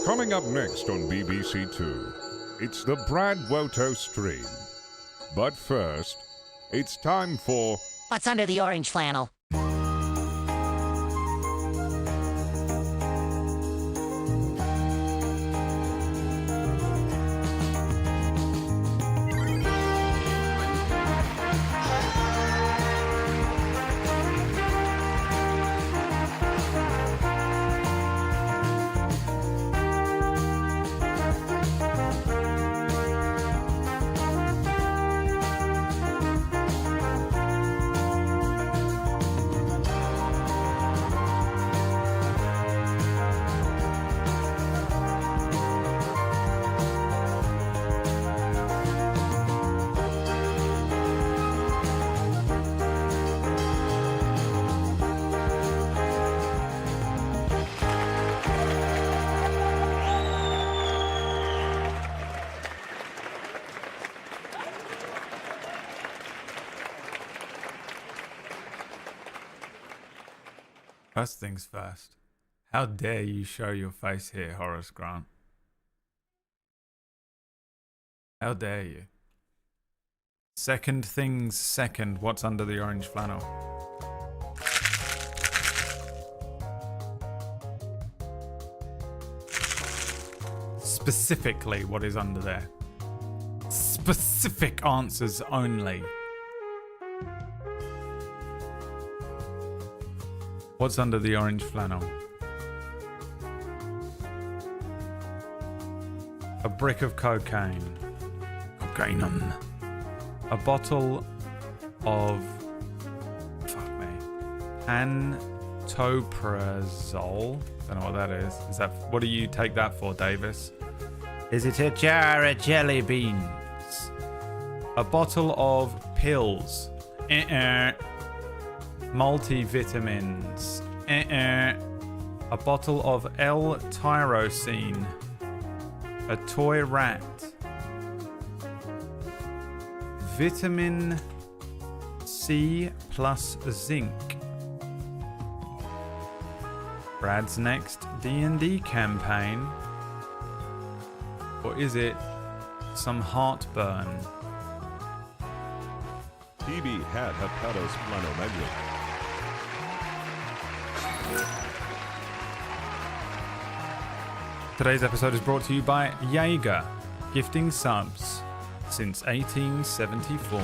Coming up next on BBC Two, it's the Brad Woto stream. But first, it's time for... What's under the orange flannel? First things first. How dare you show your face here, Horace Grant? How dare you? Second things second, what's under the orange flannel? Specifically, what is under there? Specific answers only. What's under the orange flannel? A brick of cocaine. Cocainum. A bottle of... Fuck me. Pantoprazole. Don't know what that is. Is that... What do you take that for, Davis? Is it a jar of jelly beans? A bottle of pills. Multivitamins. A bottle of L-tyrosine. A toy rat. Vitamin C plus zinc. Brad's next D&D campaign. Or is it some heartburn? TB had hepatos splenomegaly. Today's episode is brought to you by Jaeger, gifting subs since 1874.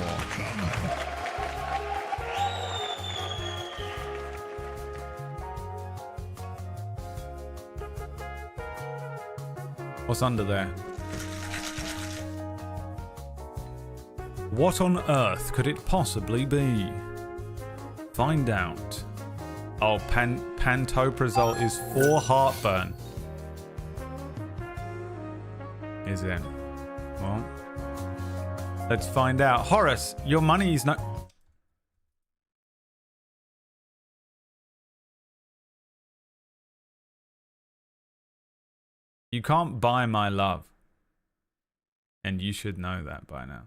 What's under there? What on earth could it possibly be? Find out. Oh, pantoprazole is for heartburn. Is it? Well, let's find out. Horace, your money's not... You can't buy my love. And you should know that by now.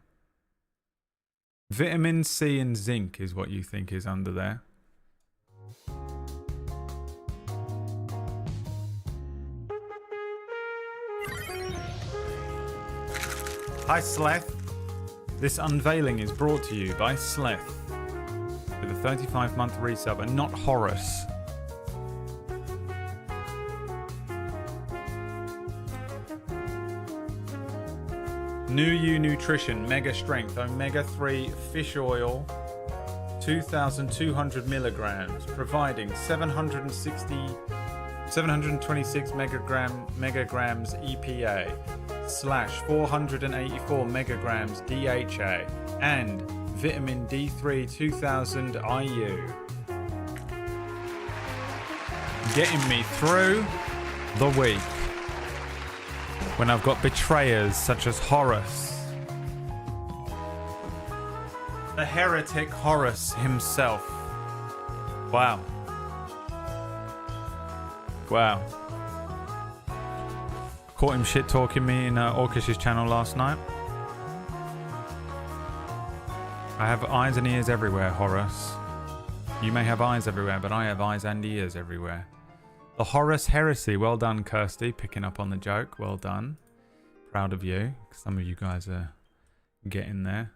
Vitamin C and zinc is what you think is under there. Hi Sleth. This unveiling is brought to you by Sleth with a 35-month resub and not Horace. New You Nutrition Mega Strength Omega 3 Fish Oil 2,200 milligrams, providing 726 megagrams EPA / 484 megagrams DHA and vitamin D3 2000 IU. Getting me through the week when I've got betrayers such as Horace. The heretic Horace himself. Wow. Wow. Caught him shit talking me in Orkish's channel last night. I have eyes and ears everywhere, Horace. You may have eyes everywhere, but I have eyes and ears everywhere. The Horus Heresy. Well done, Kirsty. Picking up on the joke. Well done. Proud of you. Some of you guys are getting there.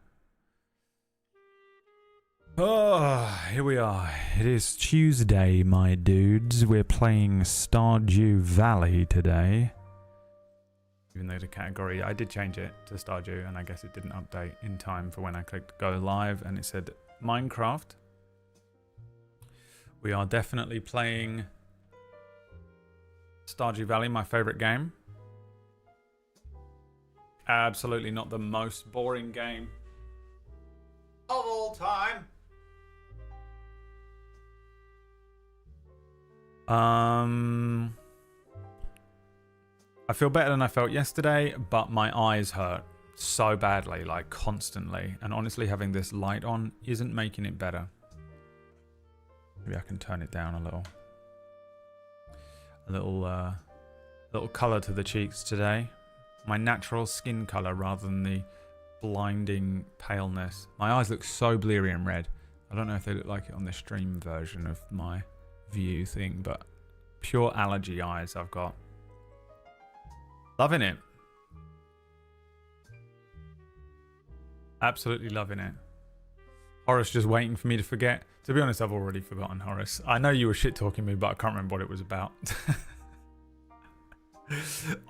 Oh, here we are. It is Tuesday, my dudes. We're playing Stardew Valley today. Even though the category, I did change it to Stardew, and I guess it didn't update in time for when I clicked go live, and it said Minecraft. We are definitely playing Stardew Valley, my favorite game. Absolutely not the most boring game of all time. I feel better than I felt yesterday, but my eyes hurt so badly, like constantly. And honestly, having this light on isn't making it better. Maybe I can turn it down a little. Little colour to the cheeks today. My natural skin colour rather than the blinding paleness. My eyes look so bleary and red. I don't know if they look like it on the stream version of my view thing, but pure allergy eyes I've got. Loving it. Absolutely loving it. Horace just waiting for me to forget. To be honest, I've already forgotten, Horace. I know you were shit talking me, but I can't remember what it was about.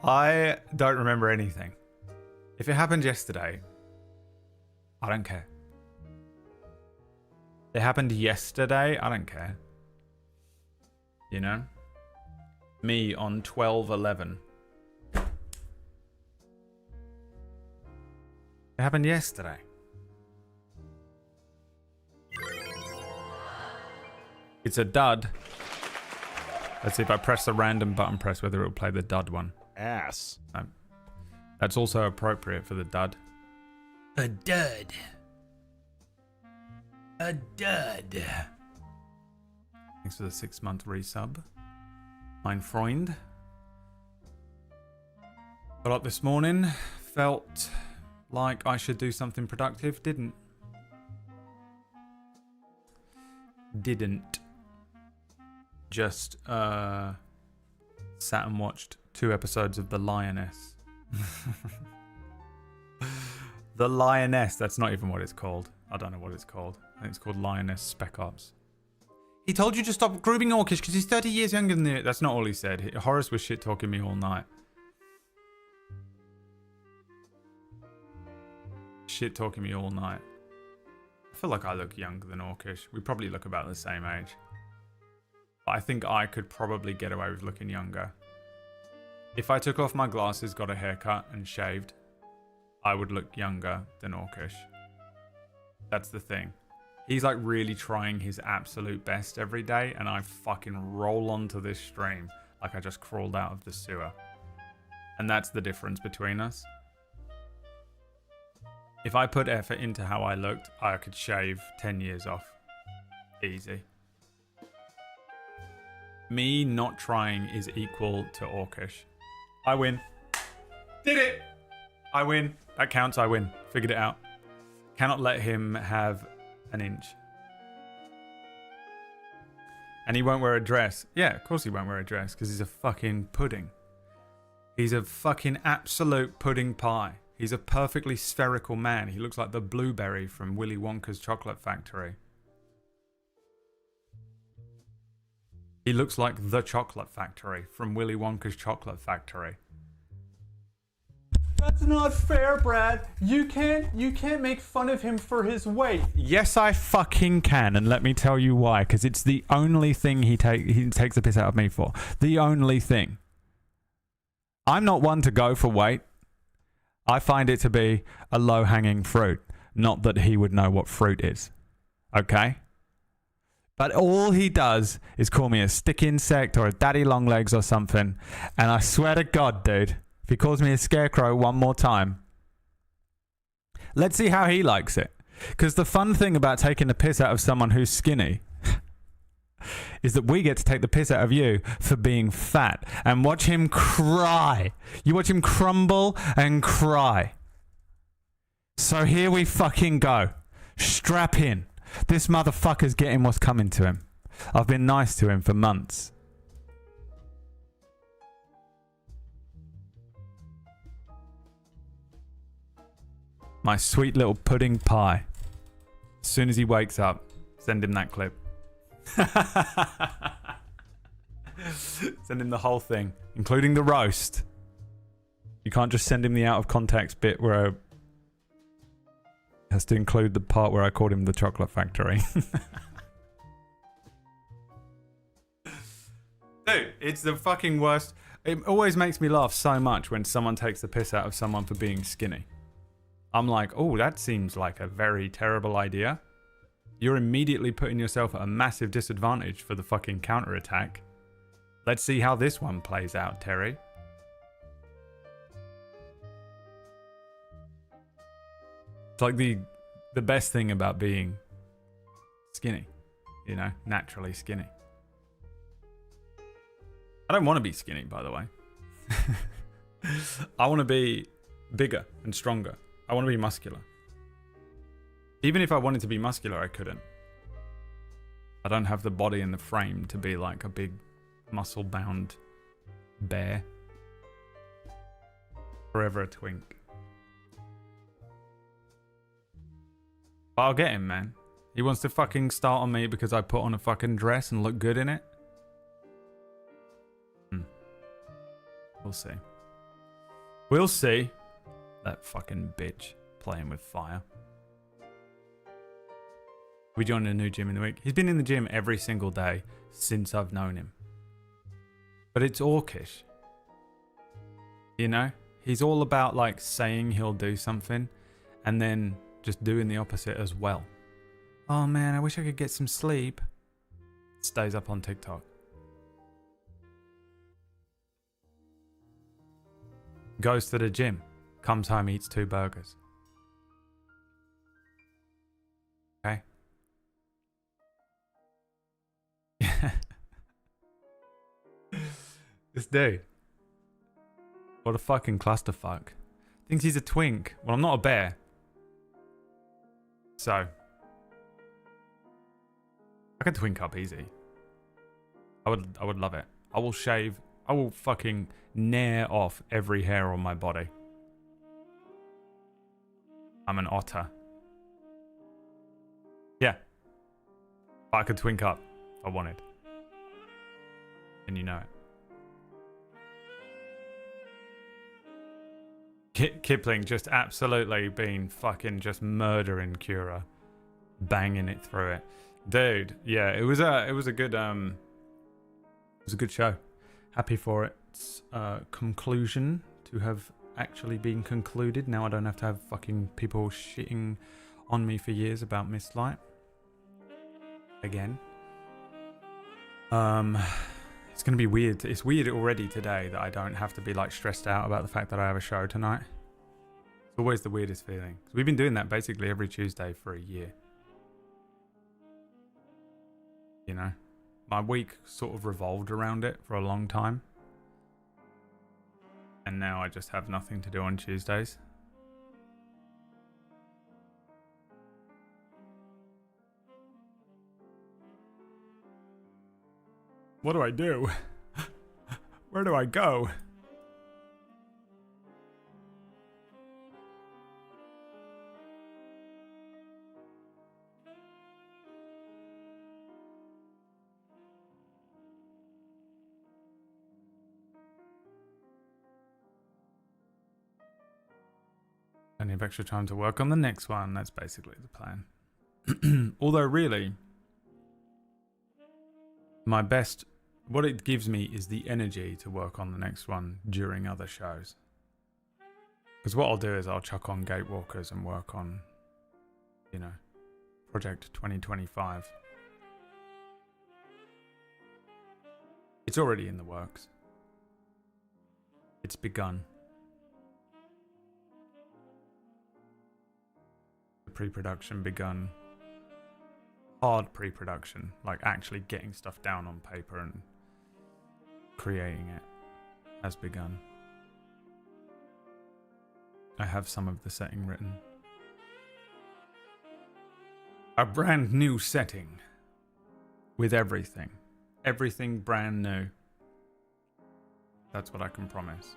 I don't remember anything. If it happened yesterday, I don't care. It happened yesterday, I don't care. You know? Me on 12/11. It happened yesterday. It's a dud. Let's see if I press the random button press whether it will play the dud one. Ass. No. That's also appropriate for the dud. A dud. A dud. Thanks for the 6-month resub. Mein Freund. Got up this morning, felt like I should do something productive, didn't. Just sat and watched 2 episodes of The Lioness. The Lioness, that's not even what it's called. I don't know what it's called. I think it's called Lioness Spec Ops. He told you to stop grooming Orcish because he's 30 years younger than you. That's not all he said. Horace was shit talking me all night. Shit talking me all night. I feel like I look younger than Orcish. We probably look about the same age. But I think I could probably get away with looking younger. If I took off my glasses, got a haircut and shaved, I would look younger than Orcish. That's the thing. He's like really trying his absolute best every day, and I fucking roll onto this stream like I just crawled out of the sewer. And that's the difference between us. If I put effort into how I looked, I could shave 10 years off. Easy. Me not trying is equal to Orcish. I win. Did it! I win. That counts, I win. Figured it out. Cannot let him have an inch. And he won't wear a dress. Yeah, of course he won't wear a dress, because he's a fucking pudding. He's a fucking absolute pudding pie. He's a perfectly spherical man. He looks like the blueberry from Willy Wonka's chocolate factory. He looks like the chocolate factory from Willy Wonka's chocolate factory. That's not fair, Brad. You can't make fun of him for his weight. Yes, I fucking can, and let me tell you why. Because it's the only thing he takes the piss out of me for. The only thing. I'm not one to go for weight. I find it to be a low-hanging fruit. Not that he would know what fruit is. Okay? But all he does is call me a stick insect or a daddy long legs or something. And I swear to God, dude, if he calls me a scarecrow one more time, let's see how he likes it. Because the fun thing about taking the piss out of someone who's skinny is that we get to take the piss out of you for being fat and watch him cry. You watch him crumble and cry. So here we fucking go. Strap in. This motherfucker's getting what's coming to him. I've been nice to him for months. My sweet little pudding pie. As soon as he wakes up, send him that clip. Send him the whole thing, including the roast. You can't just send him the out of context bit where it has to include the part where I called him the chocolate factory. Dude, it's the fucking worst. It always makes me laugh so much when someone takes the piss out of someone for being skinny. I'm like, oh, that seems like a very terrible idea. You're immediately putting yourself at a massive disadvantage for the fucking counterattack. Let's see how this one plays out, Terry. It's like the best thing about being skinny, you know, naturally skinny. I don't want to be skinny, by the way. I want to be bigger and stronger. I want to be muscular. Even if I wanted to be muscular, I couldn't. I don't have the body and the frame to be like a big muscle-bound bear. Forever a twink. But I'll get him, man. He wants to fucking start on me because I put on a fucking dress and look good in it. We'll see. We'll see. That fucking bitch playing with fire. We joined a new gym in the week. He's been in the gym every single day since I've known him. But it's orcish. You know? He's all about like saying he'll do something and then just doing the opposite as well. Oh man, I wish I could get some sleep. Stays up on TikTok. Goes to the gym. Comes home, eats 2 burgers. Okay? This dude. What a fucking clusterfuck. Thinks he's a twink. Well, I'm not a bear. So. I could twink up easy. I would love it. I will shave. I will fucking nair off every hair on my body. I'm an otter. Yeah. But I could twink up if I wanted. And you know it. Kipling just absolutely been fucking just murdering Cura. Banging it through it. Dude, yeah, it was a good show. Happy for its conclusion to have actually been concluded. Now I don't have to have fucking people shitting on me for years about Mistlight. Again. It's going to be weird. It's weird already today that I don't have to be like stressed out about the fact that I have a show tonight. It's always the weirdest feeling. We've been doing that basically every Tuesday for a year. You know? My week sort of revolved around it for a long time. And now I just have nothing to do on Tuesdays. What do I do? Where do I go? I need extra time to work on the next one. That's basically the plan. Although really, my best, what it gives me is the energy to work on the next one during other shows. Because what I'll do is I'll chuck on Gatewalkers and work on, you know, Project 2025. It's already in the works. It's begun. Pre-production begun. Hard pre-production, like actually getting stuff down on paper and creating it, has begun. I have some of the setting written. A brand new setting with everything. Everything brand new. That's what I can promise.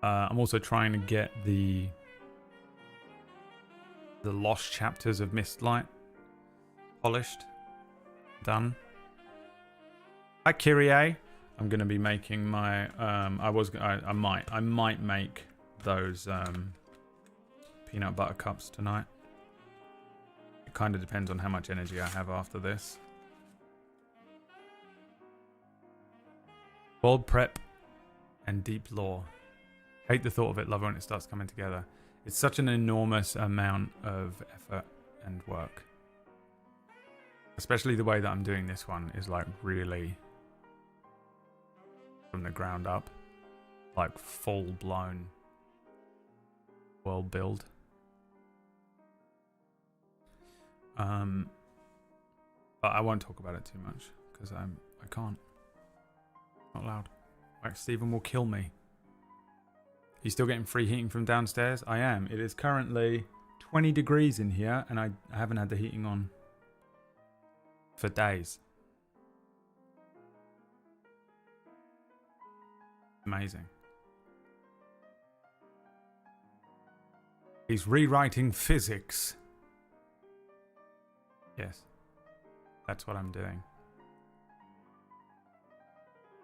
I'm also trying to get the lost chapters of Mistlight polished, done. Hi Kyrie. I'm gonna be making my I might make those peanut butter cups tonight. It kind of depends on how much energy I have after this. World prep and deep lore. Hate the thought of it, love it when it starts coming together. It's such an enormous amount of effort and work. Especially the way that I'm doing this one is like really from the ground up. Like full blown world build. But I won't talk about it too much because I can't. Not allowed. Like Stephen will kill me. You still getting free heating from downstairs? I am. It is currently 20 degrees in here and I haven't had the heating on for days. Amazing. He's rewriting physics. Yes. That's what I'm doing.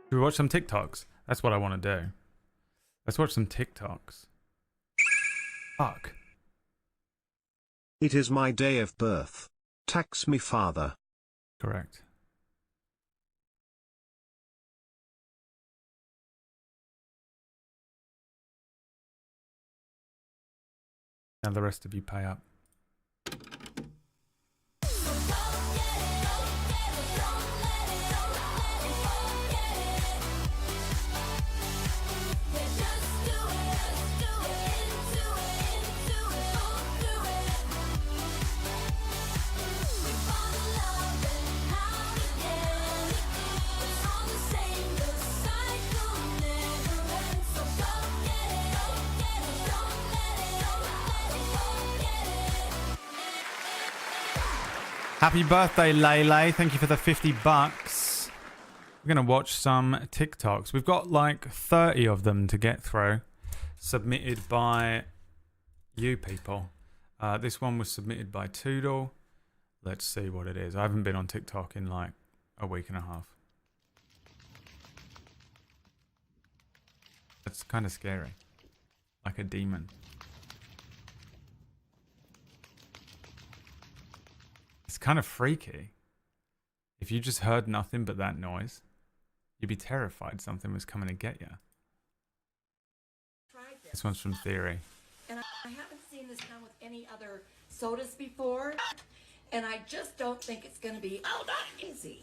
Should we watch some TikToks? That's what I want to do. Let's watch some TikToks. Fuck. It is my day of birth. Tax me, father. Correct. Now the rest of you pay up. Happy birthday, Lele. Thank you for the 50 bucks. We're going to watch some TikToks. We've got like 30 of them to get through. Submitted by you people. This one was submitted by Toodle. Let's see what it is. I haven't been on TikTok in like a week and a half. That's kind of scary. Like a demon. It's kind of freaky. If you just heard nothing but that noise, you'd be terrified something was coming to get you. This one's from Theory. And I haven't seen this done with any other sodas before, and I just don't think it's going to be all that easy.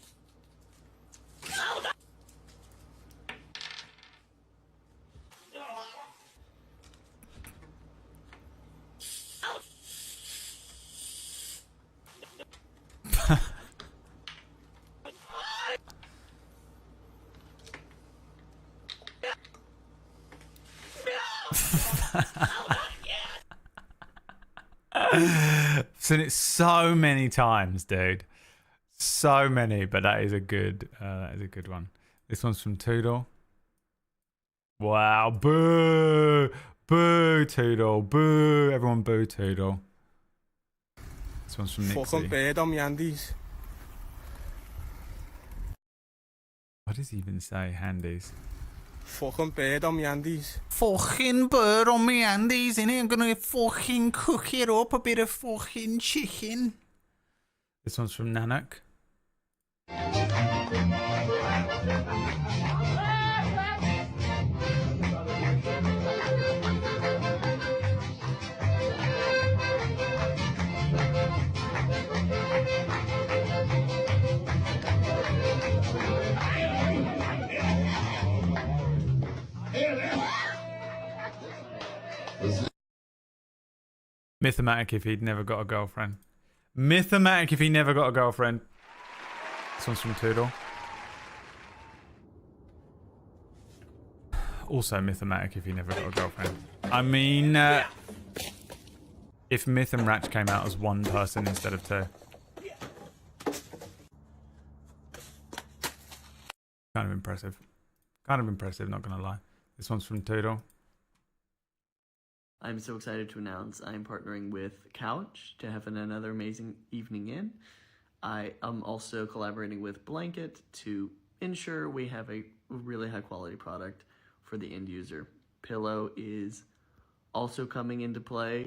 I've seen it so many times, dude. So many, but that is a good one. This one's from Toodle. Wow, boo! Boo, Toodle. Boo. Everyone boo, Toodle. This one's from Nixie. What does he even say, Handies? Fucking bird on my Andes. Fucking bird on me Andes, innit? I'm gonna fucking cook it up, a bit of fucking chicken. This one's from Nanak. Mythomatic if he'd never got a girlfriend. Mythomatic if he never got a girlfriend. This one's from Toodle. Also Mythomatic if he never got a girlfriend. I mean, if Myth and Ratch came out as one person instead of two. Kind of impressive. Kind of impressive, not gonna lie. This one's from Toodle. I'm so excited to announce I'm partnering with Couch to have another amazing evening in. I am also collaborating with Blanket to ensure we have a really high quality product for the end user. Pillow is also coming into play.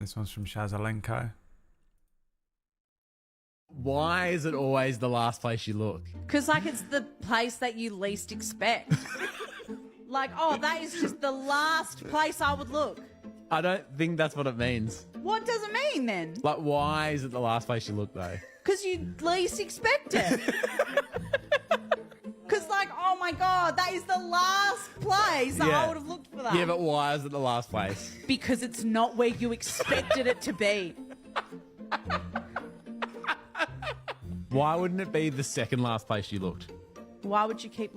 This one's from Shazalenko. Why is it always the last place you look? Because, like, it's the place that you least expect. Like, oh, that is just the last place I would look. I don't think that's what it means. What does it mean, then? Like, why is it the last place you look, though? Because you least expect it. Because, like, oh my God, that is the last place that I would have looked for that. Yeah, but why is it the last place? Because it's not where you expected it to be. Why wouldn't it be the second last place you looked? Why would you keep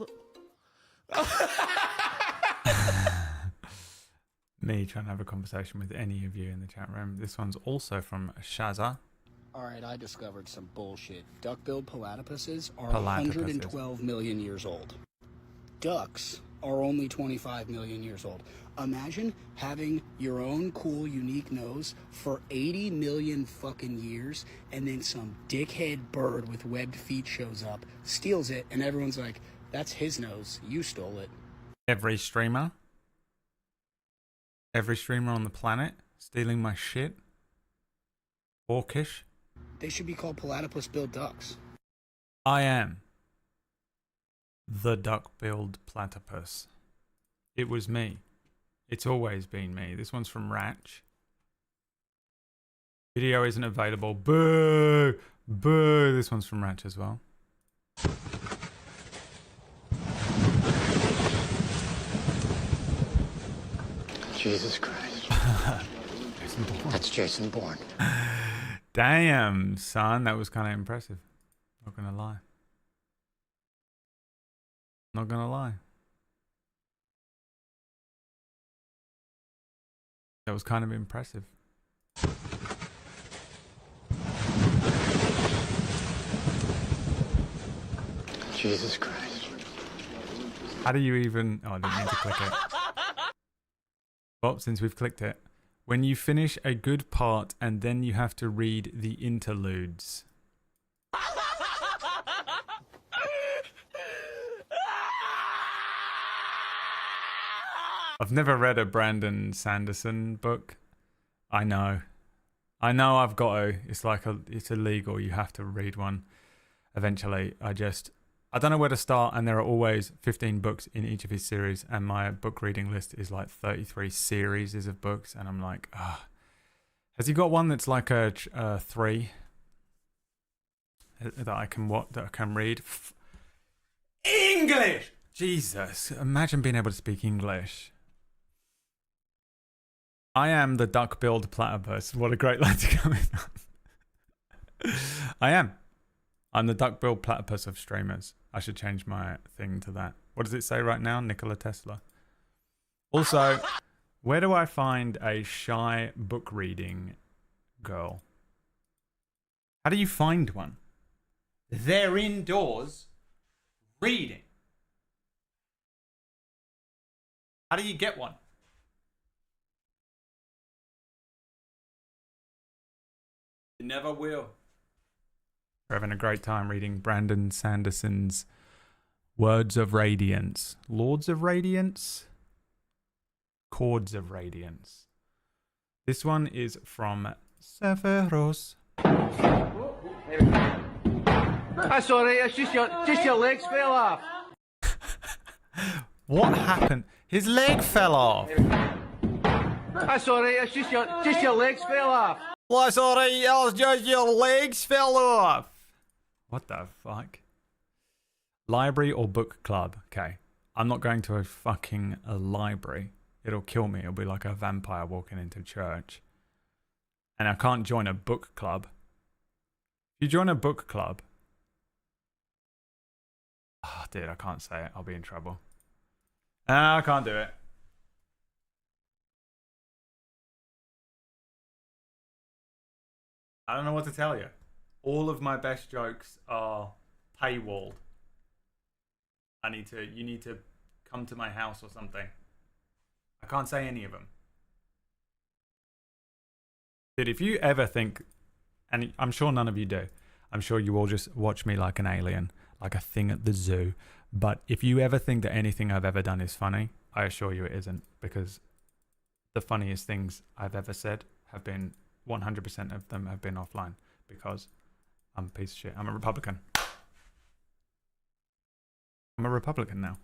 Me trying to have a conversation with any of you in the chat room. This one's also from Shaza. Alright, I discovered some bullshit. Duck-billed platypuses are Platypuses. 112 million years old. Ducks are only 25 million years old. Imagine having your own cool, unique nose for 80 million fucking years, and then some dickhead bird with webbed feet shows up, steals it, and everyone's like, that's his nose, you stole it. Every streamer on the planet stealing my shit. Orcish. They should be called platypus-billed ducks. I am the duck-billed platypus. It was me. It's always been me. This one's from Ratch. Video isn't available. Boo! Boo! This one's from Ratch as well. Jesus Christ. That's Jason Bourne. Damn, son. That was kind of impressive. Not gonna lie. Not gonna lie. That was kind of impressive. Jesus Christ. How do you even... Oh, I didn't mean to click it. Well, since we've clicked it. When you finish a good part and then you have to read the interludes. I've never read a Brandon Sanderson book. I know I've got to. It's like it's illegal. You have to read one eventually. I don't know where to start, and there are always 15 books in each of his series, and my book reading list is like 33 series of books, and I'm like, ah. Has he got one that's like a 3 that I can read? English! Jesus, imagine being able to speak English. I am the duck-billed platypus. What a great line to come in on. I'm the duck-billed platypus of streamers. I should change my thing to that. What does it say right now? Nikola Tesla. Also, where do I find a shy book reading girl? How do you find one? They're indoors reading. How do you get one? You never will. We're having a great time reading Brandon Sanderson's Words of Radiance. Lords of Radiance? Chords of Radiance. This one is from Severos. That's alright, it's just your legs fell off. What happened? His leg fell off. That's alright, it's just your legs fell off. What's alright? It's just your legs fell off. What the fuck? Library or book club? Okay. I'm not going to a library. It'll kill me. It'll be like a vampire walking into church. And I can't join a book club. If you join a book club... Oh, dude, I can't say it. I'll be in trouble. I can't do it. I don't know what to tell you. All of my best jokes are paywalled. You need to come to my house or something. I can't say any of them. Dude, if you ever think, and I'm sure none of you do, I'm sure you all just watch me like an alien, like a thing at the zoo. But if you ever think that anything I've ever done is funny, I assure you it isn't, because the funniest things I've ever said have been 100% of them have been offline because I'm a piece of shit. I'm a Republican. I'm a Republican now.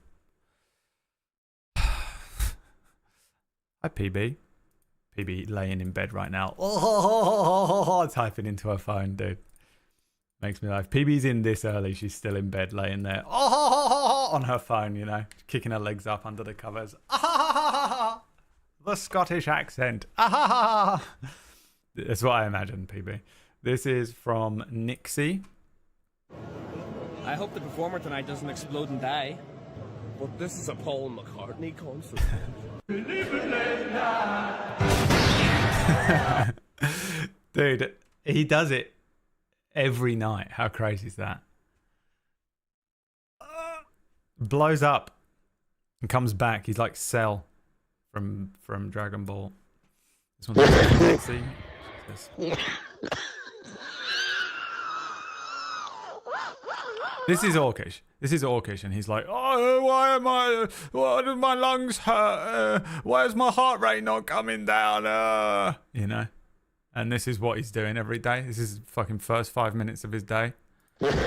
Hi, PB. PB laying in bed right now. Oh, typing into her phone, dude. Makes me laugh. PB's in this early. She's still in bed, laying there. Oh, on her phone, you know, kicking her legs up under the covers. The Scottish accent. That's what I imagine, PB. This is from Nixie. I hope the performer tonight doesn't explode and die. But this is a Paul McCartney concert. Dude, he does it every night. How crazy is that? Blows up and comes back. He's like Cell from Dragon Ball. This one's Nixie. This is Orcish. This is Orcish, and he's like, "Oh, why do my lungs hurt? Why is my heart rate not coming down? You know." And this is what he's doing every day. This is fucking first 5 minutes of his day. Crying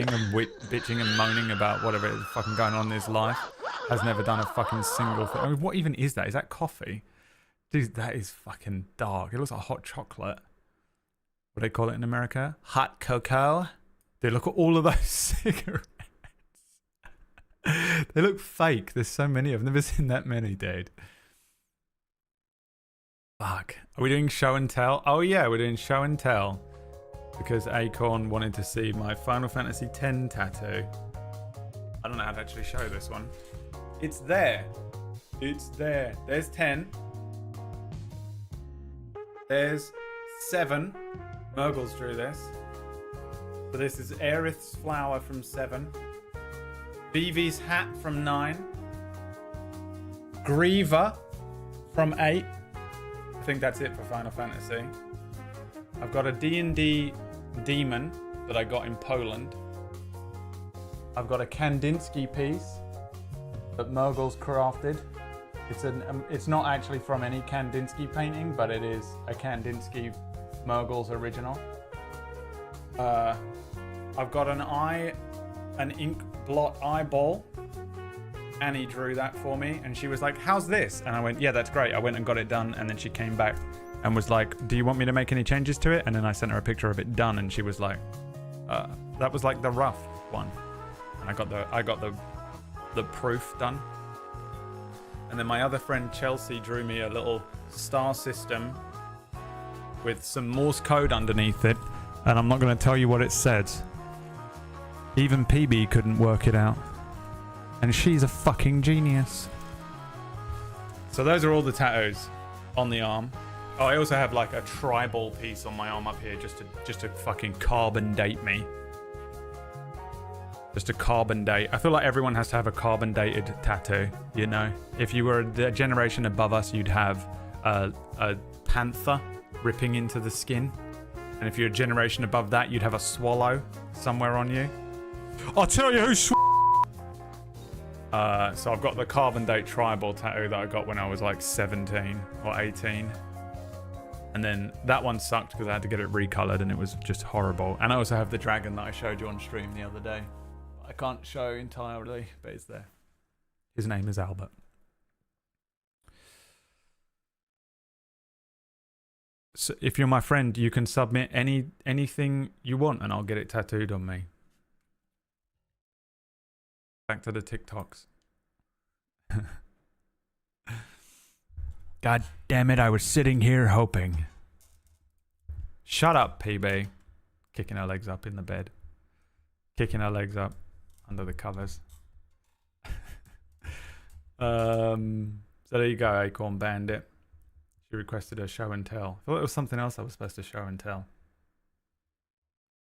and bitching and moaning about whatever is fucking going on in his life. Has never done a fucking single thing. I mean, what even is that? Is that coffee? Dude, that is fucking dark. It looks like hot chocolate. What do they call it in America? Hot cocoa. Dude, look at all of those cigarettes. They look fake. There's so many. I've never seen that many, dude. Fuck. Are we doing show and tell? Oh yeah, we're doing show and tell. Because Acorn wanted to see my Final Fantasy X tattoo. I don't know how to actually show this one. It's there. It's there. There's 10. There's 7. Murgles drew this. So this is Aerith's flower from 7. Vivi's hat from 9. Griever from 8. I think that's it for Final Fantasy. I've got a D&D demon that I got in Poland. I've got a Kandinsky piece that Murgles crafted. It's not actually from any Kandinsky painting, but it is a Kandinsky Murgles original. I've got an ink blot eyeball. Annie drew that for me, and she was like, "How's this?" And I went, "Yeah, that's great." I went and got it done, and then she came back and was like, "Do you want me to make any changes to it?" And then I sent her a picture of it done, and she was like, "That was like the rough one." And I got the proof done. And then my other friend Chelsea drew me a little star system with some Morse code underneath it, and I'm not going to tell you what it says. Even PB couldn't work it out. And she's a fucking genius. So those are all the tattoos on the arm. Oh, I also have like a tribal piece on my arm up here just to fucking carbon date me. Just a carbon date. I feel like everyone has to have a carbon dated tattoo, you know? If you were the generation above us, you'd have a panther ripping into the skin. And if you're a generation above that, you'd have a swallow somewhere on you. I'll tell you who's so I've got the carbon date tribal tattoo that I got when I was like 17 or 18. And then that one sucked because I had to get it recolored and it was just horrible. And I also have the dragon that I showed you on stream the other day. I can't show entirely, but it's there. His name is Albert. So if you're my friend, you can submit anything you want and I'll get it tattooed on me. Back to the TikToks. God damn it, I was sitting here hoping. Shut up, PB. Kicking her legs up in the bed. Kicking her legs up under the covers. So there you go, Acorn Bandit. She requested a show and tell. I thought it was something else I was supposed to show and tell.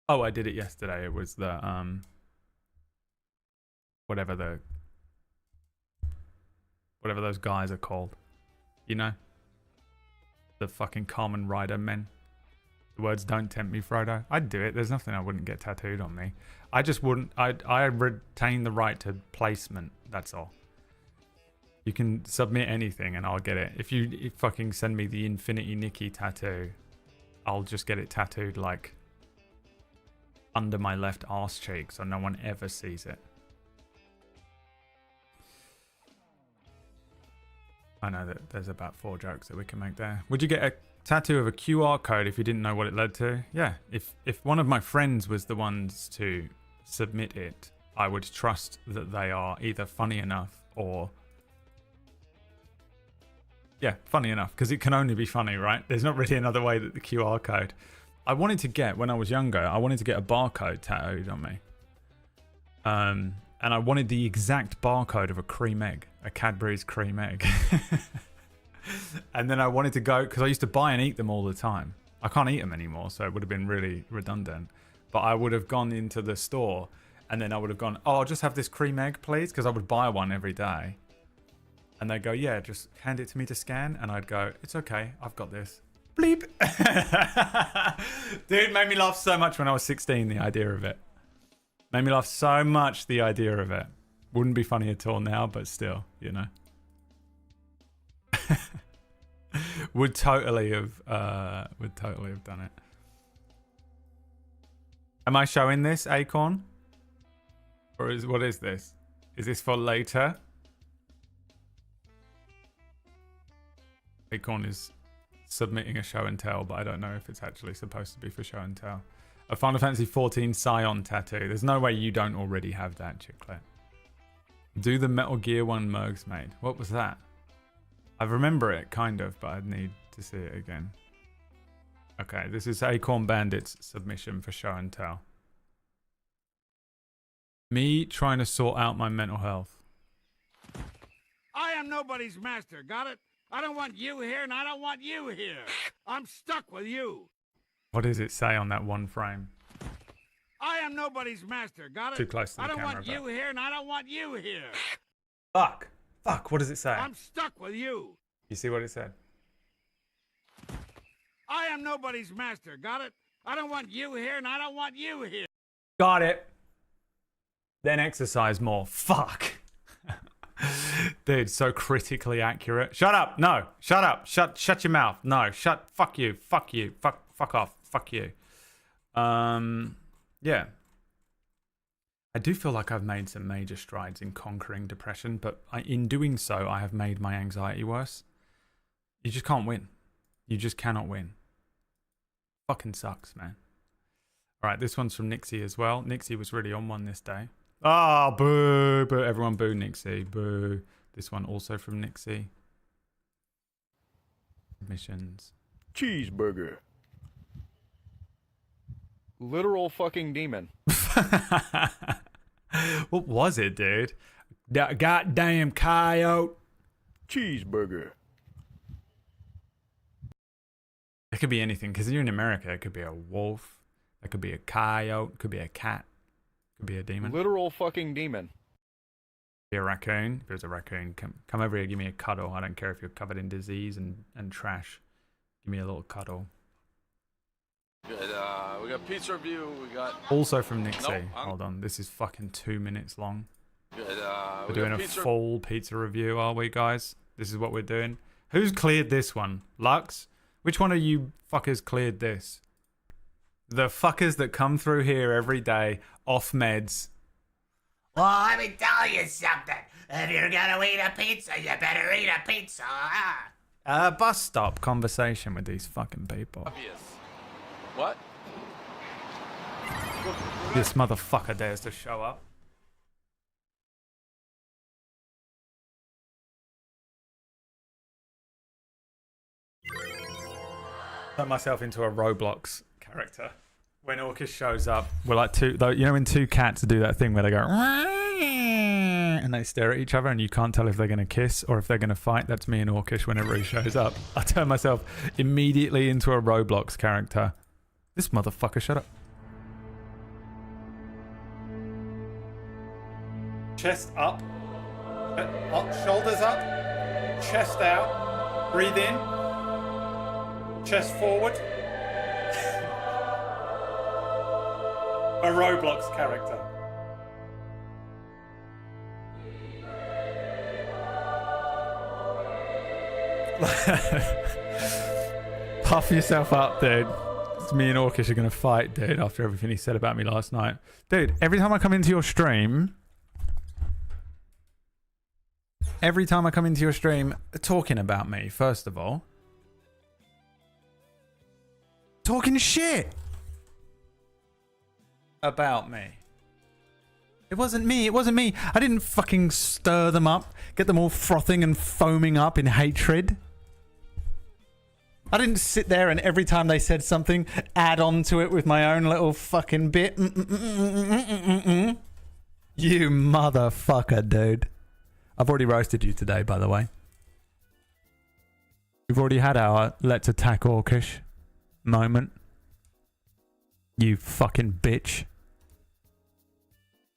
Oh, I did it yesterday. It was the whatever those guys are called. You know? The fucking Kamen Rider men. The words don't tempt me, Frodo. I'd do it. There's nothing I wouldn't get tattooed on me. I just wouldn't. I retain the right to placement. That's all. You can submit anything and I'll get it. If you fucking send me the Infinity Nikki tattoo, I'll just get it tattooed like under my left arse cheek so no one ever sees it. I know that there's about 4 jokes that we can make there. Would you get a tattoo of a QR code if you didn't know what it led to? Yeah. If one of my friends was the ones to submit it, I would trust that they are either funny enough or... Yeah, funny enough, because it can only be funny, right? There's not really another way that the QR code... I wanted to get, when I was younger, I wanted to get a barcode tattooed on me. And I wanted the exact barcode of a cream egg, a Cadbury's cream egg. And then I wanted to go, because I used to buy and eat them all the time. I can't eat them anymore, so it would have been really redundant. But I would have gone into the store and then I would have gone, oh, I'll just have this cream egg, please, because I would buy one every day. And they'd go, yeah, just hand it to me to scan. And I'd go, it's okay, I've got this. Bleep. Dude, it made me laugh so much when I was 16, the idea of it. Made me laugh so much, the idea of it. Wouldn't be funny at all now, but still, you know. would totally have done it. Am I showing this, Acorn? Or what is this? Is this for later? Acorn is submitting a show and tell, but I don't know if it's actually supposed to be for show and tell. A Final Fantasy 14 Scion tattoo. There's no way you don't already have that, Chiclet. Do the Metal Gear 1 Mergs made. What was that? I remember it, kind of, but I'd need to see it again. Okay, this is Acorn Bandit's submission for show and tell. Me trying to sort out my mental health. I am nobody's master, got it? I don't want you here and I don't want you here. I'm stuck with you. What does it say on that one frame? I am nobody's master, got it? Too close to the I don't camera, want you here and I don't want you here. Fuck. Fuck, what does it say? I'm stuck with you. You see what it said? I am nobody's master, got it? I don't want you here and I don't want you here. Got it. Then exercise more. Fuck. Dude, so critically accurate. Shut up. No. Shut up. Shut your mouth. No. Fuck you. Fuck you. Fuck off. Fuck you. Yeah. I do feel like I've made some major strides in conquering depression, but in doing so, I have made my anxiety worse. You just can't win. You just cannot win. Fucking sucks, man. All right, this one's from Nixie as well. Nixie was really on one this day. Oh, boo, boo. Everyone boo Nixie. Boo. This one also from Nixie. Missions. Cheeseburger. Literal fucking demon. What was it, dude? That goddamn coyote. Cheeseburger. It could be anything, because you're in America. It could be a wolf. It could be a coyote. It could be a cat. It could be a demon. Literal fucking demon. Be a raccoon. If it was a raccoon, come over here, give me a cuddle. I don't care if you're covered in disease and trash. Give me a little cuddle. Good, we got pizza review. We got Also from Nixie. Nope, Hold on, this is fucking 2 minutes long. Good, We're doing a full pizza review, are we, guys? This is what we're doing. Who's cleared this one? Lux? Which one of you fuckers cleared this? The fuckers that come through here every day off meds. Well, let me tell you something. If you're gonna eat a pizza, you better eat a pizza. Bus stop conversation with these fucking people. Obvious. What? This motherfucker dares to show up. Turn myself into a Roblox character. When Orcus shows up, we're like two, though, you know when two cats do that thing where they go and they stare at each other and you can't tell if they're going to kiss or if they're going to fight? That's me and Orcus whenever he shows up. I turn myself immediately into a Roblox character. This motherfucker, shut up. Chest up. Shoulders up. Chest out. Breathe in. Chest forward. A Roblox character. Puff yourself up, dude. It's me and Orkish are gonna fight, dude, after everything he said about me last night. Dude, every time I come into your stream, talking about me, first of all. Talking shit about me. It wasn't me. I didn't fucking stir them up, get them all frothing and foaming up in hatred. I didn't sit there and every time they said something, add on to it with my own little fucking bit. You motherfucker, dude. I've already roasted you today, by the way. We've already had our let's attack Orkish moment. You fucking bitch.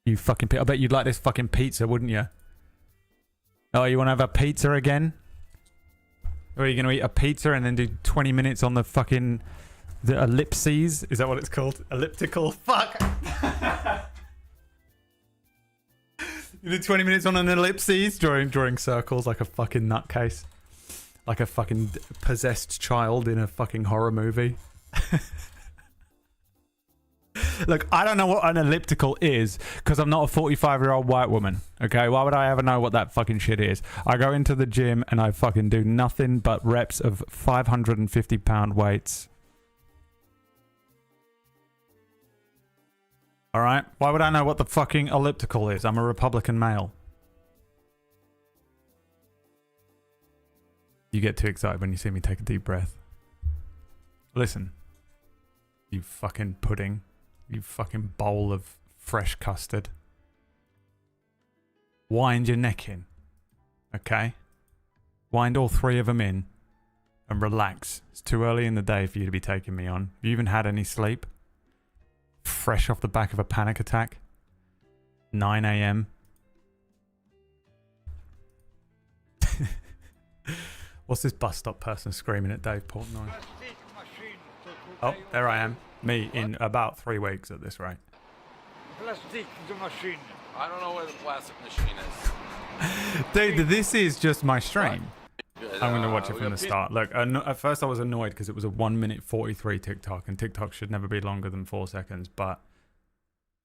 You fucking... I bet you'd like this fucking pizza, wouldn't you? Oh, you want to have a pizza again? Or are you going to eat a pizza and then do 20 minutes on the fucking... The ellipses? Is that what it's called? Elliptical? Fuck! You do 20 minutes on an ellipses? Drawing circles like a fucking nutcase. Like a fucking possessed child in a fucking horror movie. Look, I don't know what an elliptical is because I'm not a 45-year-old white woman. Okay, why would I ever know what that fucking shit is? I go into the gym and I fucking do nothing but reps of 550-pound weights. All right, why would I know what the fucking elliptical is? I'm a Republican male. You get too excited when you see me take a deep breath. Listen, you fucking pudding. You fucking bowl of fresh custard. Wind your neck in. Okay? Wind all three of them in. And relax. It's too early in the day for you to be taking me on. Have you even had any sleep? Fresh off the back of a panic attack. 9 a.m. What's this bus stop person screaming at Dave Portnoy? Oh, there I am. Me in about 3 weeks at this rate. Plastic machine. I don't know where the plastic machine is. Dude, this is just my stream. Good, I'm going to watch it we from got the start. Look, at first I was annoyed because it was a 1 minute 43 TikTok, and TikTok should never be longer than 4 seconds. But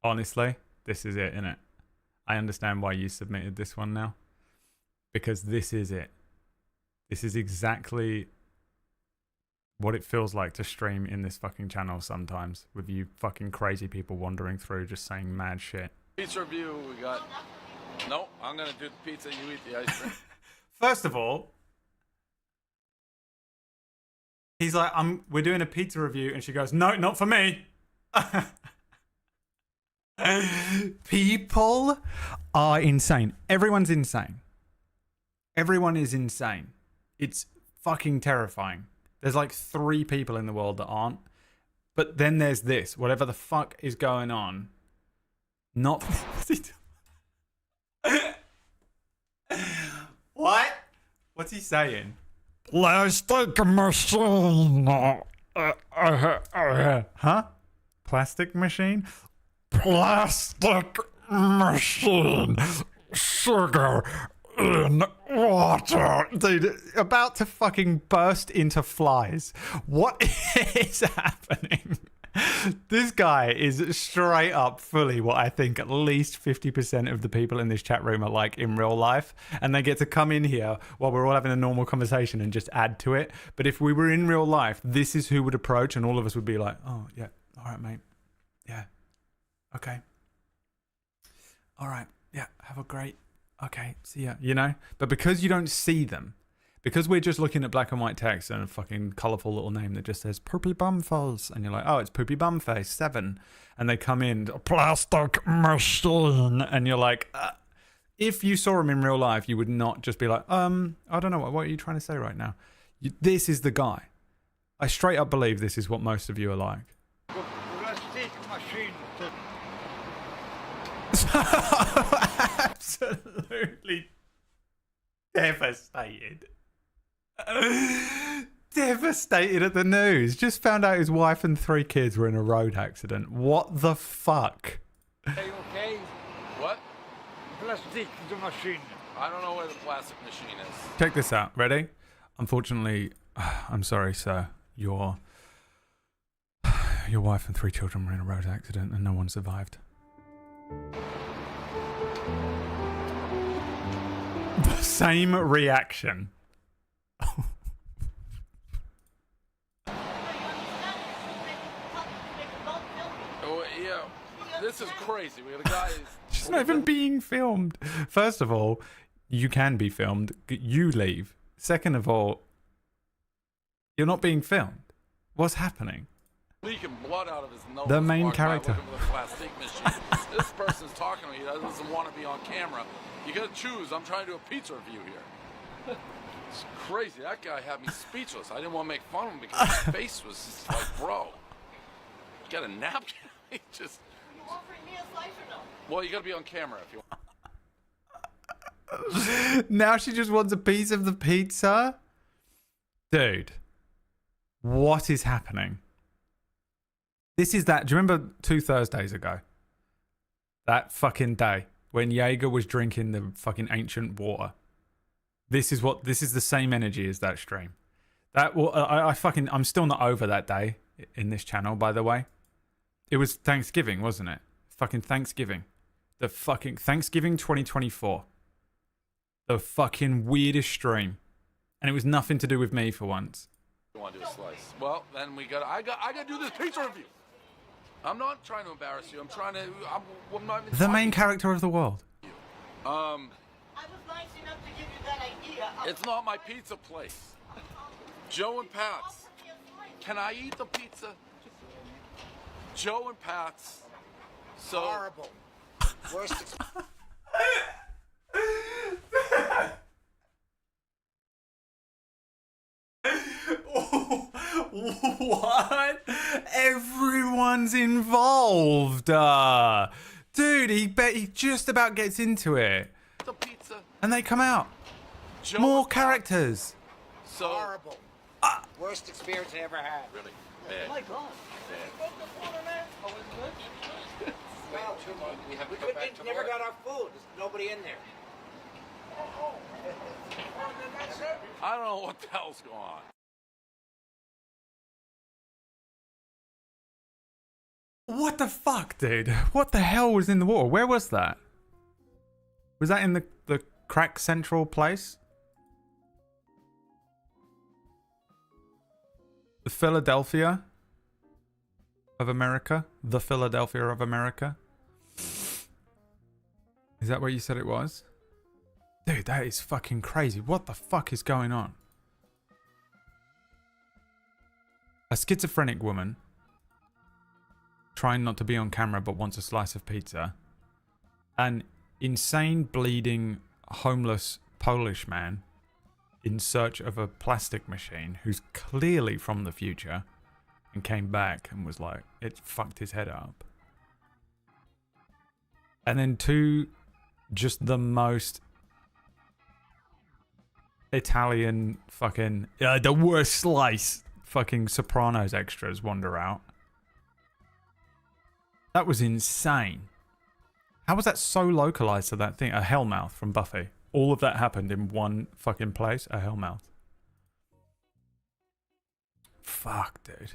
honestly, this is it, innit? I understand why you submitted this one now. Because this is it. This is exactly what it feels like to stream in this fucking channel sometimes, with you fucking crazy people wandering through just saying mad shit. Pizza review, we got... No, I'm gonna do the pizza, you eat the ice cream. First of all, he's like, we're doing a pizza review, and she goes, no, not for me. People are insane. Everyone's insane. Everyone is insane. It's fucking terrifying. There's like 3 people in the world that aren't. But then there's this. Whatever the fuck is going on. Not... What? What's he saying? Plastic machine. Huh? Plastic machine? Plastic machine. Sugar in water. Dude, about to fucking burst into flies. What is happening? This guy is straight up fully what I think at least 50% of the people in this chat room are like in real life, and they get to come in here while we're all having a normal conversation and just add to it. But if we were in real life, this is who would approach, and all of us would be like, oh yeah, all right mate, yeah, okay, all right, yeah, have a great, okay, see ya, you know. But because you don't see them, because we're just looking at black and white text and a fucking colourful little name that just says Poopy Bumface, and you're like, oh, it's Poopy Bumface 7, and they come in, plastic machine, and you're like, if you saw him in real life, you would not just be like, I don't know, what are you trying to say right now? This is the guy. I straight up believe this is what most of you are like. Plastic machine. Absolutely devastated. Devastated at the news. Just found out his wife and 3 kids were in a road accident. What the fuck? Are you okay? What? Plastic, the machine. I don't know where the plastic machine is. Check this out. Ready? Unfortunately, I'm sorry, sir. Your wife and 3 children were in a road accident and no one survived. The same reaction. Oh, yeah. This is crazy. We got a guy. She's not even being filmed. First of all, you can be filmed. You leave. Second of all, you're not being filmed. What's happening? Leaking blood out of his nose. The main walking by character. looking for the plastic machine. This person's talking to me. He doesn't want to be on camera. You gotta choose. I'm trying to do a pizza review here. It's crazy. That guy had me speechless. I didn't want to make fun of him because his face was just like, bro. You got a napkin? He just. You offering me a slice or no? Well, you gotta be on camera if you want. Now she just wants a piece of the pizza? Dude. What is happening? This is that. Do you remember 2 Thursdays ago? That fucking day when Jaeger was drinking the fucking ancient water. This is the same energy as that stream. I'm still not over that day in this channel, by the way. It was Thanksgiving, wasn't it? Fucking Thanksgiving. The fucking Thanksgiving 2024. The fucking weirdest stream. And it was nothing to do with me for once. You want to do a slice? Well, then I got to do this pizza review. I'm not trying to embarrass you. I'm not even The main character of the world. I was nice enough to give you that idea. It's not my pizza place. Joe and Pat's. Can I eat the pizza? Joe and Pat's. So Horrible. Worst. What? Everyone's involved. Dude, he just about gets into it. the pizza. And they come out. Joe More and characters. So Horrible. Worst experience I ever had. Really bad. Oh my God. We never got our food. There's nobody in there. I don't know what the hell's going on. What the fuck, dude? What the hell was in the water? Where was that? Was that in the crack central place? The Philadelphia of America? The Philadelphia of America? Is that what you said it was? Dude, that is fucking crazy. What the fuck is going on? A schizophrenic woman trying not to be on camera but wants a slice of pizza. An insane, bleeding, homeless Polish man in search of a plastic machine who's clearly from the future and came back and was like, it fucked his head up. And then two, just the most Italian fucking, the worst slice fucking Sopranos extras wander out. That was insane. How was that so localized to that thing? A Hellmouth from Buffy. All of that happened in one fucking place. A Hellmouth. Fuck, dude.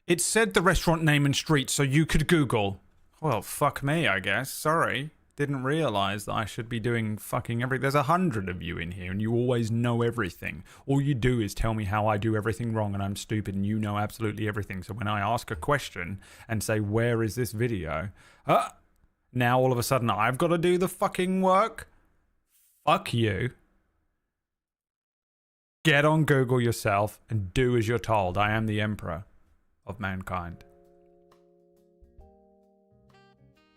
It said the restaurant name and street so you could Google. Well, fuck me, I guess. Sorry. Didn't realize that I should be doing fucking everything. There's 100 of you in here and you always know everything. All you do is tell me how I do everything wrong and I'm stupid and you know absolutely everything. So when I ask a question and say, where is this video? Now all of a sudden I've got to do the fucking work? Fuck you. Get on Google yourself and do as you're told. I am the emperor of mankind.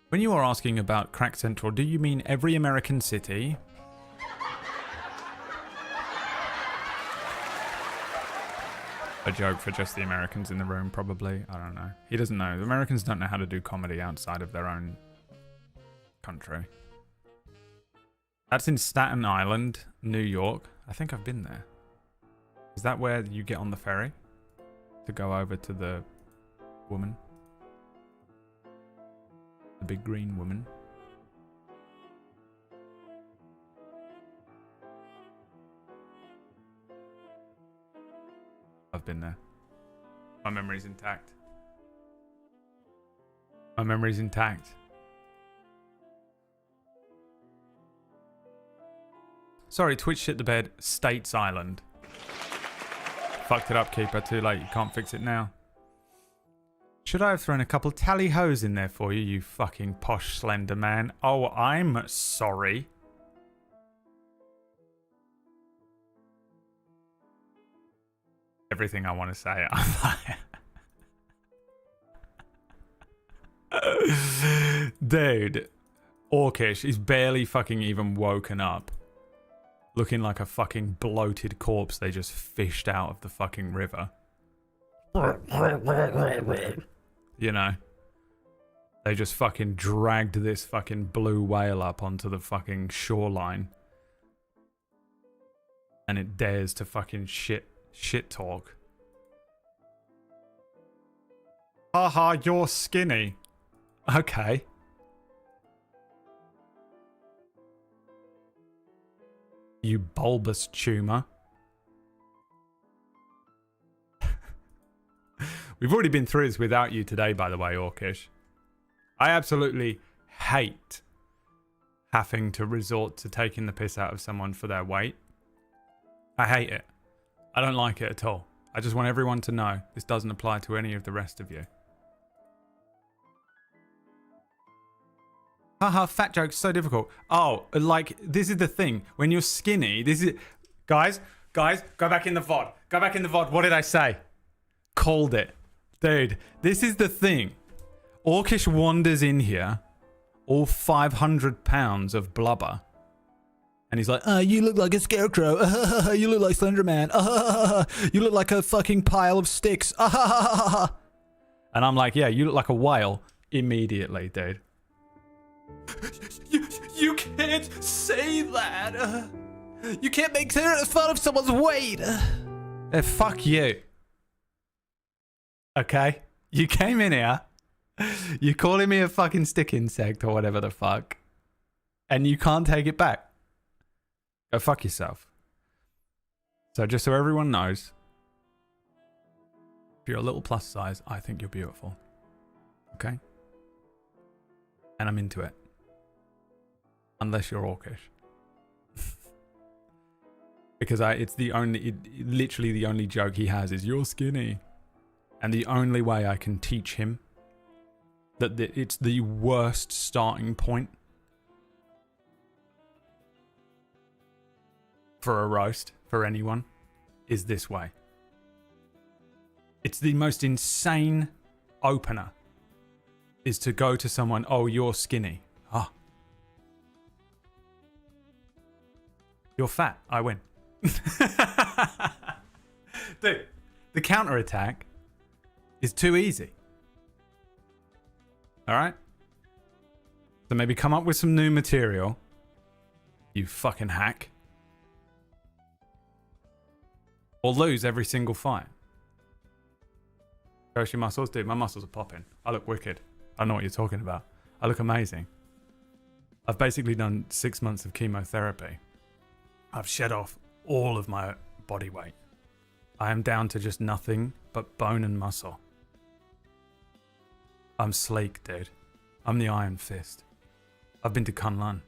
When you are asking about Crack Central, do you mean every American city? A joke for just the Americans in the room, probably. I don't know. He doesn't know. The Americans don't know how to do comedy outside of their own country. That's in Staten Island, New York. I think I've been there. Is that where you get on the ferry to go over to the woman? The big green woman. I've been there. My memory's intact. My memory's intact. Sorry, Twitch shit the bed. States Island. Fucked it up, Keeper. Too late. You can't fix it now. Should I have thrown a couple tally-hos in there for you, you fucking posh slender man? Oh, I'm sorry. Everything I want to say. Dude. Orcish is barely fucking even woken up. Looking like a fucking bloated corpse they just fished out of the fucking river. You know? They just fucking dragged this fucking blue whale up onto the fucking shoreline. And it dares to fucking shit talk. Haha, you're skinny. Okay. You bulbous tumor. We've already been through this without you today, by the way, Orcish. I absolutely hate having to resort to taking the piss out of someone for their weight. I hate it. I don't like it at all. I just want everyone to know this doesn't apply to any of the rest of you. Haha, fat joke's so difficult. Oh, like, this is the thing. When you're skinny, this is... Guys, go back in the VOD. Go back in the VOD. What did I say? Called it. Dude, this is the thing. Orcish wanders in here, all 500 pounds of blubber. And he's like, you look like a scarecrow. You look like Slender Man. You look like a fucking pile of sticks. And I'm like, yeah, you look like a whale immediately, dude. You can't say that. You can't make fun of someone's weight. Fuck you. Okay? You came in here. You're calling me a fucking stick insect or whatever the fuck. And you can't take it back. Go fuck yourself. So just so everyone knows, if you're a little plus size, I think you're beautiful. Okay? And I'm into it. Unless you're Orcish. Because it's literally the only joke he has is, you're skinny. And the only way I can teach him that it's the worst starting point for a roast for anyone is this way. It's the most insane opener is to go to someone, oh, you're skinny. Ah. You're fat. I win. Dude, the counterattack is too easy. Alright? So maybe come up with some new material. You fucking hack. Or lose every single fight. Show your muscles? Dude, my muscles are popping. I look wicked. I know what you're talking about. I look amazing. I've basically done 6 months of chemotherapy. I've shed off all of my body weight. I am down to just nothing but bone and muscle. I'm sleek, dude. I'm the Iron Fist. I've been to Kunlun.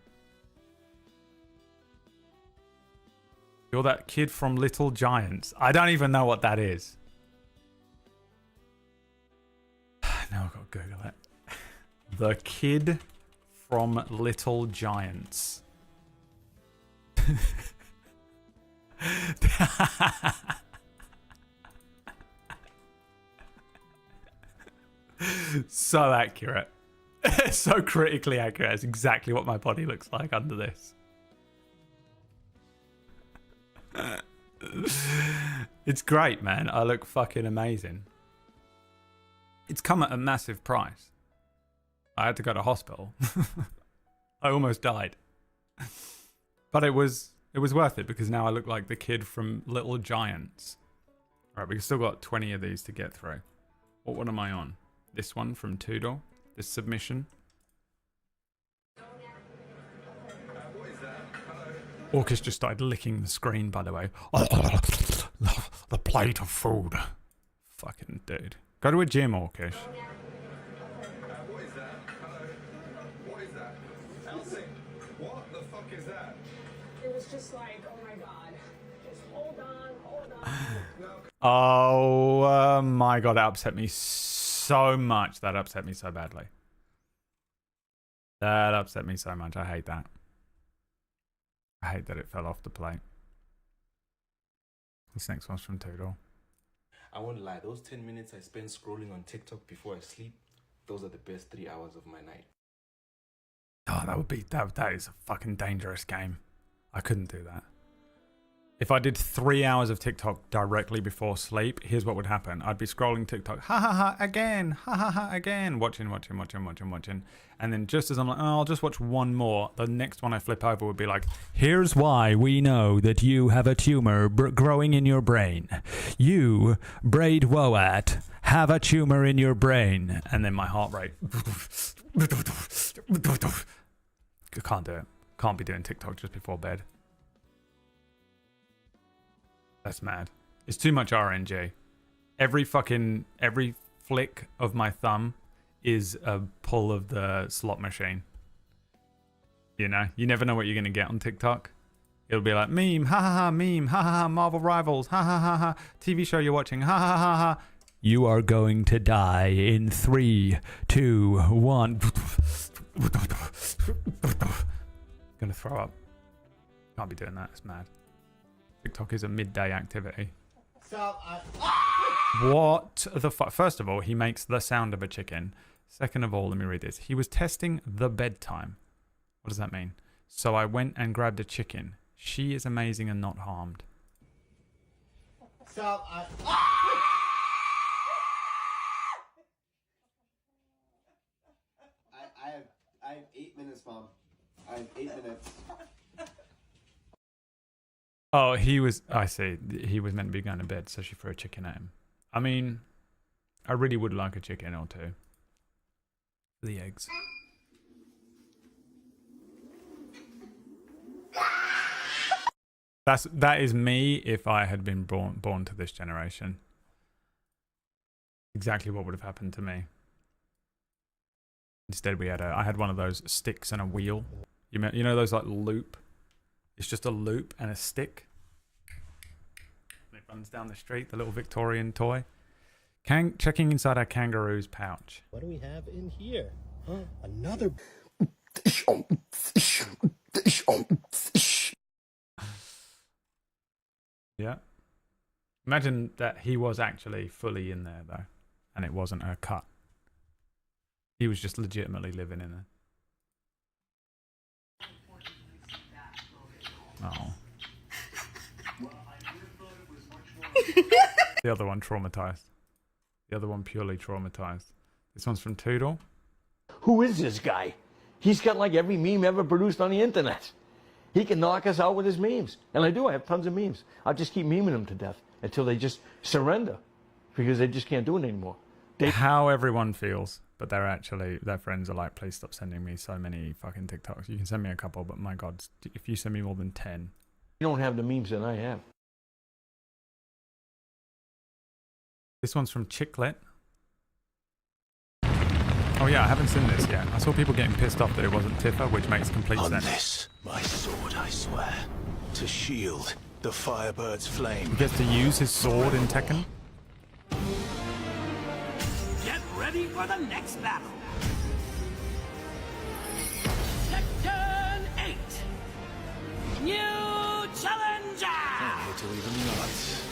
You're that kid from Little Giants. I don't even know what that is. Now I've got to Google it. The kid from Little Giants. So accurate. So critically accurate. It's exactly what my body looks like under this. It's great, man. I look fucking amazing. It's come at a massive price. I had to go to hospital. I almost died. But it was worth it because now I look like the kid from Little Giants. Alright, we've still got 20 of these to get through. What one am I on? This one from Tudor? This submission? Orcish just started licking the screen, by the way. The plate of food. Fucking dude. Go to a gym, Orcish. What is that? Hello? What is that? Elsie, what the fuck is that? It was just like, oh my god. Just hold on, hold on. Oh my god, that upset me so much. That upset me so badly. That upset me so much. I hate that. I hate that it fell off the plate. This next one's from Toodle. I won't lie, those 10 minutes I spend scrolling on TikTok before I sleep, those are the best 3 hours of my night. Oh, that is a fucking dangerous game. I couldn't do that. If I did 3 hours of TikTok directly before sleep, here's what would happen. I'd be scrolling TikTok, ha ha ha, again, ha ha ha, again, watching. And then just as I'm like, oh, I'll just watch one more, the next one I flip over would be like, here's why we know that you have a tumor growing in your brain. You, Braid Woat, have a tumor in your brain. And then my heart rate. Can't do it. Can't be doing TikTok just before bed. That's mad. It's too much RNG. Every flick of my thumb is a pull of the slot machine. You know? You never know what you're going to get on TikTok. It'll be like, meme, ha ha ha, meme, ha ha ha, Marvel Rivals, ha ha ha ha, TV show you're watching, ha ha ha ha. You are going to die in 3, 2, 1. Gonna throw up. Can't be doing that. It's mad. TikTok is a midday activity. What the fuck? First of all, he makes the sound of a chicken. Second of all, let me read this. He was testing the bedtime. What does that mean? So I went and grabbed a chicken. She is amazing and not harmed. I have 8 minutes, Mom. I have 8 minutes. Oh, I see. He was meant to be going to bed, so she threw a chicken at him. I mean, I really would like a chicken or two. The eggs. That is me if I had been born to this generation. Exactly what would have happened to me. Instead, I had one of those sticks and a wheel. You know those like loop? It's just a loop and a stick. And it runs down the street, the little Victorian toy. Checking inside our kangaroo's pouch. What do we have in here? Another. Yeah. Imagine that he was actually fully in there though, and it wasn't a cut. He was just legitimately living in there. Oh. The other one traumatized. The other one purely traumatized. This one's from Toodle. Who is this guy? He's got like every meme ever produced on the internet. He can knock us out with his memes. And I do, I have tons of memes. I'll just keep memeing them to death until they just surrender because they just can't do it anymore. How everyone feels, but their friends are like, please stop sending me so many fucking TikToks. You can send me a couple, but my God, if you send me more than 10. You don't have the memes that I have. This one's from Chicklet. Oh yeah, I haven't seen this yet. I saw people getting pissed off that it wasn't Tifa, which makes complete sense. On this, my sword, I swear, to shield the Firebird's flame. He gets to use his sword in Tekken. Get ready for the next battle. Tekken 8. New challenger. Not here to leave any odds.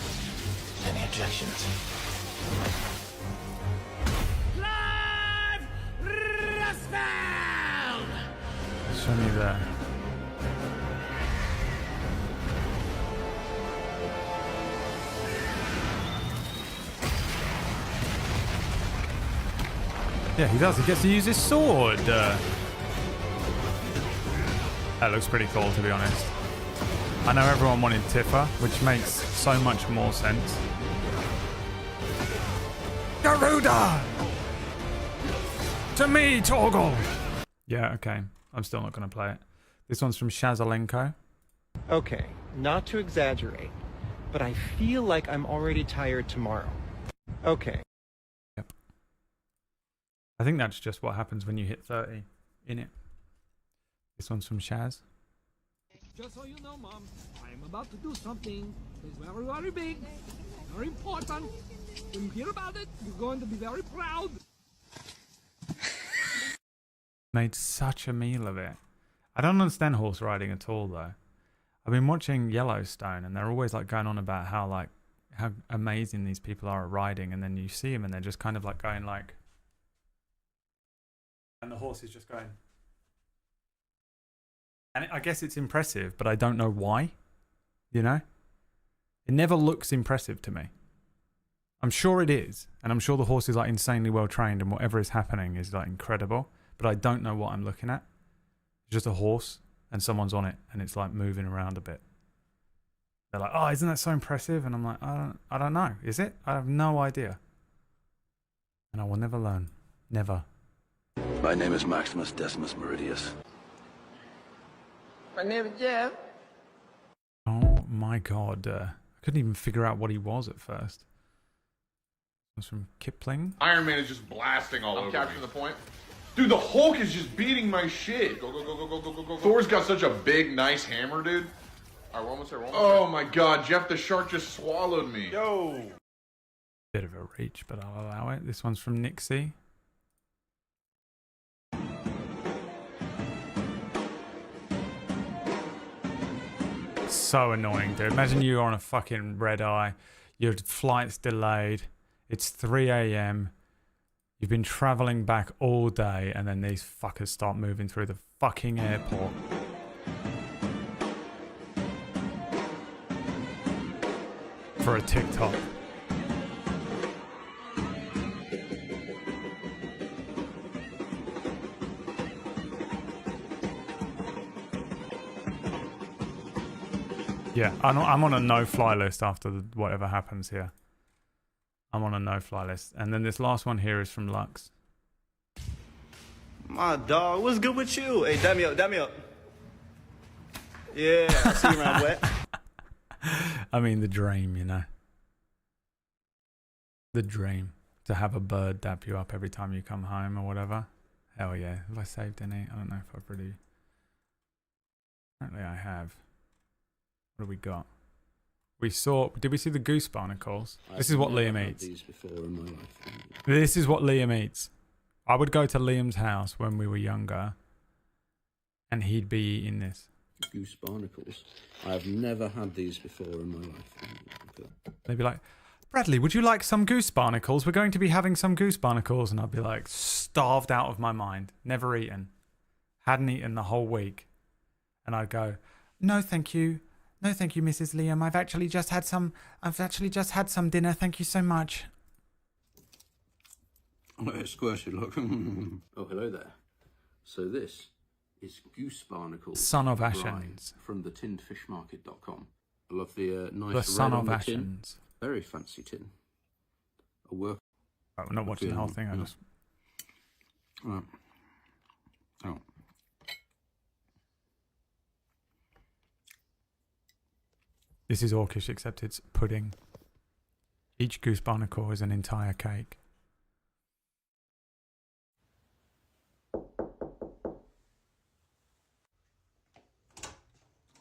Any objections? Live Rasfeld. Show me that. Yeah, he does. He gets to use his sword. That looks pretty cool, to be honest. I know everyone wanted Tifa, which makes so much more sense. Garuda! To me, Torgal! Yeah, okay. I'm still not going to play it. This one's from Shazalenko. Okay, not to exaggerate, but I feel like I'm already tired tomorrow. Okay. Yep. I think that's just what happens when you hit 30 in it. This one's from Shaz. Just so you know, Mom, I am about to do something. It's very, very big, very important. When you hear about it, you're going to be very proud. Made such a meal of it. I don't understand horse riding at all, though. I've been watching Yellowstone, and they're always like going on about how amazing these people are at riding, and then you see them, and they're just kind of like going like, and the horse is just going. And I guess it's impressive, but I don't know why. You know, it never looks impressive to me. I'm sure it is, and I'm sure the horse is like insanely well trained, and whatever is happening is like incredible. But I don't know what I'm looking at. It's just a horse and someone's on it and it's like moving around a bit. They're like, oh, isn't that so impressive? And I'm like, I don't know. Is it? I have no idea. And I will never learn. Never. My name is Maximus Decimus Meridius. My name is Jeff. Oh my god. I couldn't even figure out what he was at first. It was from Kipling. Iron Man is just blasting all over me. I'm capturing the point. Dude, the Hulk is just beating my shit. Go, go, go, go, go, go, go, go. Thor's got such a big, nice hammer, dude. All right, we're almost there. Oh my god, Jeff the Shark just swallowed me. Yo. Bit of a reach, but I'll allow it. This one's from Nixie. So annoying, dude. Imagine you're on a fucking red eye. Your flight's delayed. It's 3 a.m. You've been traveling back all day, and then these fuckers start moving through the fucking airport. For a TikTok. Yeah, I'm on a no-fly list after whatever happens here. I'm on a no-fly list. And then this last one here is from Lux. My dog, what's good with you? Hey, dab me up, dab me up. Yeah, I see you around wet. I mean, the dream, you know. The dream. To have a bird dap you up every time you come home or whatever. Hell yeah. Have I saved any? I don't know if I've really... Apparently I have. What do we got? We saw... Did we see the goose barnacles? This is what Liam eats. This is what Liam eats. I would go to Liam's house when we were younger, and he'd be eating this. Goose barnacles. I've never had these before in my life. They'd be like, Bradley, would you like some goose barnacles? We're going to be having some goose barnacles. And I'd be like, starved out of my mind. Never eaten. Hadn't eaten the whole week. And I'd go, no, thank you. No, thank you, Mrs. Liam. I've actually just had some dinner. Thank you so much. Oh, it's squishy, look. Oh, hello there. So this is goose barnacles. Son of Bride Ashens. From the tinnedfishmarket.com. I love the nice The Son red of on the tin. Ashens. Very fancy tin. A work. Oh, I'm not watching the whole thing. I just... Right. Oh. This is Orcish, except it's pudding. Each goose barnacle is an entire cake.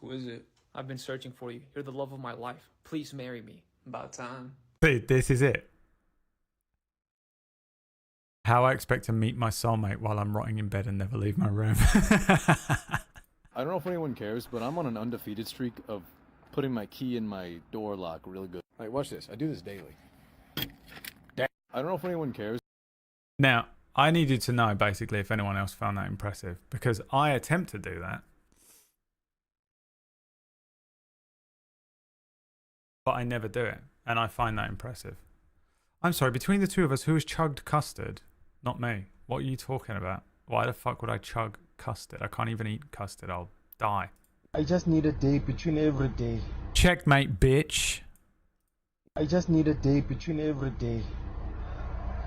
Who is it? I've been searching for you. You're the love of my life. Please marry me. About time. Dude, this is it. How I expect to meet my soulmate while I'm rotting in bed and never leave my room. I don't know if anyone cares, but I'm on an undefeated streak of putting my key in my door lock really good. Like, watch this. I do this daily. I don't know if anyone cares. Now, I needed to know, basically, if anyone else found that impressive. Because I attempt to do that. But I never do it. And I find that impressive. I'm sorry, between the two of us, who has chugged custard? Not me. What are you talking about? Why the fuck would I chug custard? I can't even eat custard. I'll Die. I just need a day between every day. Checkmate, bitch. I just need a day between every day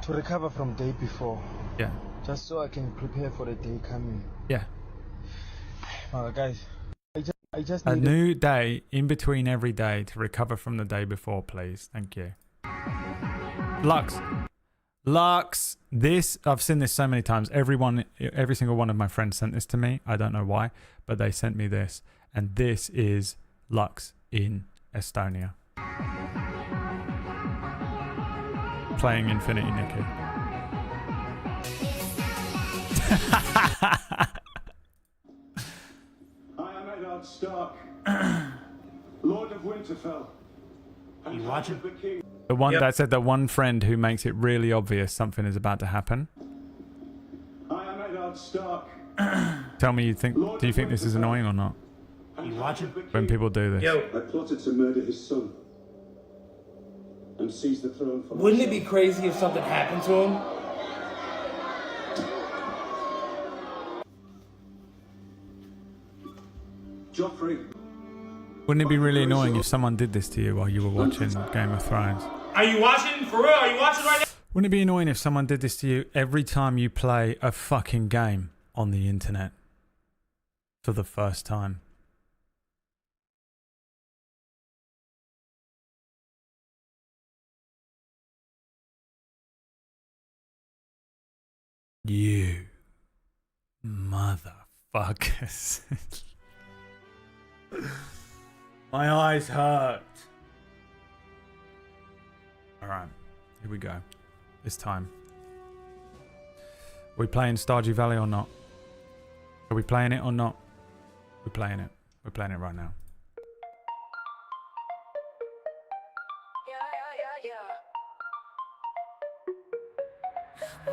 to recover from day before. Yeah. Just so I can prepare for the day coming. Yeah. Guys, I just A need new day in between every day to recover from the day before, please. Thank you. Lux. This, I've seen this so many times. Every single one of my friends sent this to me. I don't know why, but they sent me this. And this is Lux in Estonia. Playing Infinity Nikki. I am Eddard Stark, Lord of Winterfell. And You watching? the King. The one that said the one friend who makes it really obvious something is about to happen. I am Eddard Stark. Tell me, do you think this is annoying or not? You watching? When people do this. I plotted to murder his son and seize the throne for Wouldn't it myself. be crazy if something happened to him? Joffrey. Wouldn't it be really annoying if someone did this to you while you were watching Game of Thrones? Are you watching? For real? Are you watching right now? Wouldn't it be annoying if someone did this to you every time you play a fucking game on the internet for the first time? You motherfuckers. My eyes hurt. Alright, here we go. This time. Are we playing Stardew Valley or not? Are we playing it or not? We're playing it. We're playing it right now.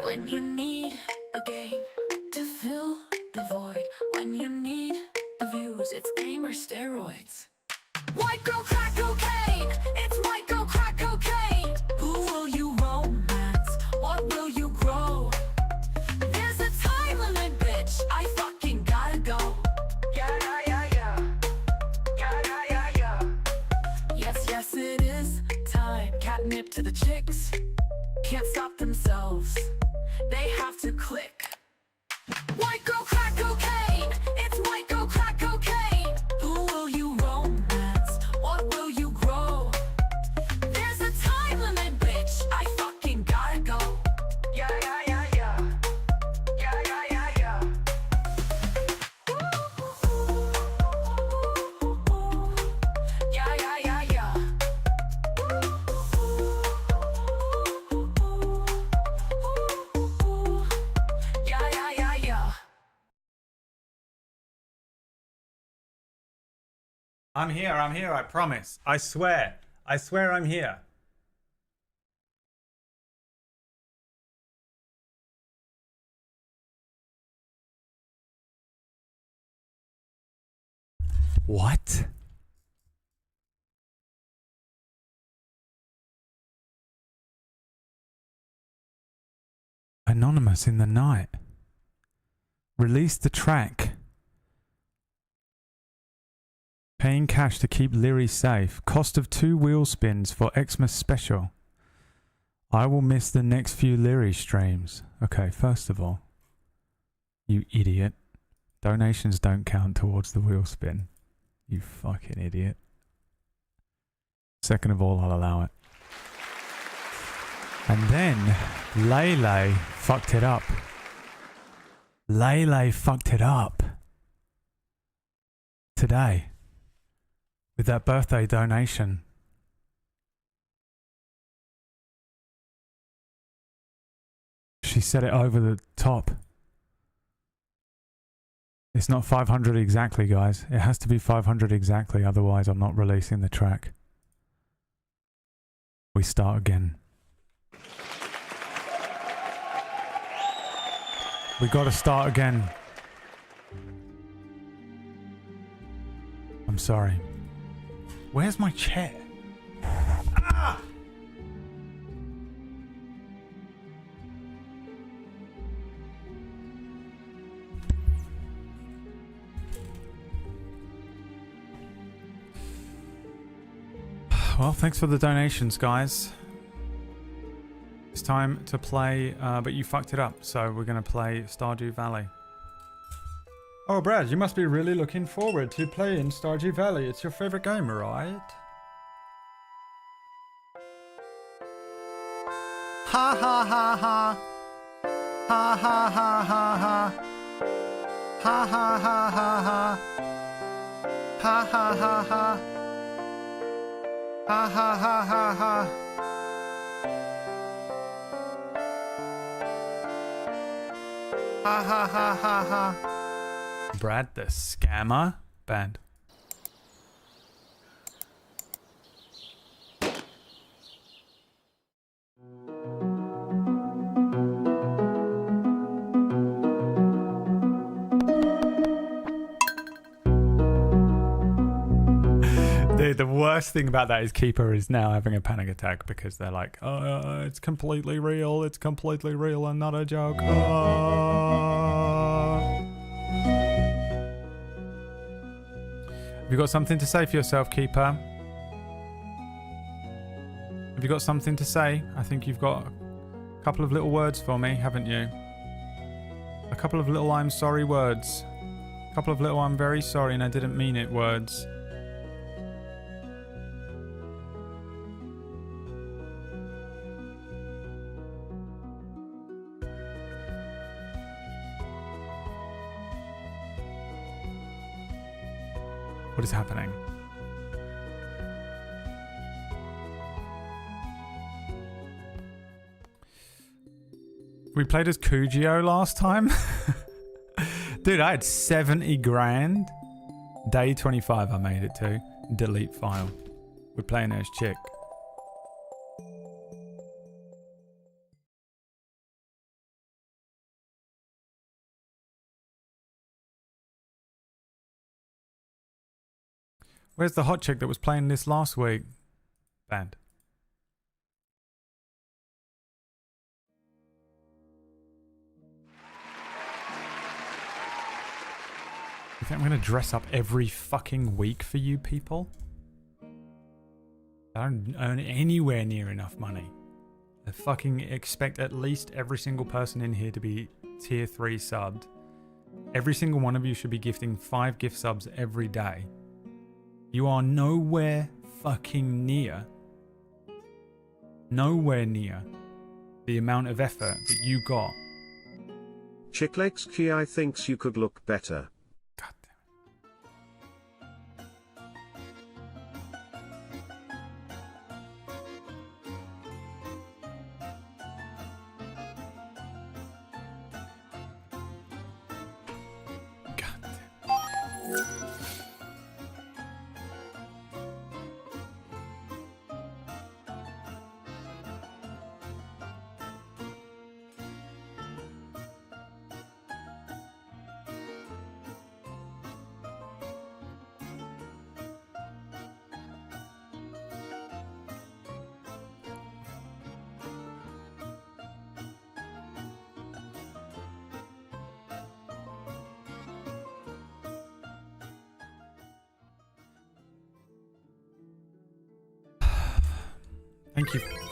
When you need a game to fill the void, when you need the views, it's gamer steroids. White girl crack cocaine, it's white girl crack cocaine. Who will you romance? What will you grow? There's a time limit, bitch. I fucking gotta go. Yes, it is time. Catnip to the chicks. Can't stop themselves. They have to click. White girl crack cocaine. It's white girl crack cocaine. Who will you romance? What will you grow? There's a time limit, bitch. I fucking gotta go. I'm here, I promise. I swear I'm here. What? Anonymous in the night. Release the track. Paying cash to keep Leary safe. Cost of 2 wheel spins for Xmas special. I will miss the next few Leary streams. Okay, first of all, you idiot. Donations don't count towards the wheel spin. You fucking idiot. Second of all, I'll allow it. And then, Lele fucked it up. Lele fucked it up. Today. With that birthday donation. She set it over the top. It's not 500 exactly, guys. It has to be 500 exactly, otherwise I'm not releasing the track. We start again. We gotta start again. I'm sorry. Where's my chair? Ah! Well, thanks for the donations, guys. It's time to play, but you fucked it up, so we're going to play Stardew Valley. Oh, Brad, you must be really looking forward to playing Stardew Valley. It's your favorite game, right? Ha ha ha ha. Ha ha ha ha ha. Ha ha ha ha ha. Ha ha ha ha. Ha ha ha ha ha. Ha ha ha ha ha. Brad the Scammer Band. Dude, the worst thing about that is Keeper is now having a panic attack because they're like, oh, it's completely real and not a joke. Have you got something to say for yourself, Keeper? Have you got something to say? I think you've got a couple of little words for me, haven't you? A couple of little I'm sorry words. A couple of little I'm very sorry and I didn't mean it words. What is happening? We played as Kujio last time. Dude, I had 70 grand. Day 25 I made it to. Delete file. We're playing as Chick. Where's the hot chick that was playing this last week? Banned. You think I'm going to dress up every fucking week for you people? I don't earn anywhere near enough money. I fucking expect at least every single person in here to be tier 3 subbed. Every single one of you should be gifting 5 gift subs every day. You are nowhere fucking near the amount of effort that you got. Chicklegs Ki thinks you could look better.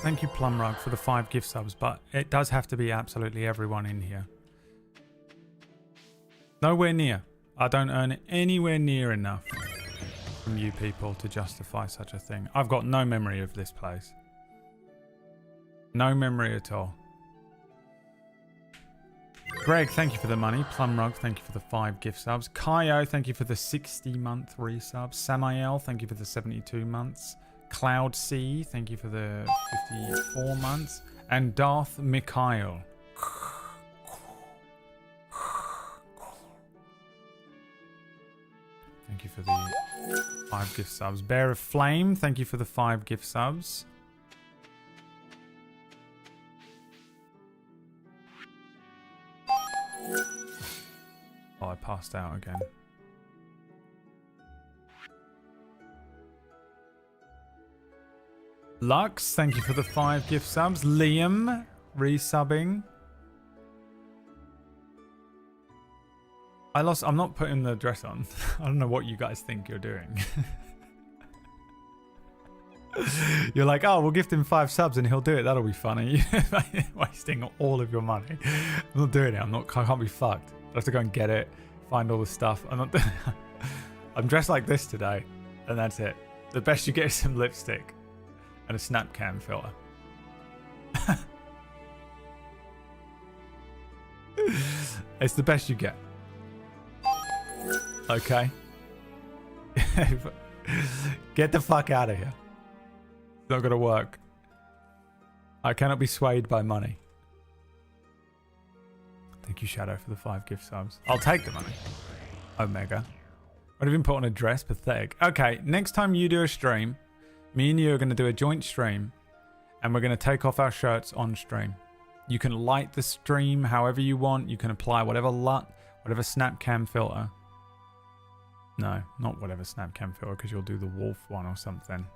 Thank you Plumrug for the 5 gift subs, but it does have to be absolutely everyone in here. Nowhere near. I don't earn anywhere near enough from you people to justify such a thing. I've got no memory of this place. No memory at all. Greg, thank you for the money. Plumrug, thank you for the 5 gift subs. Kaio, thank you for the 60-month resub. Samael, thank you for the 72 months. Cloud C, thank you for the 54 months. And Darth Mikhail. Thank you for the 5 gift subs. Bear of Flame, thank you for the 5 gift subs. Oh, I passed out again. Lux, thank you for the 5 gift subs. Liam, resubbing. I'm not putting the dress on. I don't know what you guys think you're doing. You're like, oh, we'll gift him 5 subs and he'll do it. That'll be funny. Wasting all of your money. I'm not doing it. I can't be fucked. I have to go and get it, find all the stuff. I'm not. I'm dressed like this today, and that's it. The best you get is some lipstick and a snap cam filter. It's the best you get. Okay. Get the fuck out of here. It's not gonna work. I cannot be swayed by money. Thank you, Shadow, for the 5 gift subs. I'll take the money. Omega. I'd even put on a dress. Pathetic. Okay, next time you do a stream, me and you are going to do a joint stream, and we're going to take off our shirts on stream. You can light the stream however you want. You can apply whatever snap cam filter. No, not whatever snap cam filter, because you'll do the wolf one or something.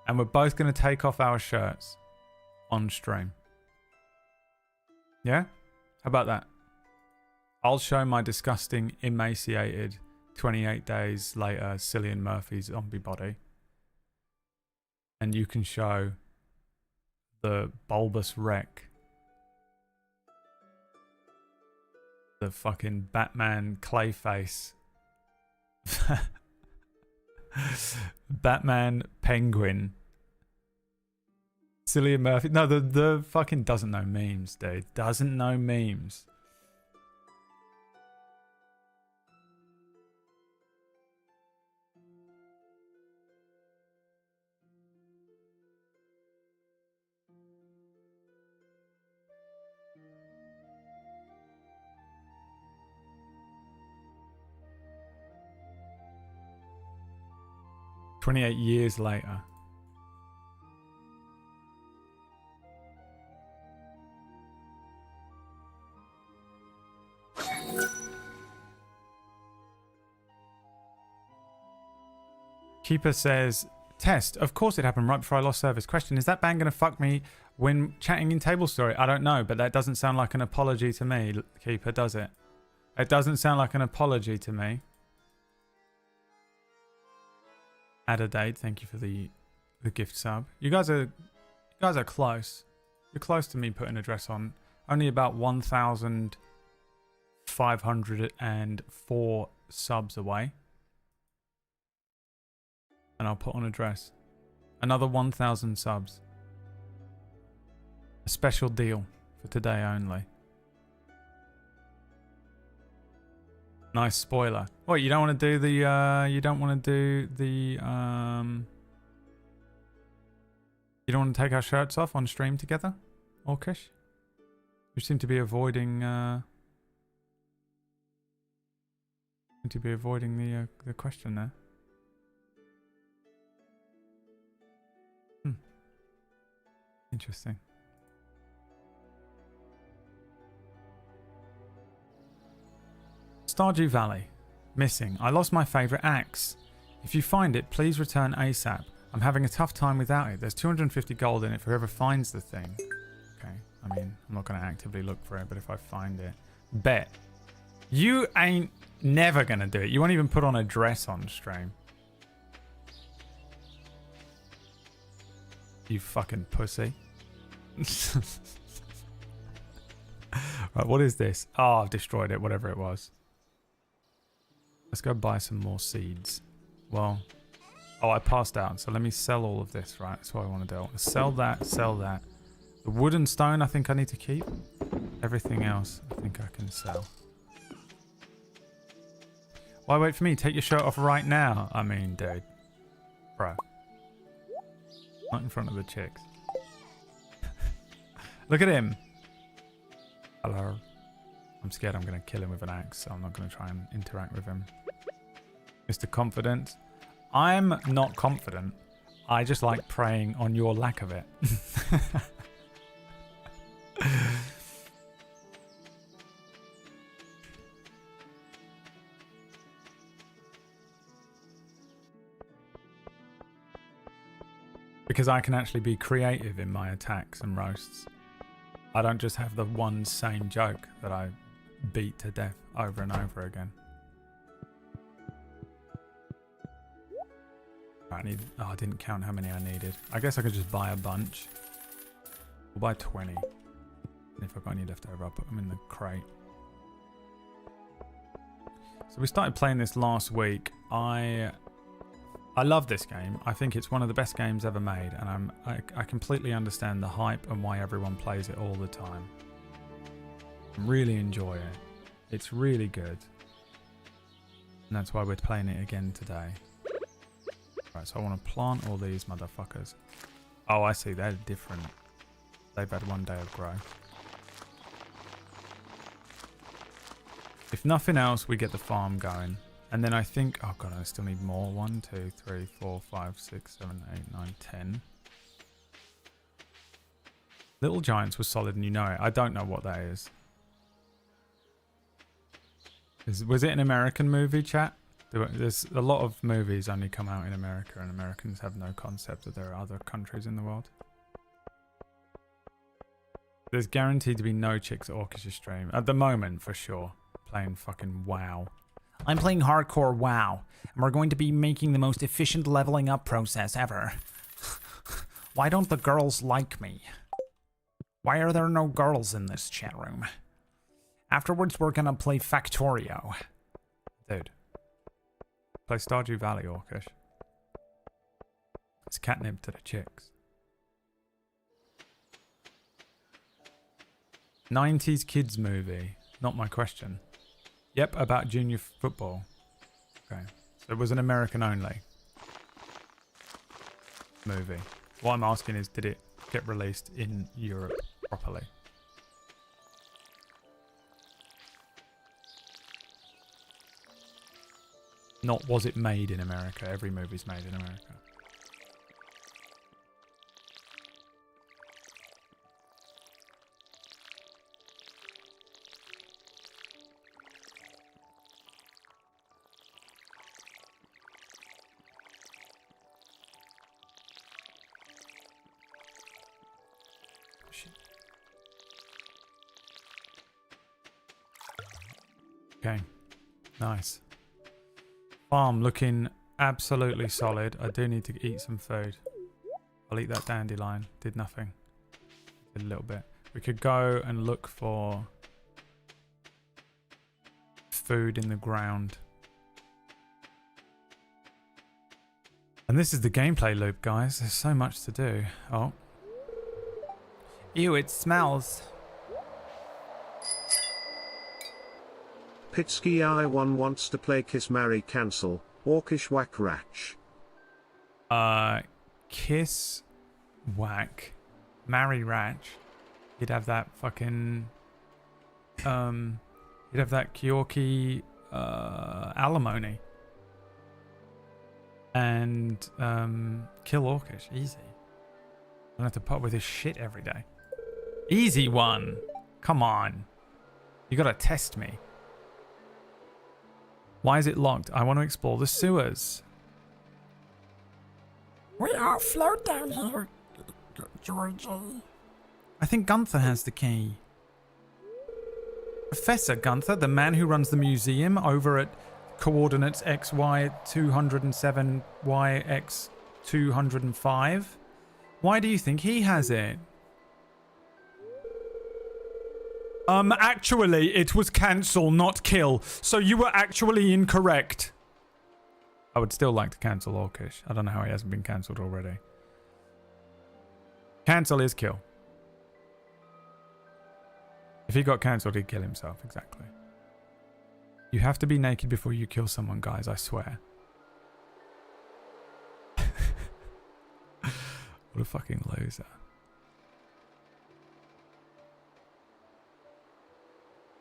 And we're both going to take off our shirts on stream. Yeah? How about that? I'll show my disgusting, emaciated, 28 days later, Cillian Murphy zombie body. And you can show the bulbous wreck. The fucking Batman Clayface. Batman Penguin. Cillian Murphy. No, the fucking doesn't know memes, dude. Doesn't know memes. "28 years later." Keeper says, "Test. Of course it happened right before I lost service. Question, is that ban going to fuck me when chatting in Table Story? I don't know, but that doesn't sound like an apology to me, Keeper, does it? It doesn't sound like an apology to me." Add a date. Thank you for the gift sub. You guys are close. You're close to me putting a dress on. Only about 1,504 subs away. And I'll put on a dress. Another 1,000 subs. A special deal for today only. Nice spoiler. What, you don't want to do the you don't want to take our shirts off on stream together, Orkish? You seem to be avoiding the question there. Interesting. Stardew Valley. Missing. I lost my favourite axe. If you find it, please return ASAP. I'm having a tough time without it. There's 250 gold in it for whoever finds the thing. Okay. I mean, I'm not going to actively look for it, but if I find it. Bet. You ain't never going to do it. You won't even put on a dress on stream. You fucking pussy. Right, what is this? Oh, I've destroyed it, whatever it was. Let's go buy some more seeds. Well, oh, I passed out, so let me sell all of this, right? That's what I want to do. I want to sell that, sell that. The wood and stone I think I need to keep. Everything else I think I can sell. Why wait for me? Take your shirt off right now. I mean, dude. Bro. Not in front of the chicks. Look at him. Hello. I'm scared I'm going to kill him with an axe, so I'm not going to try and interact with him. Mr. Confident. I'm not confident. I just like preying on your lack of it. Because I can actually be creative in my attacks and roasts. I don't just have the one same joke that I beat to death over and over again. I didn't count how many I needed. I guess I could just buy a bunch. We'll buy 20. And if I've got any left over, I'll put them in the crate. So we started playing this last week. I love this game. I think it's one of the best games ever made, and I completely understand the hype and why everyone plays it all the time. Really enjoy it. It's really good. And that's why we're playing it again today. Right, so I want to plant all these motherfuckers. Oh, I see. They're different. They've had 1 day of growth. If nothing else, we get the farm going. And then I think... Oh, God, I still need more. 1, 2, 3, 4, 5, 6, 7, 8, 9, 10. Little Giants was solid and you know it. I don't know what that is. Was it an American movie, chat? There's a lot of movies only come out in America, and Americans have no concept that there are other countries in the world. There's guaranteed to be no chicks at Orchestra stream. At the moment, for sure. Playing fucking WoW. I'm playing hardcore WoW, and we're going to be making the most efficient leveling up process ever. Why don't the girls like me? Why are there no girls in this chat room? Afterwards, we're gonna play Factorio. Dude. Play Stardew Valley, Orcish. It's catnip to the chicks. 90s kids movie. Not my question. Yep, about junior football. Okay. So it was an American only movie. What I'm asking is, did it get released in Europe properly? Not was it made in America. Every movie's made in America. Okay, nice. Farm looking absolutely solid. I do need to eat some food. I'll eat that dandelion. Did nothing. Did a little bit. We could go and look for food in the ground. And this is the gameplay loop, guys. There's so much to do. Oh. Ew, it smells. Pitsky I1 wants to play Kiss Marry Cancel, Orcish Whack Ratch. Kiss, Whack, Marry Ratch. You'd have that fucking, you'd have that Kyorki, alimony. And, kill Orcish, easy. I don't have to put up with this shit every day. Easy one. Come on. You gotta test me. Why is it locked? I want to explore the sewers. We are float down here, Georgie. I think Gunther has the key. Professor Gunther, the man who runs the museum over at coordinates XY 207 YX 205. Why do you think he has it? Actually, it was cancel, not kill. So you were actually incorrect. I would still like to cancel Orcish. I don't know how he hasn't been cancelled already. Cancel is kill. If he got cancelled, he'd kill himself. Exactly. You have to be naked before you kill someone, guys. I swear. What a fucking loser.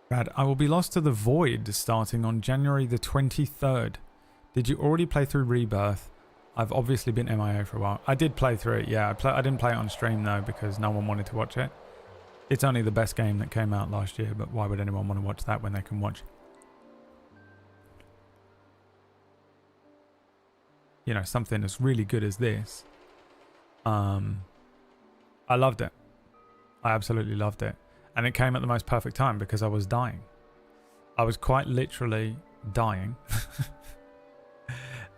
Brad, I will be lost to the void starting on January the 23rd. Did you already play through Rebirth? I've obviously been MIA for a while. I did play through it, yeah. I didn't play it on stream though because no one wanted to watch it. It's only the best game that came out last year, but why would anyone want to watch that when they can watch, you know, something as really good as this? I loved it. I absolutely loved it. And it came at the most perfect time because I was dying. I was quite literally dying.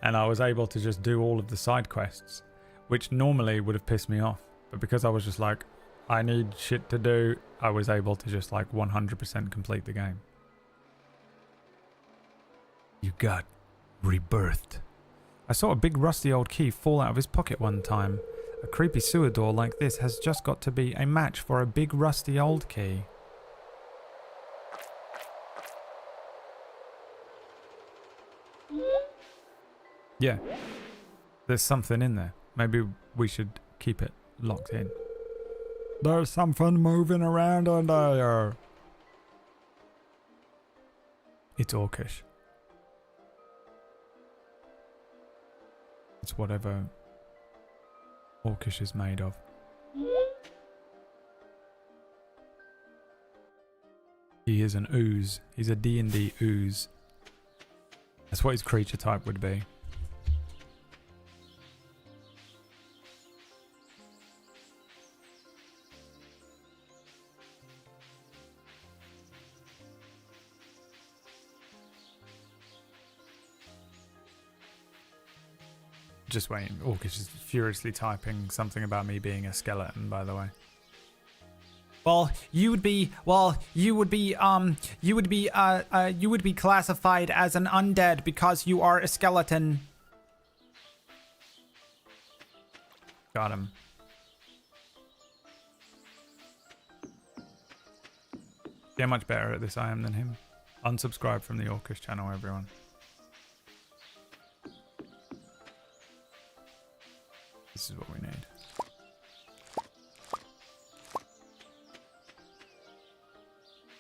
and I was able to just do all of the side quests, which normally would have pissed me off. But because I was just like, I need shit to do, I was able to just like 100% complete the game. You got rebirthed. I saw a big rusty old key fall out of his pocket one time. A creepy sewer door like this has just got to be a match for a big rusty old key. Yeah, there's something in there. Maybe we should keep it locked in. There's something moving around under there. It's orcish. It's whatever orcish is made of. He is an ooze. He's a D&D ooze. That's what his creature type would be. Just waiting. Orcish is furiously typing something about me being a skeleton, by the way. Well, you would be classified as an undead because you are a skeleton. Got him. See how much better at this I am than him. Unsubscribe from the Orcish channel, everyone. This is what we need.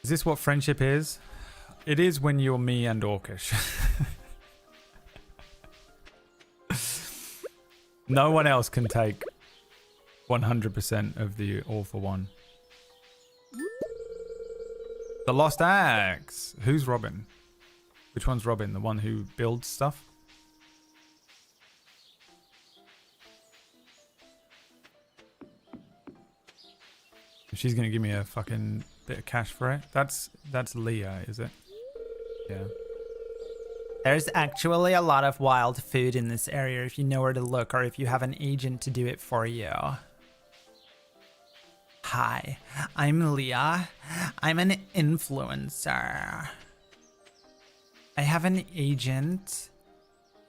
Is this what friendship is? It is when you're me and Orcish. No one else can take 100% of the all for one. The Lost Axe. Who's Robin? Which one's Robin? The one who builds stuff? She's gonna give me a fucking bit of cash for it. That's Leah, is it? Yeah. There's actually a lot of wild food in this area if you know where to look or if you have an agent to do it for you. Hi, I'm Leah. I'm an influencer. I have an agent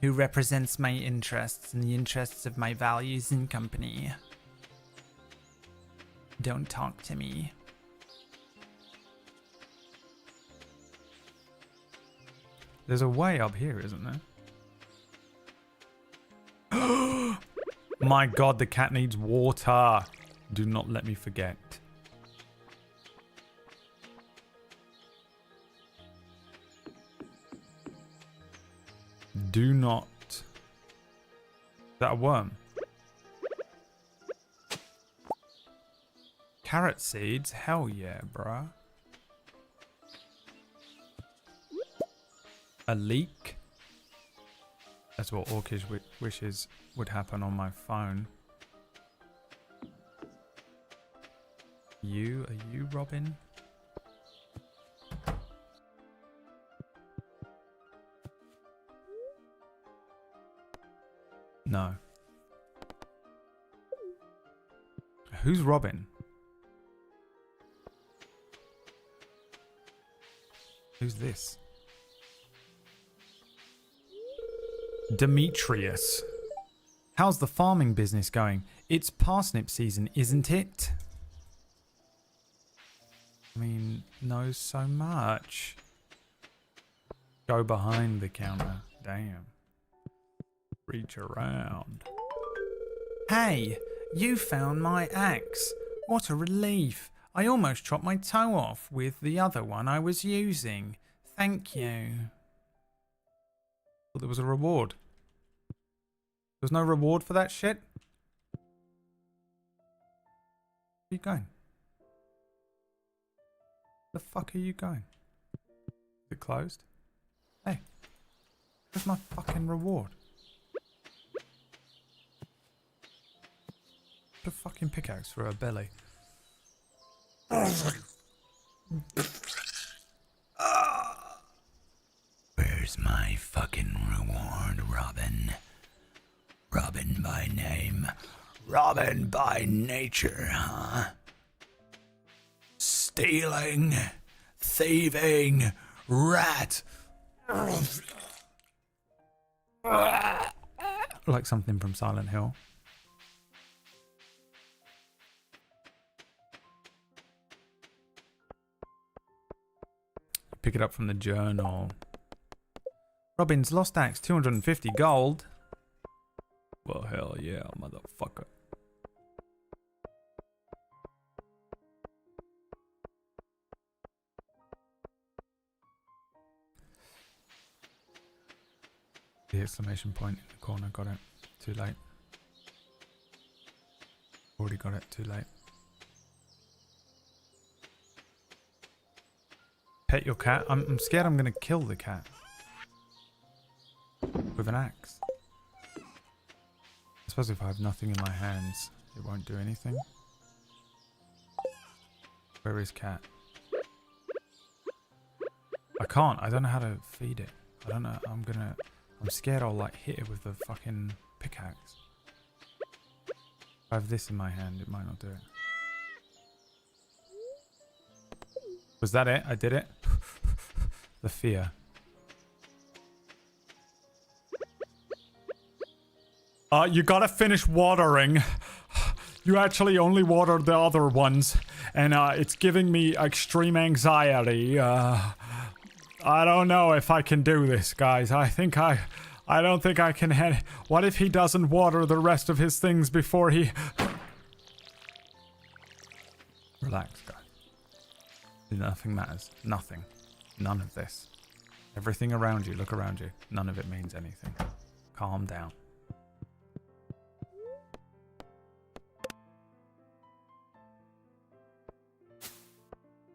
who represents my interests and the interests of my values and company. Don't talk to me. There's a way up here, isn't there? My god, the cat needs water. Do not let me forget. Do not. Is that a worm? Carrot seeds? Hell yeah, bruh. A leak? That's what Orcish wishes would happen on my phone. Are you Robin? No. Who's Robin? Who's this? Demetrius. How's the farming business going? It's parsnip season, isn't it? I mean, knows so much. Go behind the counter. Damn. Reach around. Hey, you found my axe. What a relief. I almost chopped my toe off with the other one I was using. Thank you. Thought there was a reward. There's no reward for that shit? Where are you going? The fuck are you going? Is it closed? Hey. Where's my fucking reward? Put a fucking pickaxe for her belly. Where's my fucking reward, Robin? Robin by name, Robin by nature, huh? Stealing, thieving, rat. Like something from Silent Hill. Pick it up from the journal. Robin's Lost Axe, 250 gold. Well, hell yeah, motherfucker. The exclamation point in the corner, got it. Too late. Already got it, too late. Pet your cat? I'm scared I'm gonna kill the cat. With an axe. I suppose if I have nothing in my hands, it won't do anything. Where is cat? I can't. I don't know how to feed it. I don't know. I'm scared I'll like hit it with the fucking pickaxe. If I have this in my hand, it might not do it. Was that it? I did it? The fear. You gotta finish watering. You actually only watered the other ones. And it's giving me extreme anxiety. I don't know if I can do this, guys. I don't think I can head. What if he doesn't water the rest of his things before he... Relax, guys. Nothing matters. Nothing. None of this. Everything around you, look around you. None of it means anything. Calm down.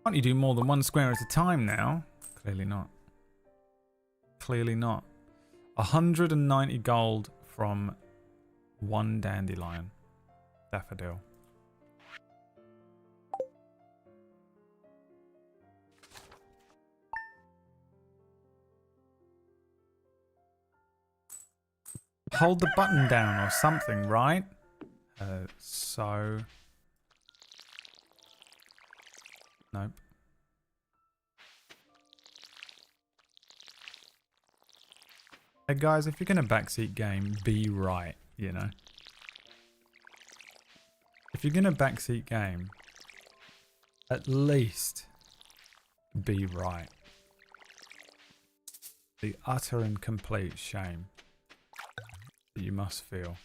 Can't you do more than one square at a time now? Clearly not. Clearly not. 190 gold from one dandelion. Daffodil. Hold the button down or something, right? So... Nope. Hey guys, if you're gonna backseat game, be right, you know? If you're gonna backseat game, at least be right. The utter and complete shame that you must feel.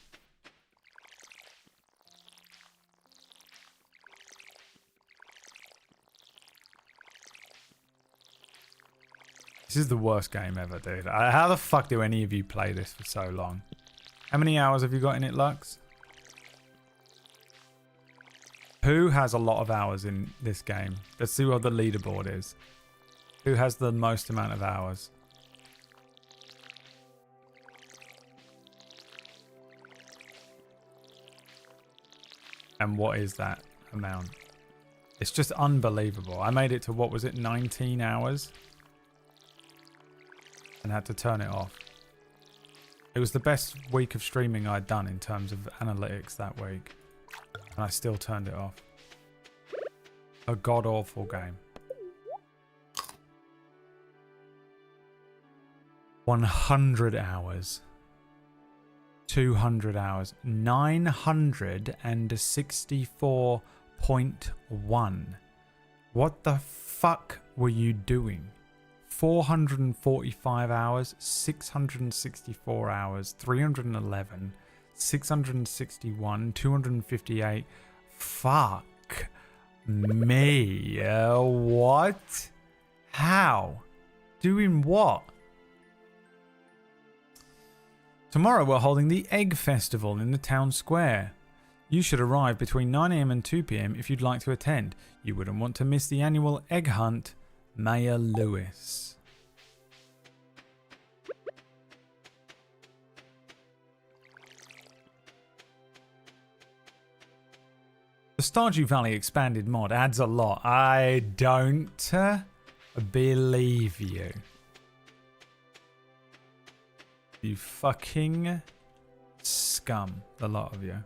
This is the worst game ever, dude. How the fuck do any of you play this for so long? How many hours have you got in it, Lux? Who has a lot of hours in this game? Let's see what the leaderboard is. Who has the most amount of hours? And what is that amount? It's just unbelievable. I made it to, what was it, 19 hours? And had to turn it off. It was the best week of streaming I'd done in terms of analytics that week. And I still turned it off. A god-awful game. 100 hours. 200 hours. 964.1. What the fuck were you doing? 445 hours, 664 hours, 311, 661, 258. Fuck me. What? How? Doing what? Tomorrow we're holding the Egg Festival in the town square. You should arrive between 9 AM and 2 PM if you'd like to attend. You wouldn't want to miss the annual egg hunt. Mayor Lewis. The Stardew Valley expanded mod adds a lot. I don't believe you. You fucking scum, the lot of you.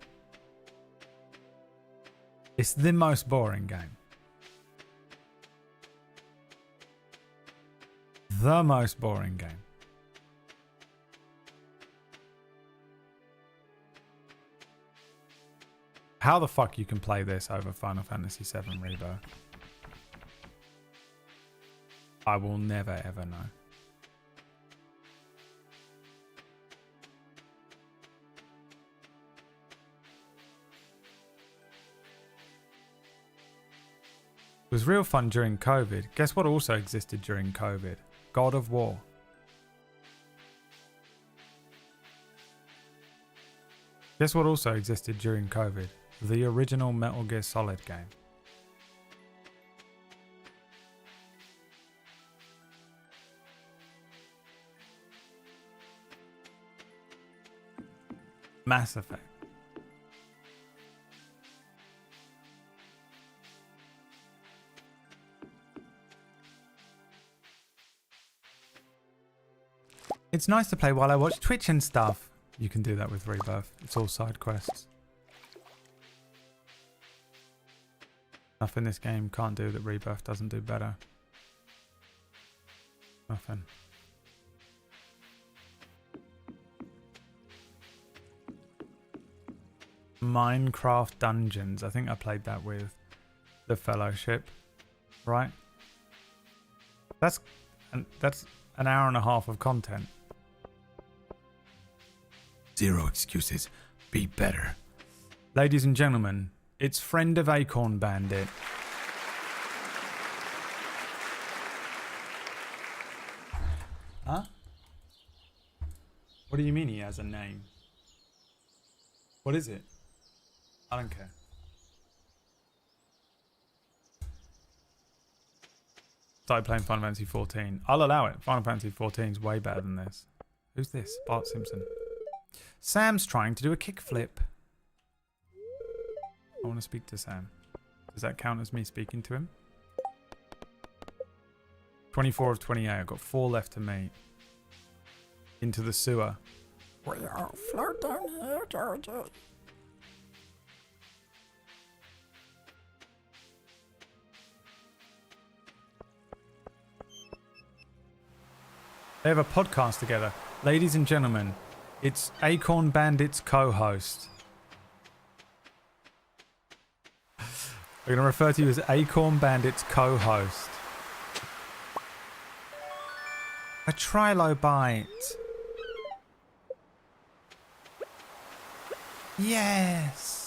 It's the most boring game. The most boring game. How the fuck you can play this over Final Fantasy VII Rebirth? I will never ever know. It was real fun during COVID. Guess what also existed during COVID? God of War. Guess what also existed during COVID? The original Metal Gear Solid game. Mass Effect. It's nice to play while I watch Twitch and stuff. You can do that with Rebirth. It's all side quests. Nothing this game can't do that Rebirth doesn't do better. Nothing. Minecraft Dungeons. I think I played that with the Fellowship, right? That's an hour and a half of content. Zero excuses. Be better. Ladies and gentlemen, it's friend of Acorn Bandit. Huh? What do you mean he has a name? What is it? I don't care. Started playing Final Fantasy 14. I'll allow it. Final Fantasy 14 is way better than this. Who's this? Bart Simpson. Sam's trying to do a kickflip. I want to speak to Sam. Does that count as me speaking to him? 24 of 28. I've got 4 left to meet. Into the sewer. We are floating here, Georgie. They have a podcast together. Ladies and gentlemen, it's Acorn Bandit's co-host. We're going to refer to you as Acorn Bandit's co-host. A trilobite. Yes.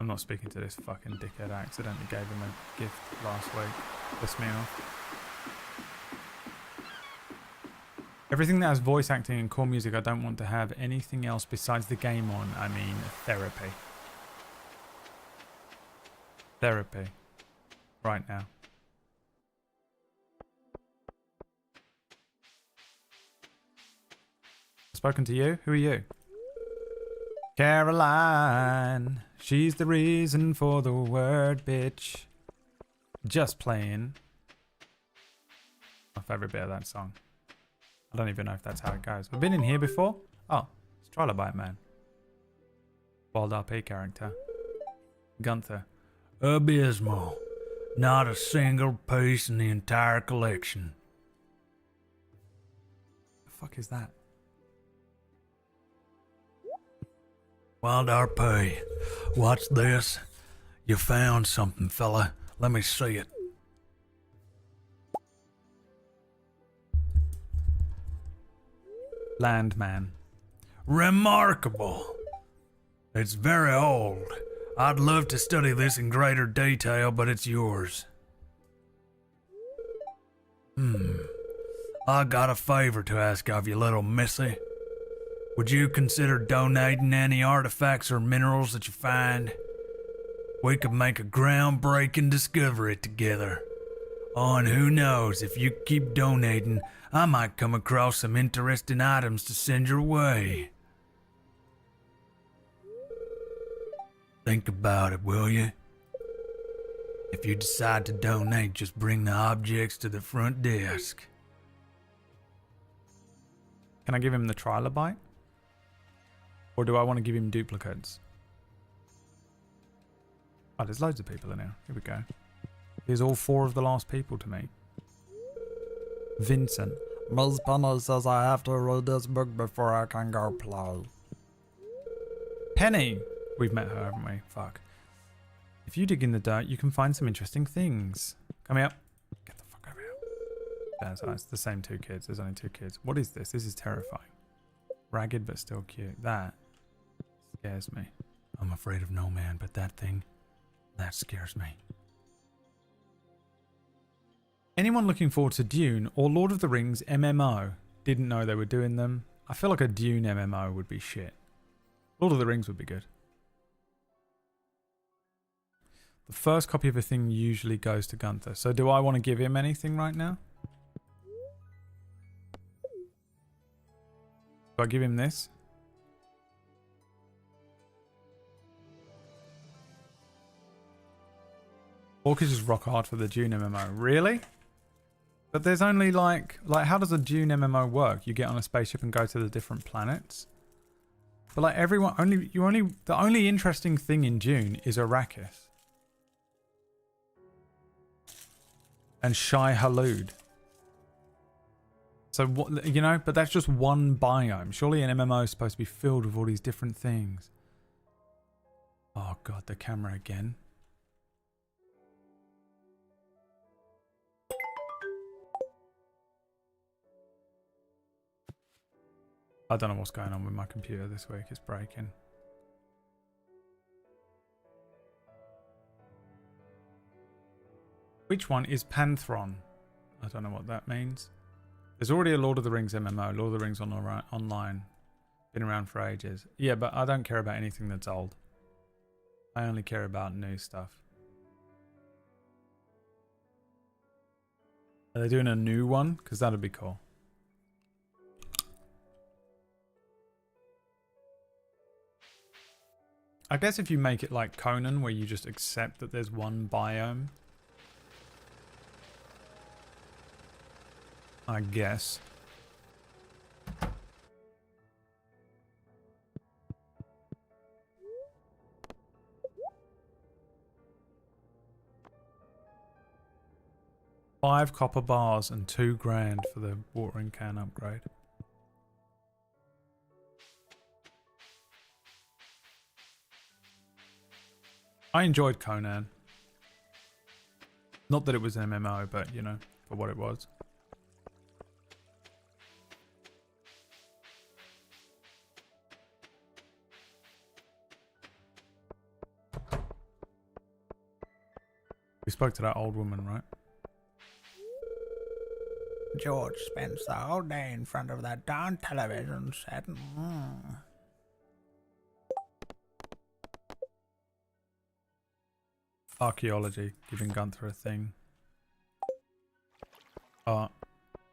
I'm not speaking to this fucking dickhead. I accidentally gave him a gift last week. Pissed me off. Everything that has voice acting and core music, I don't want to have anything else besides the game on. I mean, therapy. Therapy. Right now. Spoken to you? Who are you? Caroline. She's the reason for the word, bitch. Just playing. My favourite bit of that song. I don't even know if that's how it goes. I've been in here before. Oh, it's Trilobite Man. Wild RP character. Gunther. Abysmal. Not a single piece in the entire collection. The fuck is that? Wild RP. Watch this. You found something, fella. Let me see it. Landman. Remarkable. It's very old. I'd love to study this in greater detail, but it's yours. I got a favor to ask of you, little missy. Would you consider donating any artifacts or minerals that you find? We could make a groundbreaking discovery together. Oh, and who knows, if you keep donating, I might come across some interesting items to send your way. Think about it, will you? If you decide to donate, just bring the objects to the front desk. Can I give him the trilobite? Or do I want to give him duplicates? Oh, there's loads of people in here. Here we go. Here's all 4 of the last people to meet. Vincent. Ms. Penny says I have to read this book before I can go play. Penny! We've met her, haven't we? Fuck. If you dig in the dirt, you can find some interesting things. Come here. Get the fuck over here. That's it's the same 2 kids. There's only 2 kids. What is this? This is terrifying. Ragged but still cute. That scares me. I'm afraid of no man, but that thing, that scares me. Anyone looking forward to Dune or Lord of the Rings MMO? Didn't know they were doing them. I feel like a Dune MMO would be shit. Lord of the Rings would be good. The first copy of a thing usually goes to Gunther. So do I want to give him anything right now? Do I give him this? Orcish is rock hard for the Dune MMO. Really? But there's only like how does a Dune MMO work? You get on a spaceship and go to the different planets? But like everyone the only interesting thing in Dune is Arrakis. And Shai Hulud. So what, you know, but that's just one biome. Surely an MMO is supposed to be filled with all these different things. Oh god, the camera again. I don't know what's going on with my computer this week. It's breaking. Which one is Pantheon? I don't know what that means. There's already a Lord of the Rings MMO. Lord of the Rings online. Been around for ages. Yeah, but I don't care about anything that's old. I only care about new stuff. Are they doing a new one? Because that'd be cool. I guess if you make it like Conan, where you just accept that there's one biome. I guess. $5 copper bars and $2,000 for the watering can upgrade. I enjoyed Conan. Not that it was an MMO, but you know, for what it was. We spoke to that old woman, right? George spends the whole day in front of that darn television set. Archaeology, giving Gunther a thing. Oh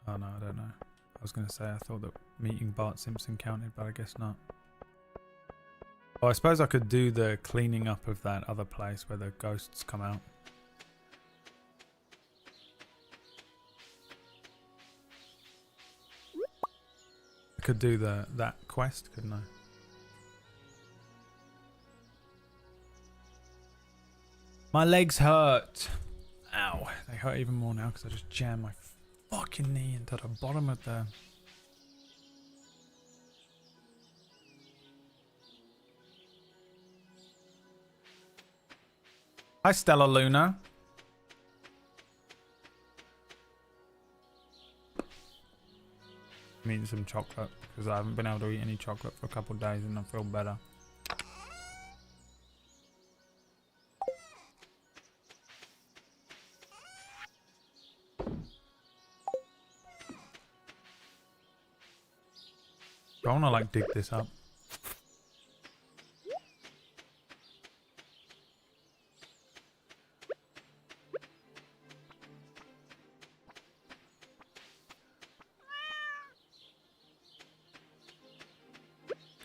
no, I don't know. I was going to say I thought that meeting Bart Simpson counted, but I guess not. Oh, I suppose I could do the cleaning up of that other place where the ghosts come out. I could do that quest, couldn't I? My legs hurt. Ow. They hurt even more now because I just jammed my fucking knee into the bottom of the... Hi, Stella Luna. I'm eating some chocolate because I haven't been able to eat any chocolate for a couple of days and I feel better. I want to like dig this up.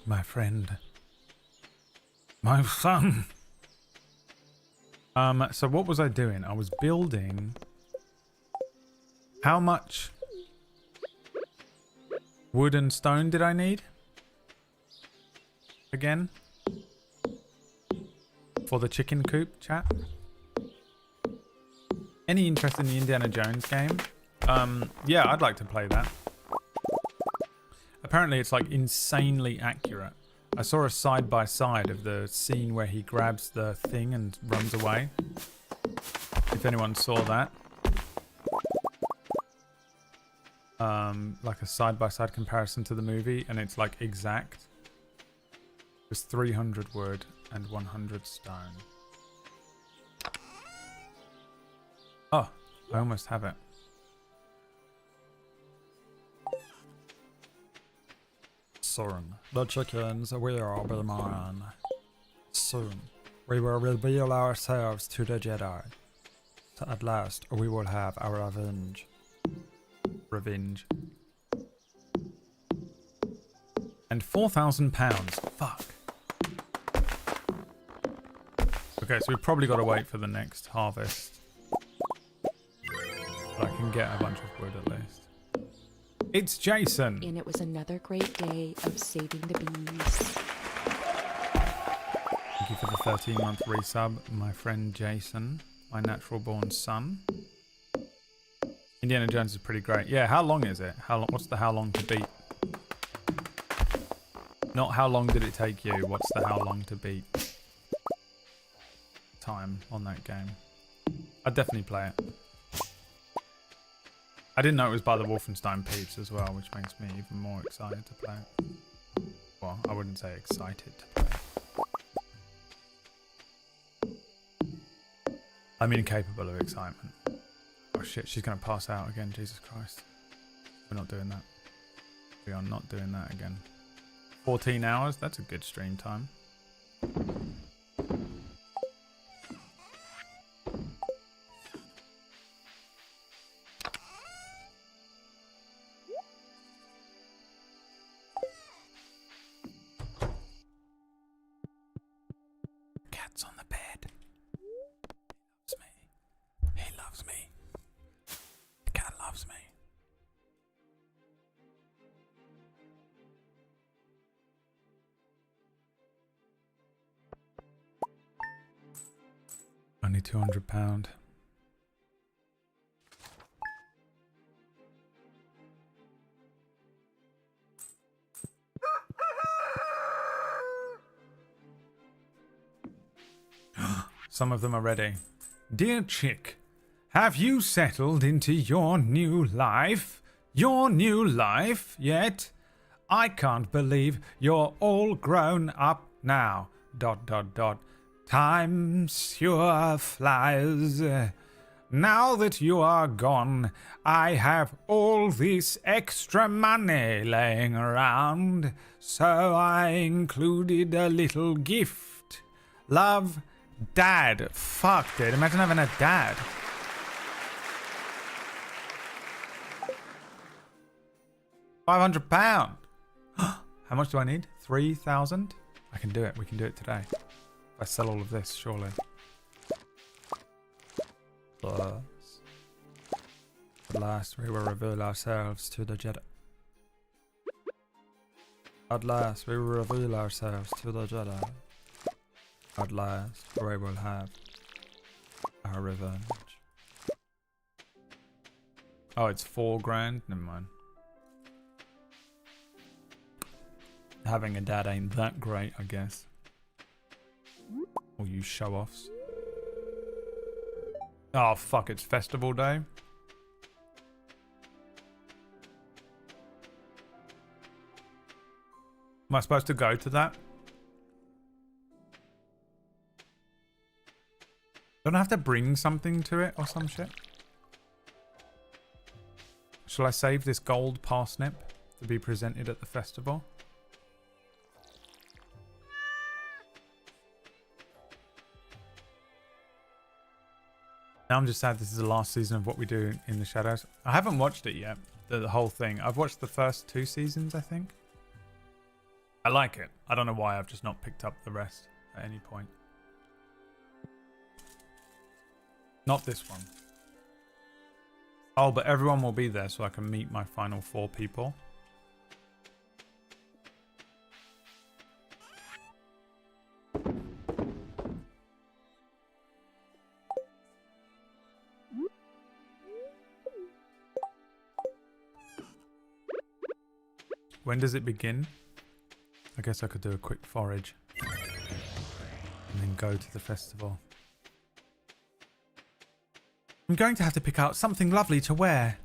My friend. My son. So what was I doing? I was building. How much wood and stone did I need? Again? For the chicken coop, chat? Any interest in the Indiana Jones game? Yeah, I'd like to play that. Apparently it's like insanely accurate. I saw a side-by-side of the scene where he grabs the thing and runs away. If anyone saw that. Like a side-by-side comparison to the movie, and it's like exact. It was 300 wood and 100 stone. Oh, I almost have it. Soon, the chickens will be mine. Soon, we will reveal ourselves to the Jedi. So at last, we will have our revenge. Revenge. And £4,000. Fuck. Okay, so we've probably got to wait for the next harvest. But I can get a bunch of wood at least. It's Jason. And it was another great day of saving the bees. Thank you for the 13-month resub, my friend Jason, my natural born son. Indiana Jones is pretty great. Yeah, how long is it? How long? What's the how long to beat? Not how long did it take you, what's the how long to beat time on that game. I'd definitely play it. I didn't know it was by the Wolfenstein peeps as well, which makes me even more excited to play it. Well, I wouldn't say excited to play it. I mean capable of excitement. Oh shit, she's gonna pass out again, Jesus Christ. We're not doing that. We are not doing that again. 14 hours, that's a good stream time. Cat's on the bed. He loves me. The cat loves me. Only £200. Some of them are ready. Dear Chick, have you settled into your new life? Your new life yet? I can't believe you're all grown up now. ... Time sure flies. Now that you are gone, I have all this extra money laying around, so I included a little gift. Love, Dad. Fuck, dude. Imagine having a dad. £500. How much do I need? 3,000? I can do it. We can do it today. If I sell all of this, surely. At last, we will reveal ourselves to the Jedi. At last, we will reveal ourselves to the Jedi. At last, we will have our revenge. Oh, it's £4,000? Never mind. Having a dad ain't that great, I guess. All you show-offs. Oh, fuck, it's festival day. Am I supposed to go to that? Don't I have to bring something to it or some shit? Shall I save this gold parsnip to be presented at the festival? Now I'm just sad this is the last season of What We Do in the Shadows. I haven't watched it yet, the whole thing. I've watched the first 2 seasons, I think. I like it. I don't know why I've just not picked up the rest at any point. Not this one. Oh, but everyone will be there so I can meet my final 4 people. When does it begin? I guess I could do a quick forage. And then go to the festival. I'm going to have to pick out something lovely to wear.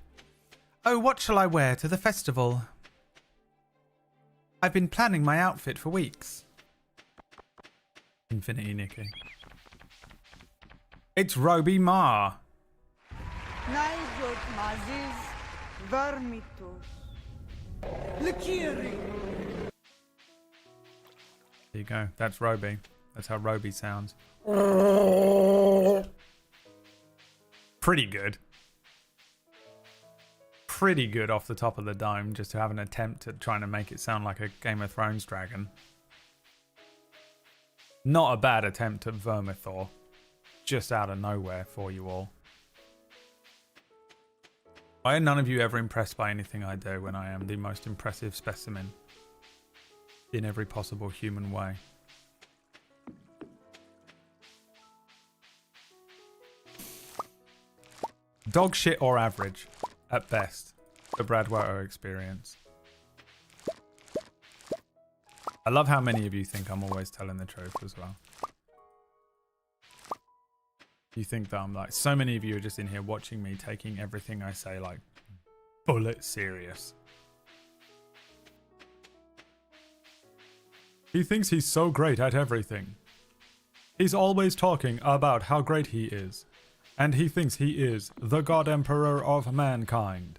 Oh, what shall I wear to the festival? I've been planning my outfit for weeks. Infinity Nikki. It's Roby Ma. There you go. That's Roby. That's how Roby sounds. Pretty good. Pretty good off the top of the dome just to have an attempt at trying to make it sound like a Game of Thrones dragon. Not a bad attempt at Vermithor. Just out of nowhere for you all. Why are none of you ever impressed by anything I do when I am the most impressive specimen? In every possible human way. Dog shit or average, at best, the Bradwater experience. I love how many of you think I'm always telling the truth as well. You think that I'm like, so many of you are just in here watching me taking everything I say like bullet serious. He thinks he's so great at everything. He's always talking about how great he is. And he thinks he is the God Emperor of mankind.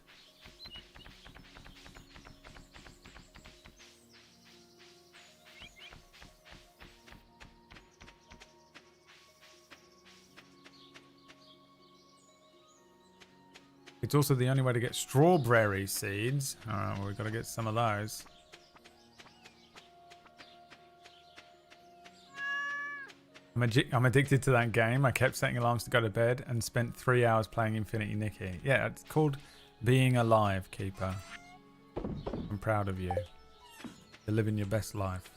It's also the only way to get strawberry seeds. Alright, well, we've got to get some of those. I'm addicted to that game. I kept setting alarms to go to bed and spent 3 hours playing Infinity Nikki. Yeah, it's called being alive, Keeper. I'm proud of you. You're living your best life.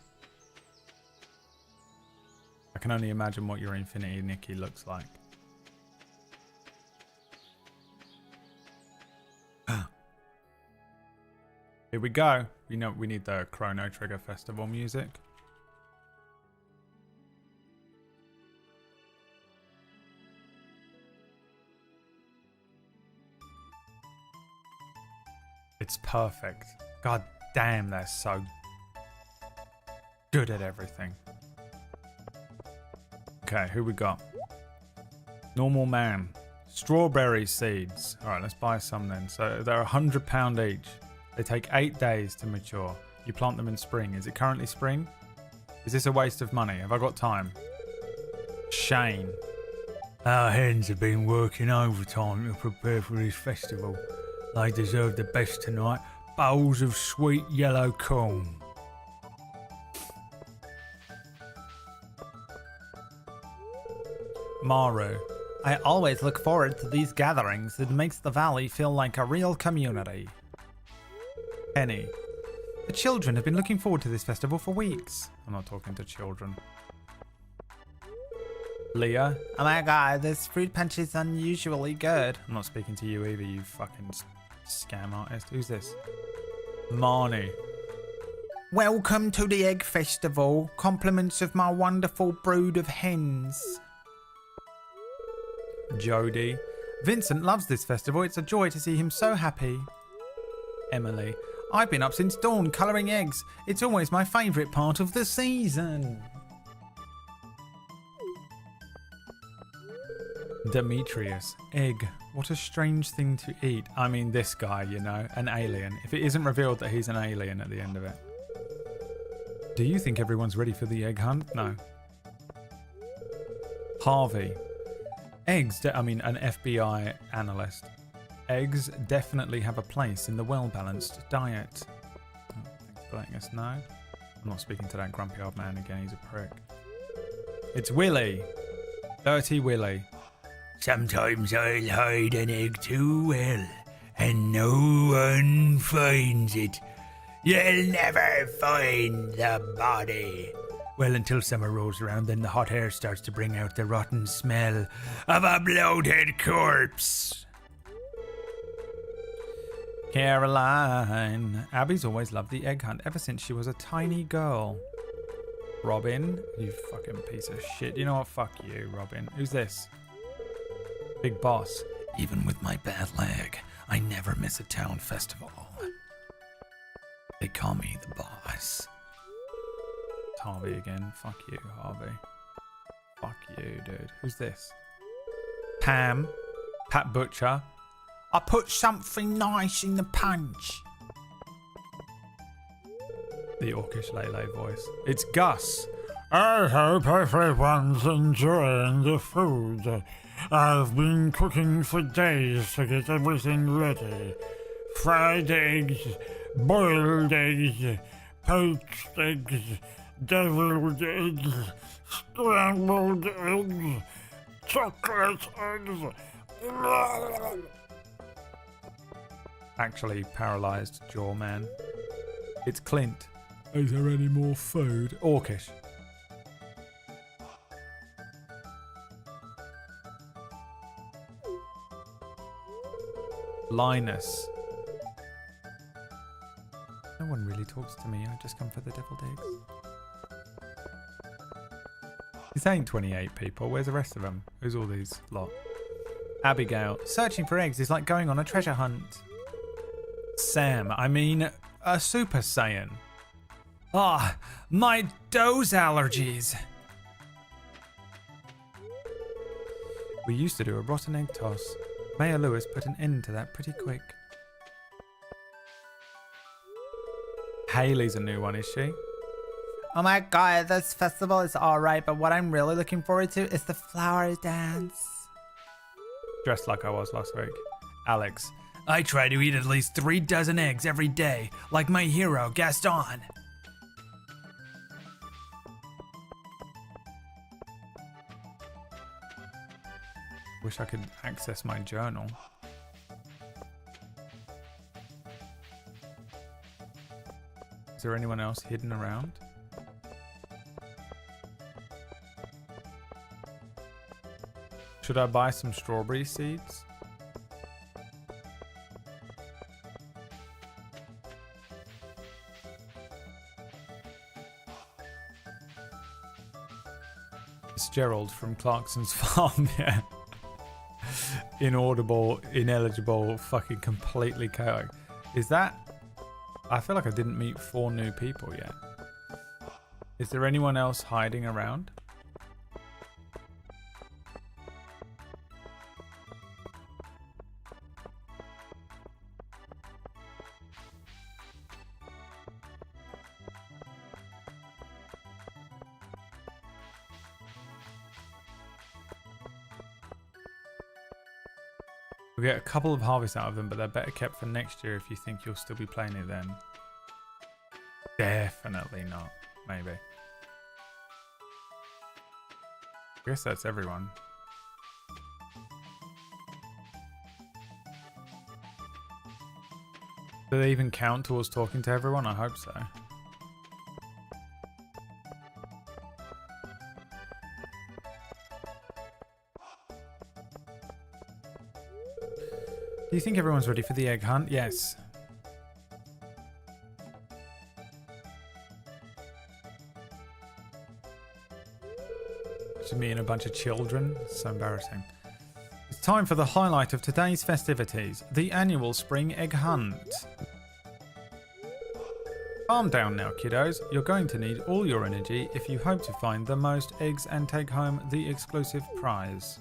I can only imagine what your Infinity Nikki looks like. Here we go. We know we need the Chrono Trigger Festival music. It's perfect. God damn, they're so good at everything. Okay, who we got? Normal man. Strawberry seeds. Alright, let's buy some then. So they're £100 each. They take 8 days to mature. You plant them in spring. Is it currently spring? Is this a waste of money? Have I got time? Shane. Our hens have been working overtime to prepare for this festival. They deserve the best tonight. Bowls of sweet yellow corn. Maru. I always look forward to these gatherings. It makes the valley feel like a real community. Penny. The children have been looking forward to this festival for weeks. I'm not talking to children. Leah. Oh my god, this fruit punch is unusually good. I'm not speaking to you either, you fucking scam artist. Who's this? Marnie. Welcome to the Egg Festival. Compliments of my wonderful brood of hens. Jody. Vincent loves this festival. It's a joy to see him so happy. Emily. I've been up since dawn colouring eggs. It's always my favourite part of the season. Demetrius. Egg. What a strange thing to eat. I mean, this guy, you know, an alien. If it isn't revealed that he's an alien at the end of it. Do you think everyone's ready for the egg hunt? No. Harvey. Eggs, an FBI analyst. Eggs definitely have a place in the well-balanced diet. Oh, thanks for letting us know. I'm not speaking to that grumpy old man again, he's a prick. It's Willy. Dirty Willy. Sometimes I'll hide an egg too well, and no one finds it. You'll never find the body. Well, until summer rolls around, then the hot air starts to bring out the rotten smell of a bloated corpse. Caroline. Abby's always loved the egg hunt ever since she was a tiny girl. Robin, you fucking piece of shit. You know what? Fuck you, Robin. Who's this? Big boss. Even with my bad leg, I never miss a town festival. They call me the boss. It's Harvey again. Fuck you, Harvey. Fuck you, dude. Who's this? Pam. Pat Butcher. I put something nice in the punch. The orcish Lele voice. It's Gus. I hope everyone's enjoying the food. I've been cooking for days to get everything ready. Fried eggs, boiled eggs, poached eggs, deviled eggs, scrambled eggs, chocolate eggs. Actually paralyzed jaw man. It's Clint. Is there any more food? Orcish. Linus. No one really talks to me. I just come for the deviled eggs. He's saying 28 people. Where's the rest of them? Who's all these lot? Abigail. Searching for eggs is like going on a treasure hunt. Sam. I mean, a Super Saiyan. Ah, my doze allergies. We used to do a rotten egg toss. Mayor Lewis put an end to that pretty quick. Haley's a new one, is she? Oh my god, this festival is alright, but what I'm really looking forward to is the flower dance. Dressed like I was last week. Alex. I try to eat at least 3 dozen eggs every day, like my hero, Gaston. Wish I could access my journal. Is there anyone else hidden around? Should I buy some strawberry seeds? It's Gerald from Clarkson's Farm, yeah. Inaudible, ineligible, fucking completely chaotic. Is that... I feel like I didn't meet 4 new people yet. Is there anyone else hiding around? We'll get a couple of harvests out of them, but they're better kept for next year if you think you'll still be playing it then. Definitely not. Maybe. I guess that's everyone. Do they even count towards talking to everyone? I hope so. Do you think everyone's ready for the egg hunt? Yes. Just me and a bunch of children. It's so embarrassing. It's time for the highlight of today's festivities, the annual spring egg hunt. Calm down now, kiddos. You're going to need all your energy if you hope to find the most eggs and take home the exclusive prize.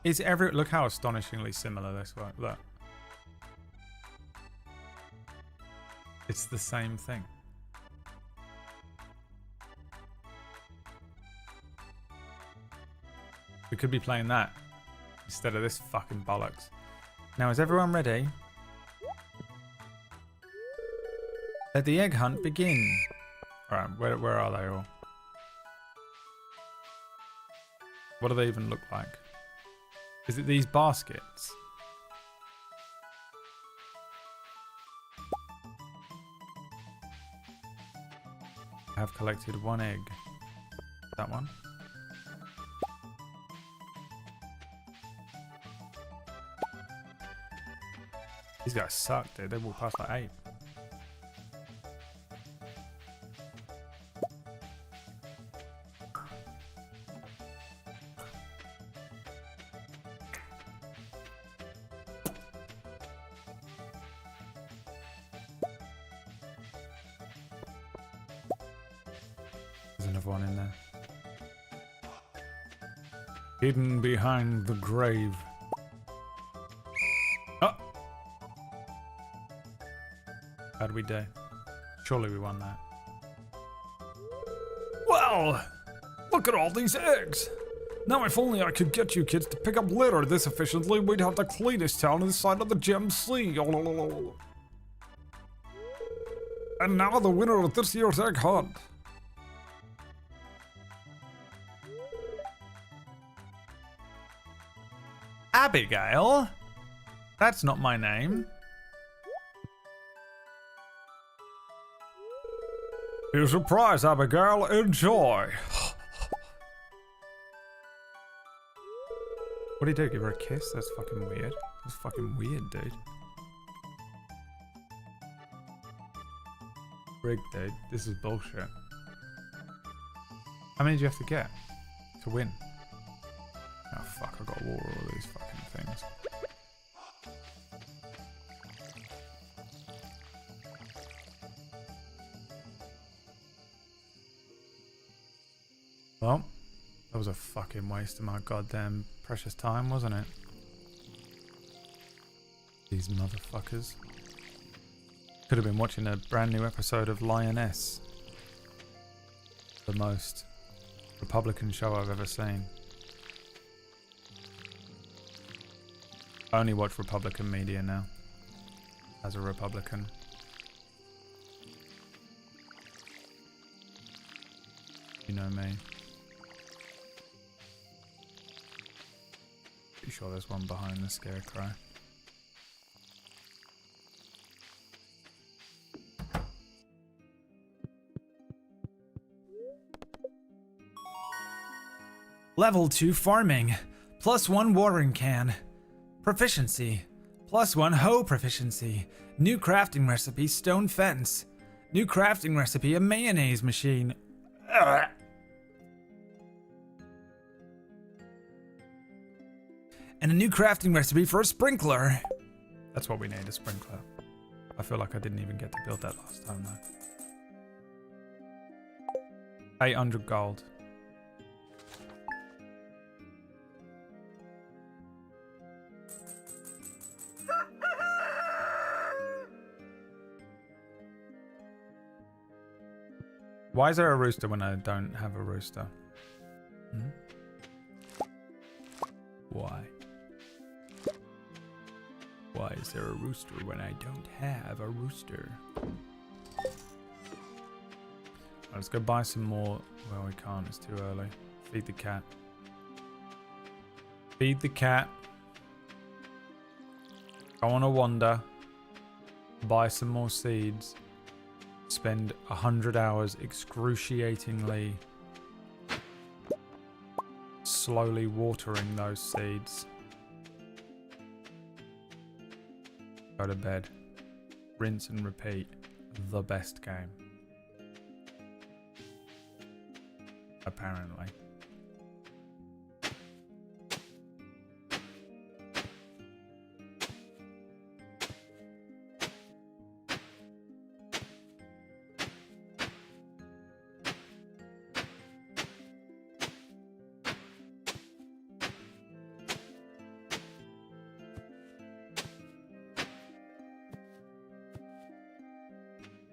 Is every... Look how astonishingly similar this was. Look. It's the same thing. We could be playing that instead of this fucking bollocks. Now, is everyone ready? Let the egg hunt begin. Alright, where are they all? What do they even look like? Is it these baskets? I have collected 1 egg. That one? These guys suck, dude. They walk past like 8. There's another one in there. Hidden behind the grave. Oh! How'd we do? Surely we won that. Well, look at all these eggs. Now if only I could get you kids to pick up litter this efficiently, we'd have the cleanest town inside of the Gem Sea. And now the winner of this year's egg hunt. Abigail? That's not my name. Here's your prize, Abigail. Enjoy. What did he do? Give her a kiss? That's fucking weird. That's fucking weird, dude. Rigged, dude. This is bullshit. How many do you have to get to win? Oh fuck, I gotta water all these fucking things. Well, that was a fucking waste of my goddamn precious time, wasn't it? These motherfuckers. Could have been watching a brand new episode of Lioness. The most Republican show I've ever seen. I only watch Republican media now. As a Republican. You know me. Pretty sure there's one behind the scarecrow. Level 2 farming. +1 watering can. Proficiency. +1 hoe proficiency. New crafting recipe, stone fence. New crafting recipe, a mayonnaise machine. Ugh. And a new crafting recipe for a sprinkler. That's what we need, a sprinkler. I feel like I didn't even get to build that last time though. 800 gold. Why is there a rooster when I don't have a rooster? Hmm? Why? Why is there a rooster when I don't have a rooster? Let's go buy some more. Well, we can't. It's too early. Feed the cat. Feed the cat. Go on a wander. Buy some more seeds. Spend 100 hours excruciatingly slowly watering those seeds. Go to bed. Rinse and repeat. The best game. Apparently.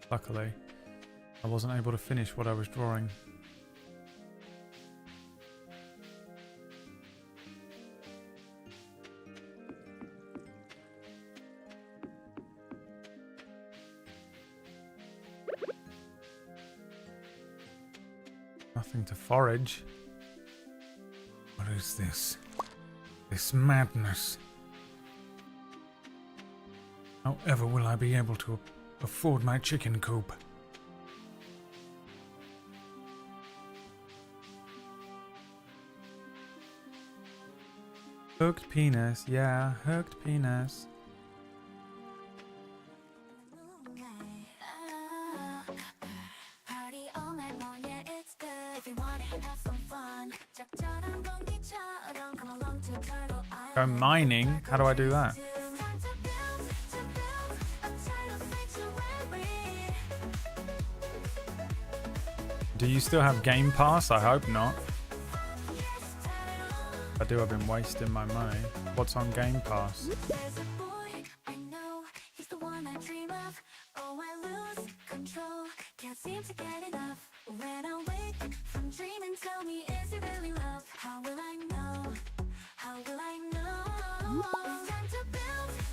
Luckily, I wasn't able to finish what I was drawing. Nothing to forage. What is this? This madness. How ever will I be able to afford my chicken coop? Hooked penis, yeah, hooked penis. Go mining? How do I do that? Do you still have Game Pass? I hope not. I do, I've been wasting my money. What's on Game Pass?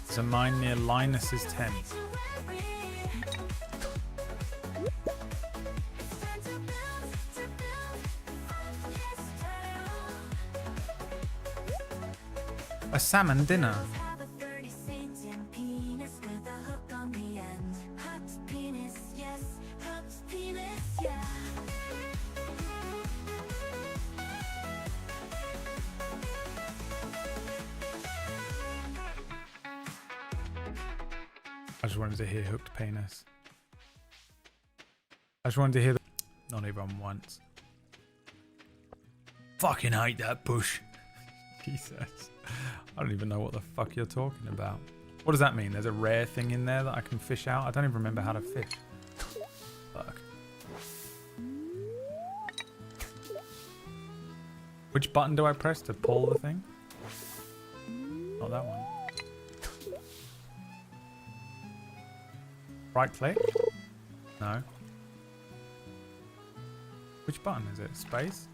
There's a mine near Linus's tent. A salmon dinner. I just wanted to hear hooked penis. I just wanted to hear the... Not even once. Fucking hate that bush. Jesus. I don't even know what the fuck you're talking about. What does that mean? There's a rare thing in there that I can fish out? I don't even remember how to fish. Fuck. Which button do I press to pull the thing? Not that one. Right click? No. Which button is it? Space?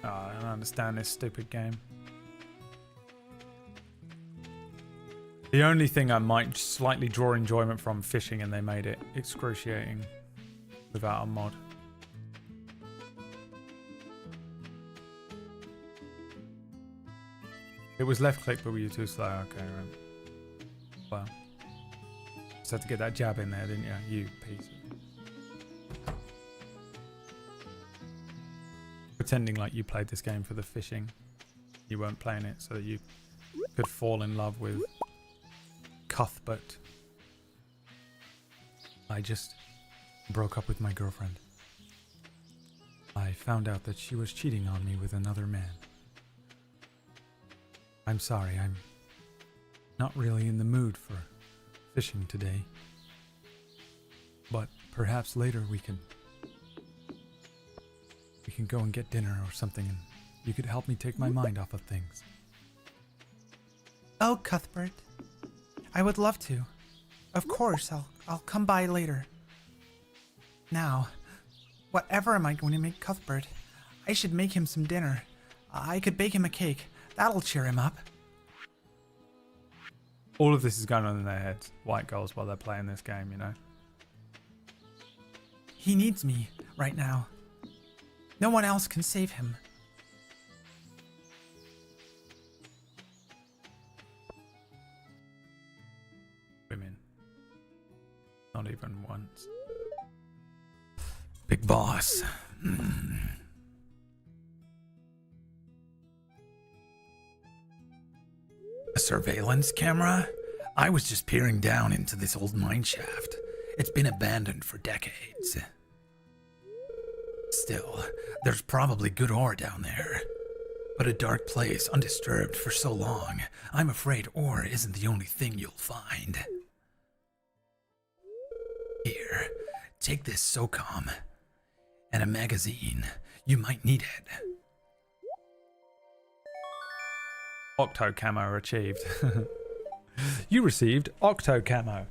Oh, I don't understand this stupid game. The only thing I might slightly draw enjoyment from fishing, and they made it excruciating without a mod. It was left click, but were you too slow? Okay, right. Well, just had to get that jab in there, didn't you? You piece. Pretending like you played this game for the fishing. You weren't playing it so that you could fall in love with Cuthbert. I just broke up with my girlfriend. I found out that she was cheating on me with another man. I'm sorry, I'm not really in the mood for fishing today. But perhaps later we can go and get dinner or something, and you could help me take my mind off of things. Oh, Cuthbert. I would love to. Of course, I'll come by later. Now, whatever am I going to make Cuthbert? I should make him some dinner. I could bake him a cake. That'll cheer him up. All of this is going on in their heads. White girls while they're playing this game, you know? He needs me right now. No one else can save him. Women. Not even once. Big boss. A surveillance camera? I was just peering down into this old mine shaft. It's been abandoned for decades. Still, there's probably good ore down there. But a dark place undisturbed for so long, I'm afraid ore isn't the only thing you'll find. Here, take this SOCOM and a magazine. You might need it. Octo camo achieved. You received Octo camo.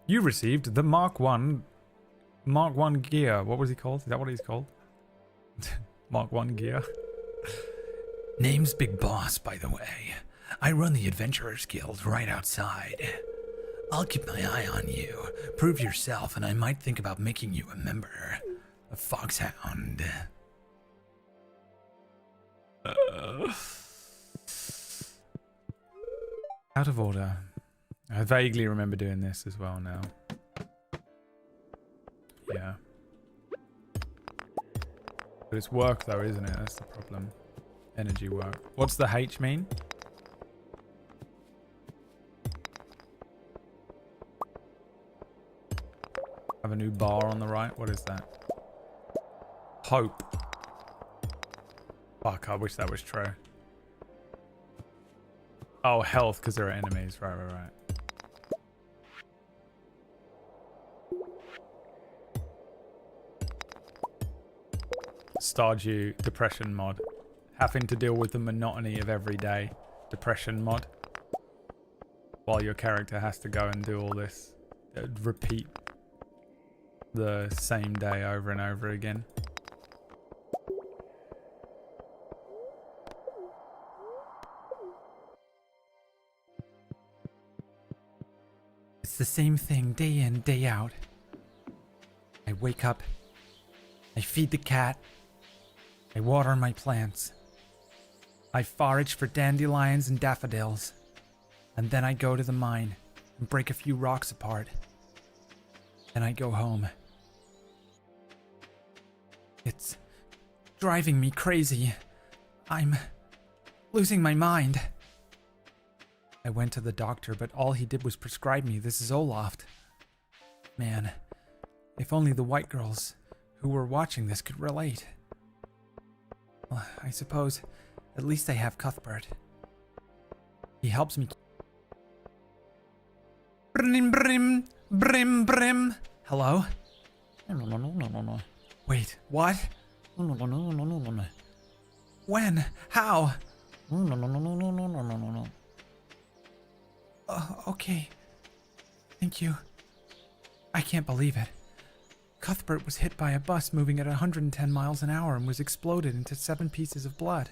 You received the Mark 1 gear. What was he called? Is that what he's called? Mark 1 gear. Name's Big Boss, by the way. I run the Adventurers Guild right outside. I'll keep my eye on you. Prove yourself, and I might think about making you a member of Foxhound. Out of order. I vaguely remember doing this as well now. Yeah. But it's work though, isn't it? That's the problem. Energy work. What's the H mean? Have a new bar on the right. What is that? Hope. Fuck, I wish that was true. Oh, health, because there are enemies. Right. Stardew depression mod. Having to deal with the monotony of every day. Depression mod. While your character has to go and do all this. Repeat the same day over and over again. It's the same thing day in, day out. I wake up, I feed the cat, I water my plants, I forage for dandelions and daffodils, and then I go to the mine and break a few rocks apart. Then I go home. It's driving me crazy. I'm losing my mind. I went to the doctor, but all he did was prescribe me this Zoloft. Man, if only the white girls who were watching this could relate. Well, I suppose at least I have Cuthbert. He helps me. Brim, brim, brim, brim. Hello? No. Wait, what? No. When? How? No. Okay. Thank you. I can't believe it. Cuthbert was hit by a bus moving at 110 miles an hour and was exploded into 7 pieces of blood.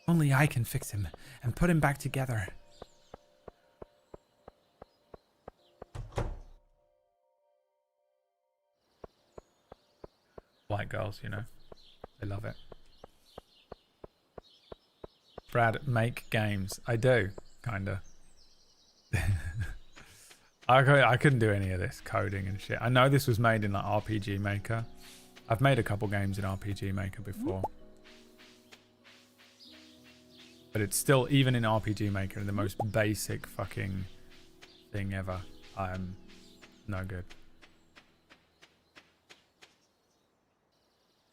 Only I can fix him and put him back together. White girls, you know. They love it. Brad, make games. I do, kinda. I couldn't do any of this coding and shit. I know this was made in like RPG Maker. I've made a couple games in RPG Maker before. But it's still, even in RPG Maker, the most basic fucking thing ever. I'm no good.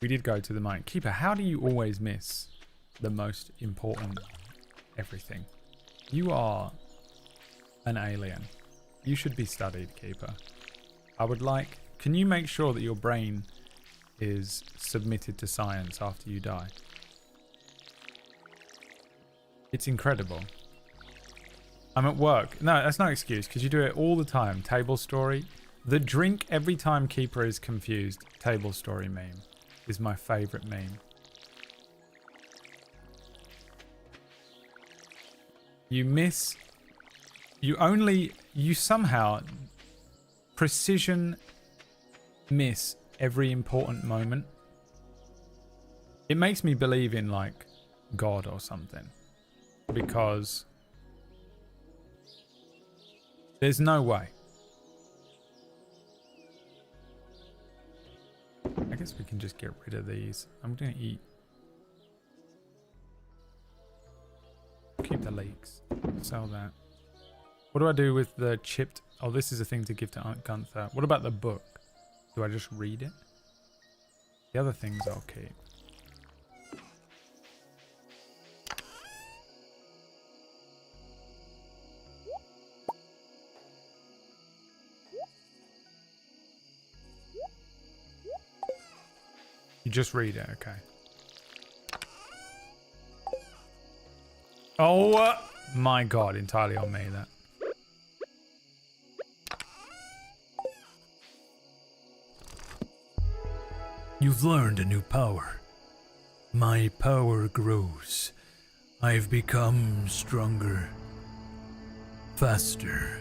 We did go to the mine. Keeper, how do you always miss the most important everything? You are an alien. You should be studied, Keeper. I would like... Can you make sure that your brain is submitted to science after you die? It's incredible. I'm at work. No, that's no excuse, because you do it all the time. Table story. The drink every time Keeper is confused. Table story meme is my favorite meme. You miss... You somehow precision miss every important moment. It makes me believe in like God or something, because there's no way. I guess we can just get rid of these. I'm gonna eat. Keep the leeks. Sell that. What do I do with the chipped... Oh, this is a thing to give to Aunt Gunther. What about the book? Do I just read it? The other things I'll keep. You just read it, okay. Oh my god, entirely on me that. You've learned a new power. My power grows. I've become stronger, faster,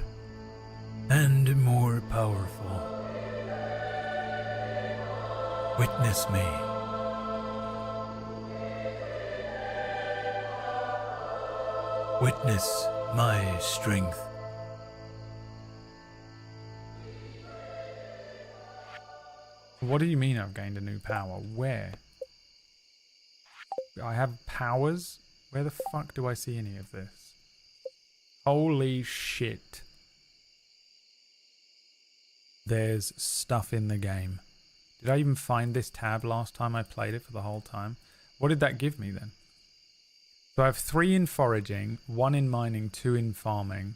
and more powerful. Witness me. Witness my strength. What do you mean I've gained a new power? Where? I have powers? Where the fuck do I see any of this? Holy shit. There's stuff in the game. Did I even find this tab last time I played it for the whole time? What did that give me then? So I have 3 in foraging, 1 in mining, 2 in farming.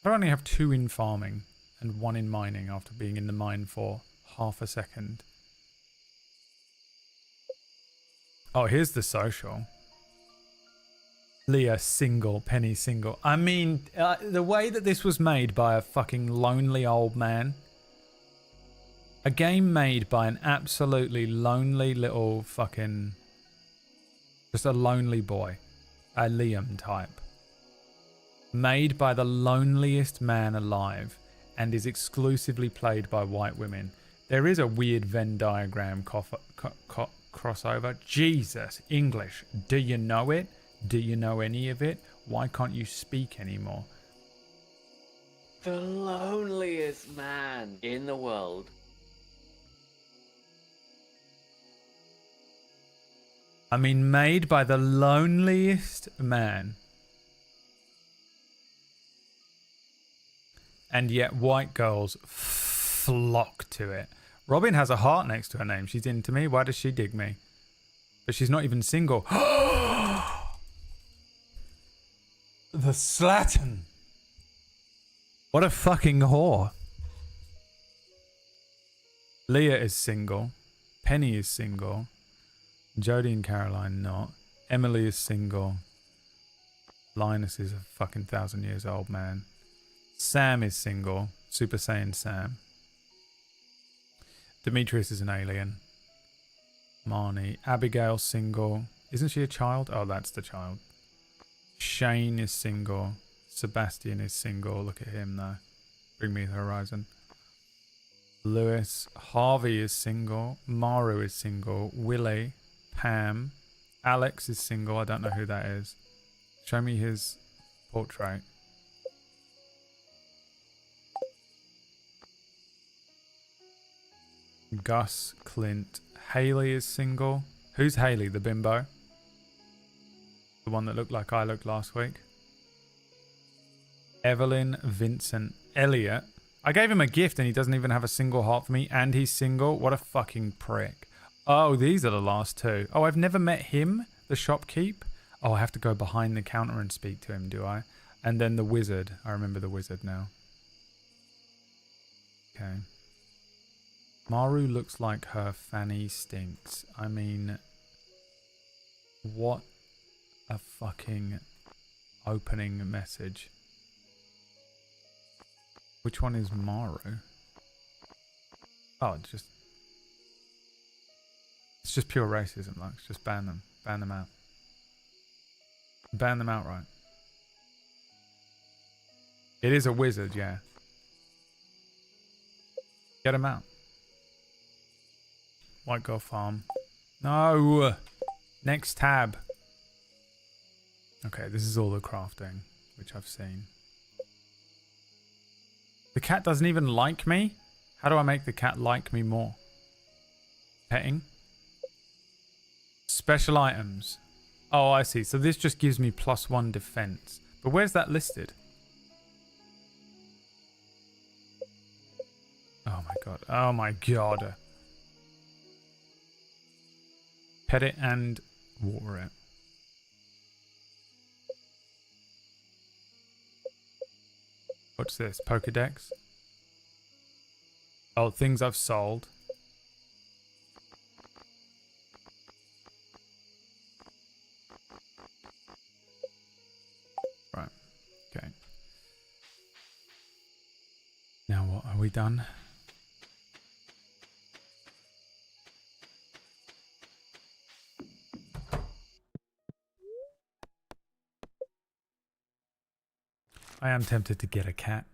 I only have 2 in farming and 1 in mining after being in the mine for half a second. Oh, here's the social. Leah single, Penny single. I mean, the way that this was made by a fucking lonely old man. A game made by an absolutely lonely little fucking... Just a lonely boy. A Liam type. Made by the loneliest man alive and is exclusively played by white women. There is a weird Venn diagram crossover. Jesus, English. Do you know it? Do you know any of it? Why can't you speak anymore? The loneliest man in the world. I mean, made by the loneliest man. And yet white girls flock to it. Robin has a heart next to her name. She's into me. Why does she dig me? But she's not even single. The slattern. What a fucking whore. Leah is single. Penny is single. Jodie and Caroline not. Emily is single. Linus is a fucking 1,000 years old man. Sam is single. Super Saiyan Sam. Demetrius is an alien. Marnie. Abigail's single. Isn't she a child? Oh, that's the child. Shane is single. Sebastian is single. Look at him though. Bring me the horizon. Lewis. Harvey is single. Maru is single. Willie. Pam. Alex is single. I don't know who that is. Show me his portrait. Gus. Clint. Haley is single. Who's Haley? The bimbo? The one that looked like I looked last week. Evelyn. Vincent. Elliot. I gave him a gift and he doesn't even have a single heart for me, and he's single. What a fucking prick. Oh, these are the last 2. Oh, I've never met him, the shopkeep. Oh, I have to go behind the counter and speak to him, do I? And then the wizard. I remember the wizard now. Okay. Maru looks like her fanny stinks. I mean, what a fucking opening message. Which one is Maru? Oh, it's just pure racism, Lux. Just ban them. Ban them out. Ban them outright. It is a wizard, yeah. Get him out. White Girl Farm. No! Next tab. Okay, this is all the crafting, which I've seen. The cat doesn't even like me? How do I make the cat like me more? Petting? Special items. Oh, I see. So this just gives me +1 defense. But where's that listed? Oh my god. Oh my god. Pet it and water it. What's this? Pokedex? Oh, things I've sold. Right. Okay. Now what? Are we done? I am tempted to get a cat.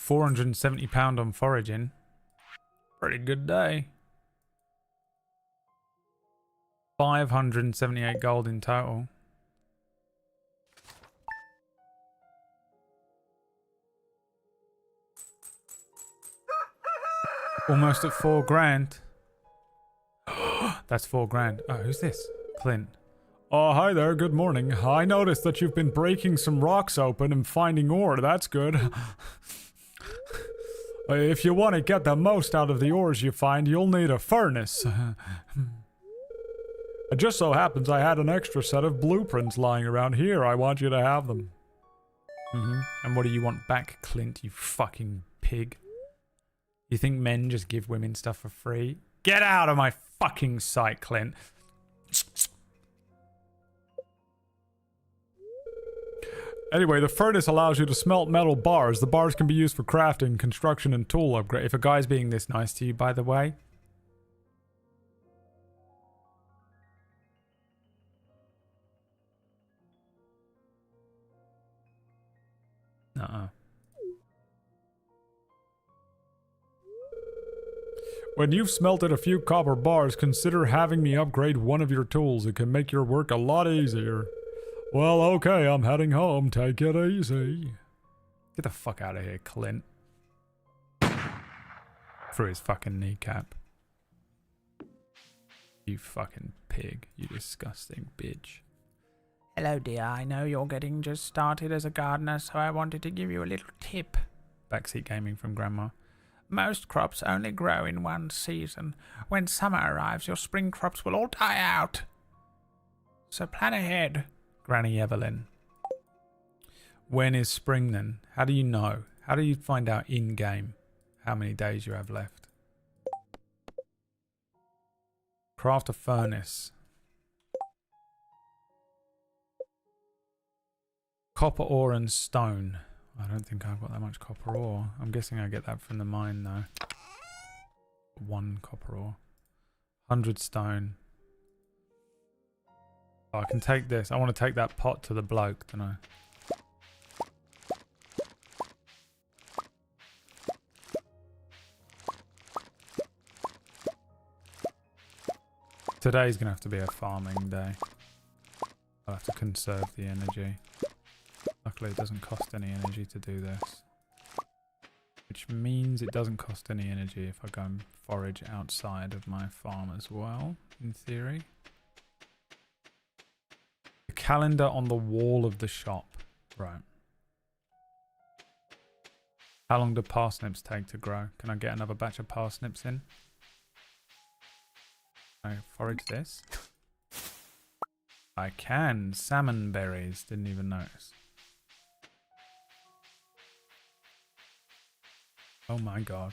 £470 on foraging. Pretty good day. 578 gold in total. Almost at 4 grand. That's 4 grand. Oh, who's this? Clint. Oh, hi there. Good morning. I noticed that you've been breaking some rocks open and finding ore. That's good. If you want to get the most out of the ores you find, you'll need a furnace. It just so happens I had an extra set of blueprints lying around here. I want you to have them. And what do you want back, Clint, you fucking pig? You think men just give women stuff for free? Get out of my fucking sight, Clint. Anyway, the furnace allows you to smelt metal bars. The bars can be used for crafting, construction, and tool upgrade. If a guy's being this nice to you, by the way. When you've smelted a few copper bars, consider having me upgrade one of your tools. It can make your work a lot easier. Well, okay, I'm heading home. Take it easy. Get the fuck out of here, Clint. Through his fucking kneecap. You fucking pig. You disgusting bitch. Hello, dear. I know you're getting just started as a gardener, so I wanted to give you a little tip. Backseat gaming from Grandma. Most crops only grow in one season. When summer arrives, your spring crops will all die out. So plan ahead. Granny Evelyn. When is spring then? How do you know? How do you find out in-game how many days you have left? Craft a furnace. Copper ore and stone. I don't think I've got that much copper ore. I'm guessing I get that from the mine though. 1 copper ore. 100 stone. Oh, I can take this. I want to take that pot to the bloke, don't I? Today's going to have to be a farming day. I'll have to conserve the energy. Luckily it doesn't cost any energy to do this. Which means it doesn't cost any energy if I go and forage outside of my farm as well, in theory. The calendar on the wall of the shop. Right. How long do parsnips take to grow? Can I get another batch of parsnips in? I forage this. I can. Salmon berries. Didn't even notice. Oh my god.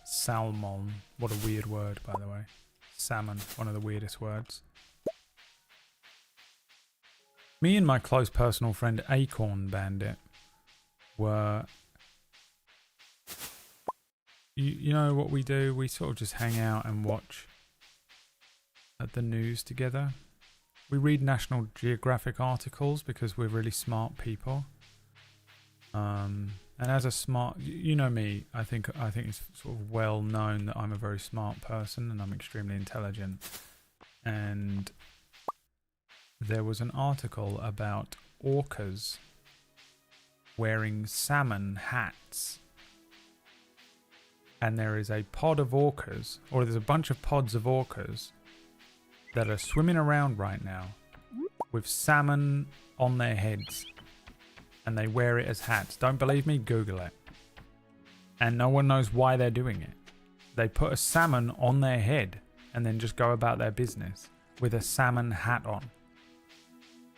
Salmon. What a weird word, by the way. Salmon. One of the weirdest words. Me and my close personal friend Acorn Bandit were... You know what we do? We sort of just hang out and watch at the news together. We read National Geographic articles because we're really smart people. And as a smart, you know me, I think it's sort of well known that I'm a very smart person and I'm extremely intelligent. And there was an article about orcas wearing salmon hats. And there is a pod of orcas, or there's a bunch of pods of orcas that are swimming around right now with salmon on their heads. And they wear it as hats. Don't believe me? Google it. And no one knows why they're doing it. They put a salmon on their head and then just go about their business with a salmon hat on.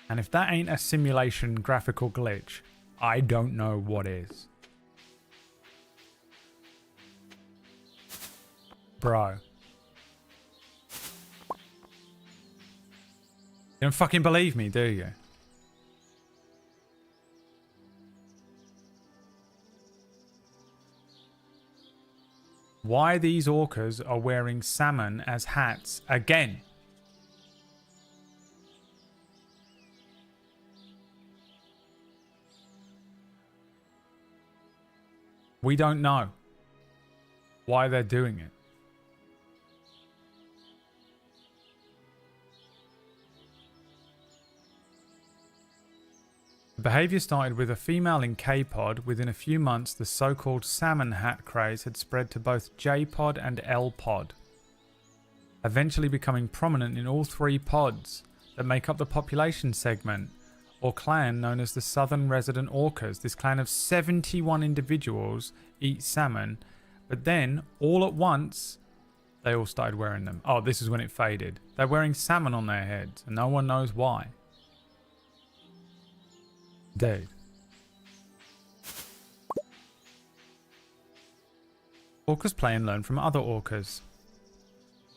And if that ain't a simulation graphical glitch, I don't know what is. Bro. You don't fucking believe me, do you? why these orcas are wearing salmon as hats again. We don't know why they're doing it. The behavior started with a female in K-Pod. Within a few months, the so-called salmon hat craze had spread to both J-Pod and L-Pod, eventually becoming prominent in all three pods that make up the population segment or clan known as the Southern Resident Orcas. This clan of 71 individuals eat salmon, but then, all at once, they all started wearing them. Oh, this is when it faded. They're wearing salmon on their heads, and no one knows why. Dude. Orcas play and learn from other orcas.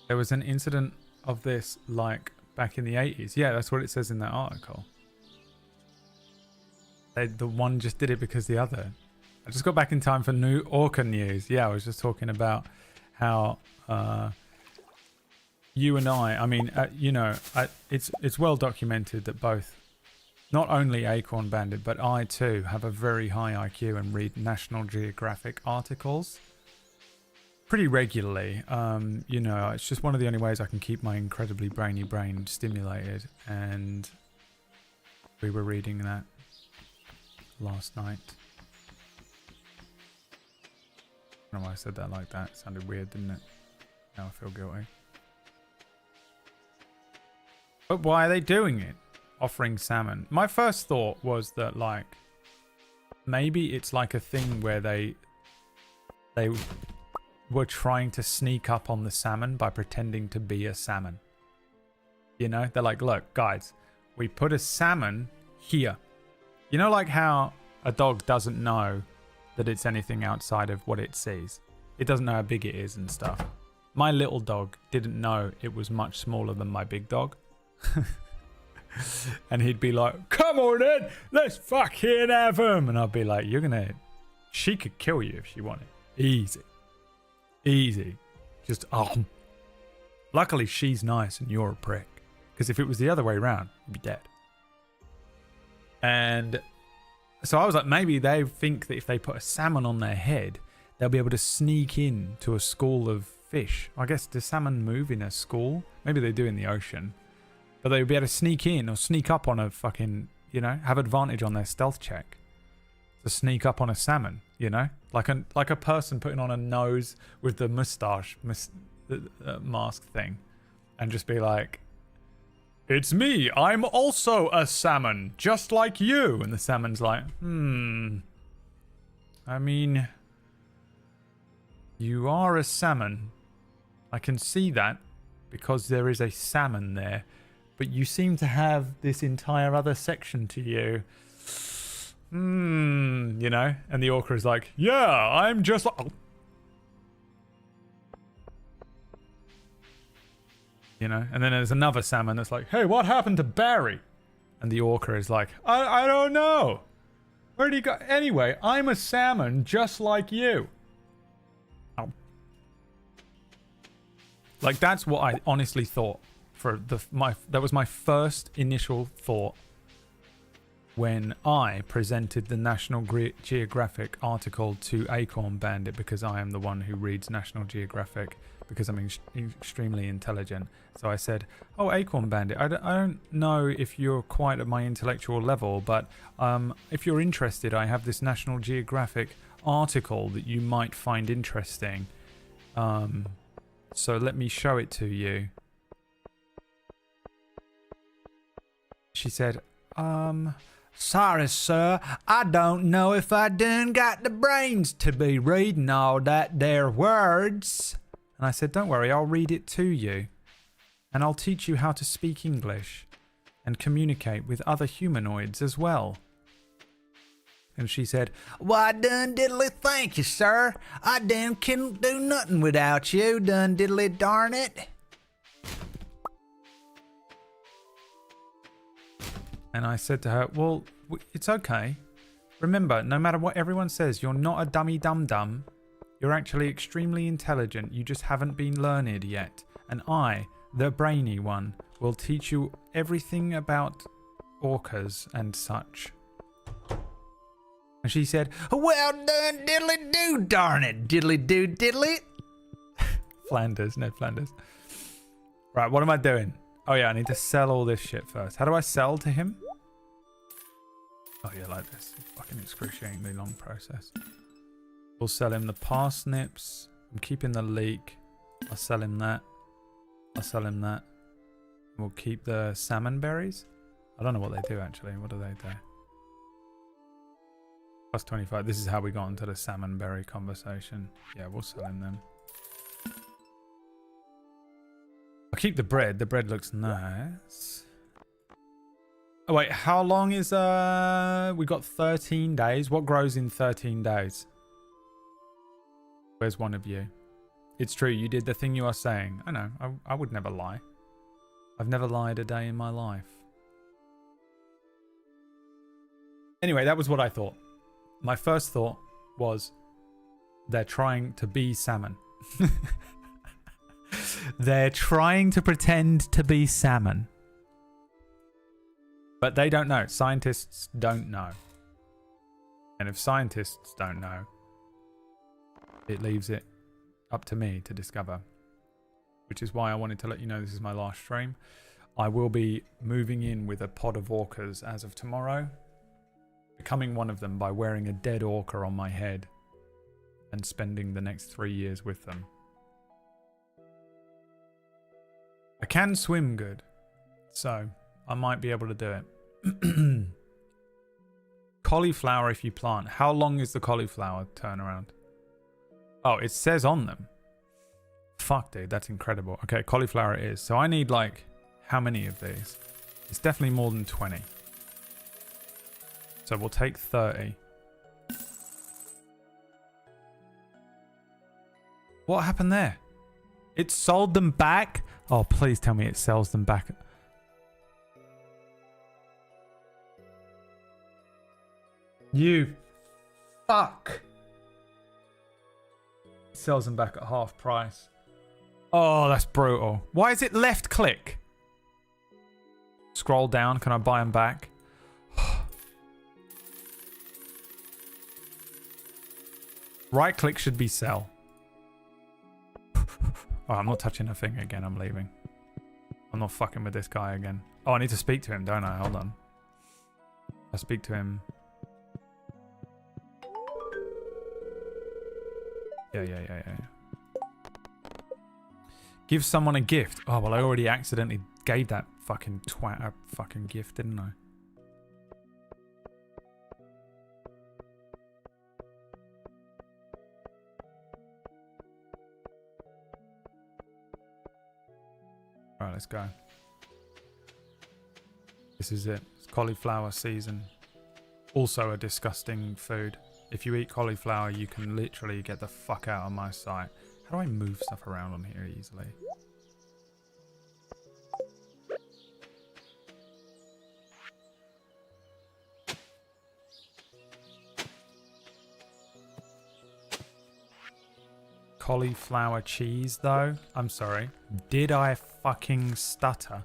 There was an incident of this, like, back in the 80s. Yeah, that's what it says in that article. The one just did it because the other. I just got back in time for new orca news. Yeah, I was just talking about how you and I mean, you know, it's well documented that both, not only Acorn Bandit, but I too have a very high IQ and read National Geographic articles pretty regularly. You know, it's just one of the only ways I can keep my incredibly brainy brain stimulated, and we were reading that last night. I don't know why I said that like that. It sounded weird, didn't it? Now I feel guilty. But why are they doing it? Offering salmon. My first thought was that, like, maybe it's like a thing where they were trying to sneak up on the salmon by pretending to be a salmon. You know, they're like, look, guys, we put a salmon here. You know, like how a dog doesn't know that it's anything outside of what it sees. It doesn't know how big it is and stuff. My little dog didn't know it was much smaller than my big dog. And he'd be like, come on then, let's fucking have him. And I'd be like, she could kill you if she wanted. Easy. Easy. Just, Luckily she's nice and you're a prick. Because if it was the other way around, you'd be dead. And so I was like, maybe they think that if they put a salmon on their head, they'll be able to sneak in to a school of fish. I guess, do salmon move in a school? Maybe they do in the ocean. But they'd be able to sneak in or sneak up on a fucking, you know, have advantage on their stealth check. To sneak up on a salmon, you know? Like a person putting on a nose with the moustache mask thing. And just be like, it's me, I'm also a salmon, just like you. And the salmon's like, I mean, you are a salmon. I can see that because there is a salmon there. But you seem to have this entire other section to you. You know? And the orca is like, yeah, I'm just like... You know? And then there's another salmon that's like, hey, what happened to Barry? And the orca is like, I don't know. Where'd he go? Anyway, I'm a salmon just like you. Like, that's what I honestly thought. That was my first initial thought when I presented the National Geographic article to Acorn Bandit, because I am the one who reads National Geographic because I'm extremely intelligent. So I said, oh, Acorn Bandit, I don't know if you're quite at my intellectual level, but if you're interested, I have this National Geographic article that you might find interesting. So let me show it to you. She said, sorry, sir, I don't know if I done got the brains to be reading all that there words. And I said, don't worry, I'll read it to you. And I'll teach you how to speak English and communicate with other humanoids as well. And she said, why, done diddly thank you, sir. I done couldn't do nothing without you, done diddly darn it. And I said to her, well, it's okay. Remember, no matter what everyone says, you're not a dummy dum-dum. You're actually extremely intelligent. You just haven't been learned yet. And I, the brainy one, will teach you everything about orcas and such. And she said, well done, diddly do, darn it, diddly do, diddly. Flanders, Ned Flanders. Right, what am I doing? Oh yeah, I need to sell all this shit first. How do I sell to him? Oh yeah, like this. Fucking excruciatingly long process. We'll sell him the parsnips. I'm keeping the leek. I'll sell him that. I'll sell him that. We'll keep the salmon berries. I don't know what they do actually. What do they do? Plus 25. This is how we got into the salmon berry conversation. Yeah, we'll sell him them. I'll keep the bread. The bread looks nice. Oh wait, how long is we got 13 days. What grows in 13 days? Where's one of you? It's true, you did the thing you are saying. I know, I would never lie. I've never lied a day in my life. Anyway, that was what I thought. My first thought was they're trying to be salmon. They're trying to pretend to be salmon. But they don't know. Scientists don't know. And if scientists don't know, it leaves it up to me to discover. Which is why I wanted to let you know this is my last stream. I will be moving in with a pod of orcas as of tomorrow. Becoming one of them by wearing a dead orca on my head. And spending the next 3 years with them. I can swim good. So, I might be able to do it. Cauliflower if you plant. How long is the cauliflower turnaround? Oh, it says on them. Fuck, dude, that's incredible. Okay, cauliflower it is. So I need, like, how many of these? It's definitely more than 20. So we'll take 30. What happened there? It sold them back? Oh, please tell me it sells them back. You fuck. It sells them back at half price. Oh, that's brutal. Why is it left click? Scroll down. Can I buy them back? Right click should be sell. Oh, I'm not touching a thing again. I'm leaving. I'm not fucking with this guy again. Oh, I need to speak to him, don't I? Hold on. I'll speak to him. Yeah. Give someone a gift. Oh, well, I already accidentally gave that fucking twat a fucking gift, didn't I? Alright, let's go. This is it. It's cauliflower season. Also a disgusting food. If you eat cauliflower, you can literally get the fuck out of my sight. How do I move stuff around on here easily? Cauliflower cheese, though? I'm sorry. Did I fucking stutter?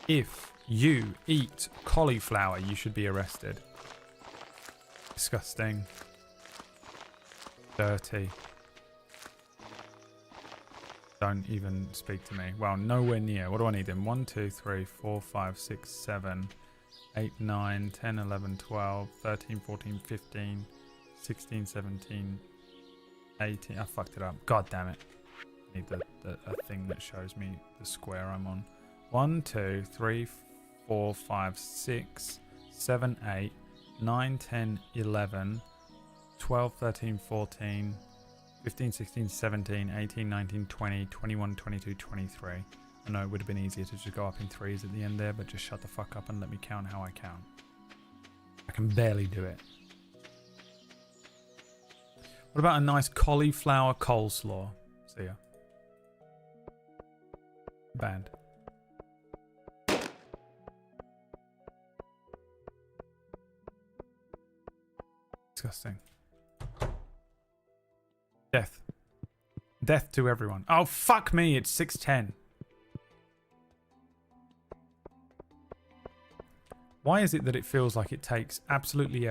If you eat cauliflower, you should be arrested. Disgusting. Dirty. Don't even speak to me. Well, nowhere near. What do I need then? 1, 2, 3, 4, 5, 6, 7, 8, 9, 10, 11, 12, 13, 14, 15, 16, 17, 18. I fucked it up. God damn it. I need a thing that shows me the square I'm on. 1, 2, 3, 4, 5, 6, 7, 8, 9, 10, 11, 12, 13, 14, 15, 16, 17, 18, 19, 20, 21, 22, 23. I know it would have been easier to just go up in threes at the end there, but just shut the fuck up and let me count how I count. I can barely do it. What about a nice cauliflower coleslaw? See ya. Banned. disgusting. Death. Death to everyone. Oh, fuck me. It's 6:10. Why is it that it feels like it takes absolutely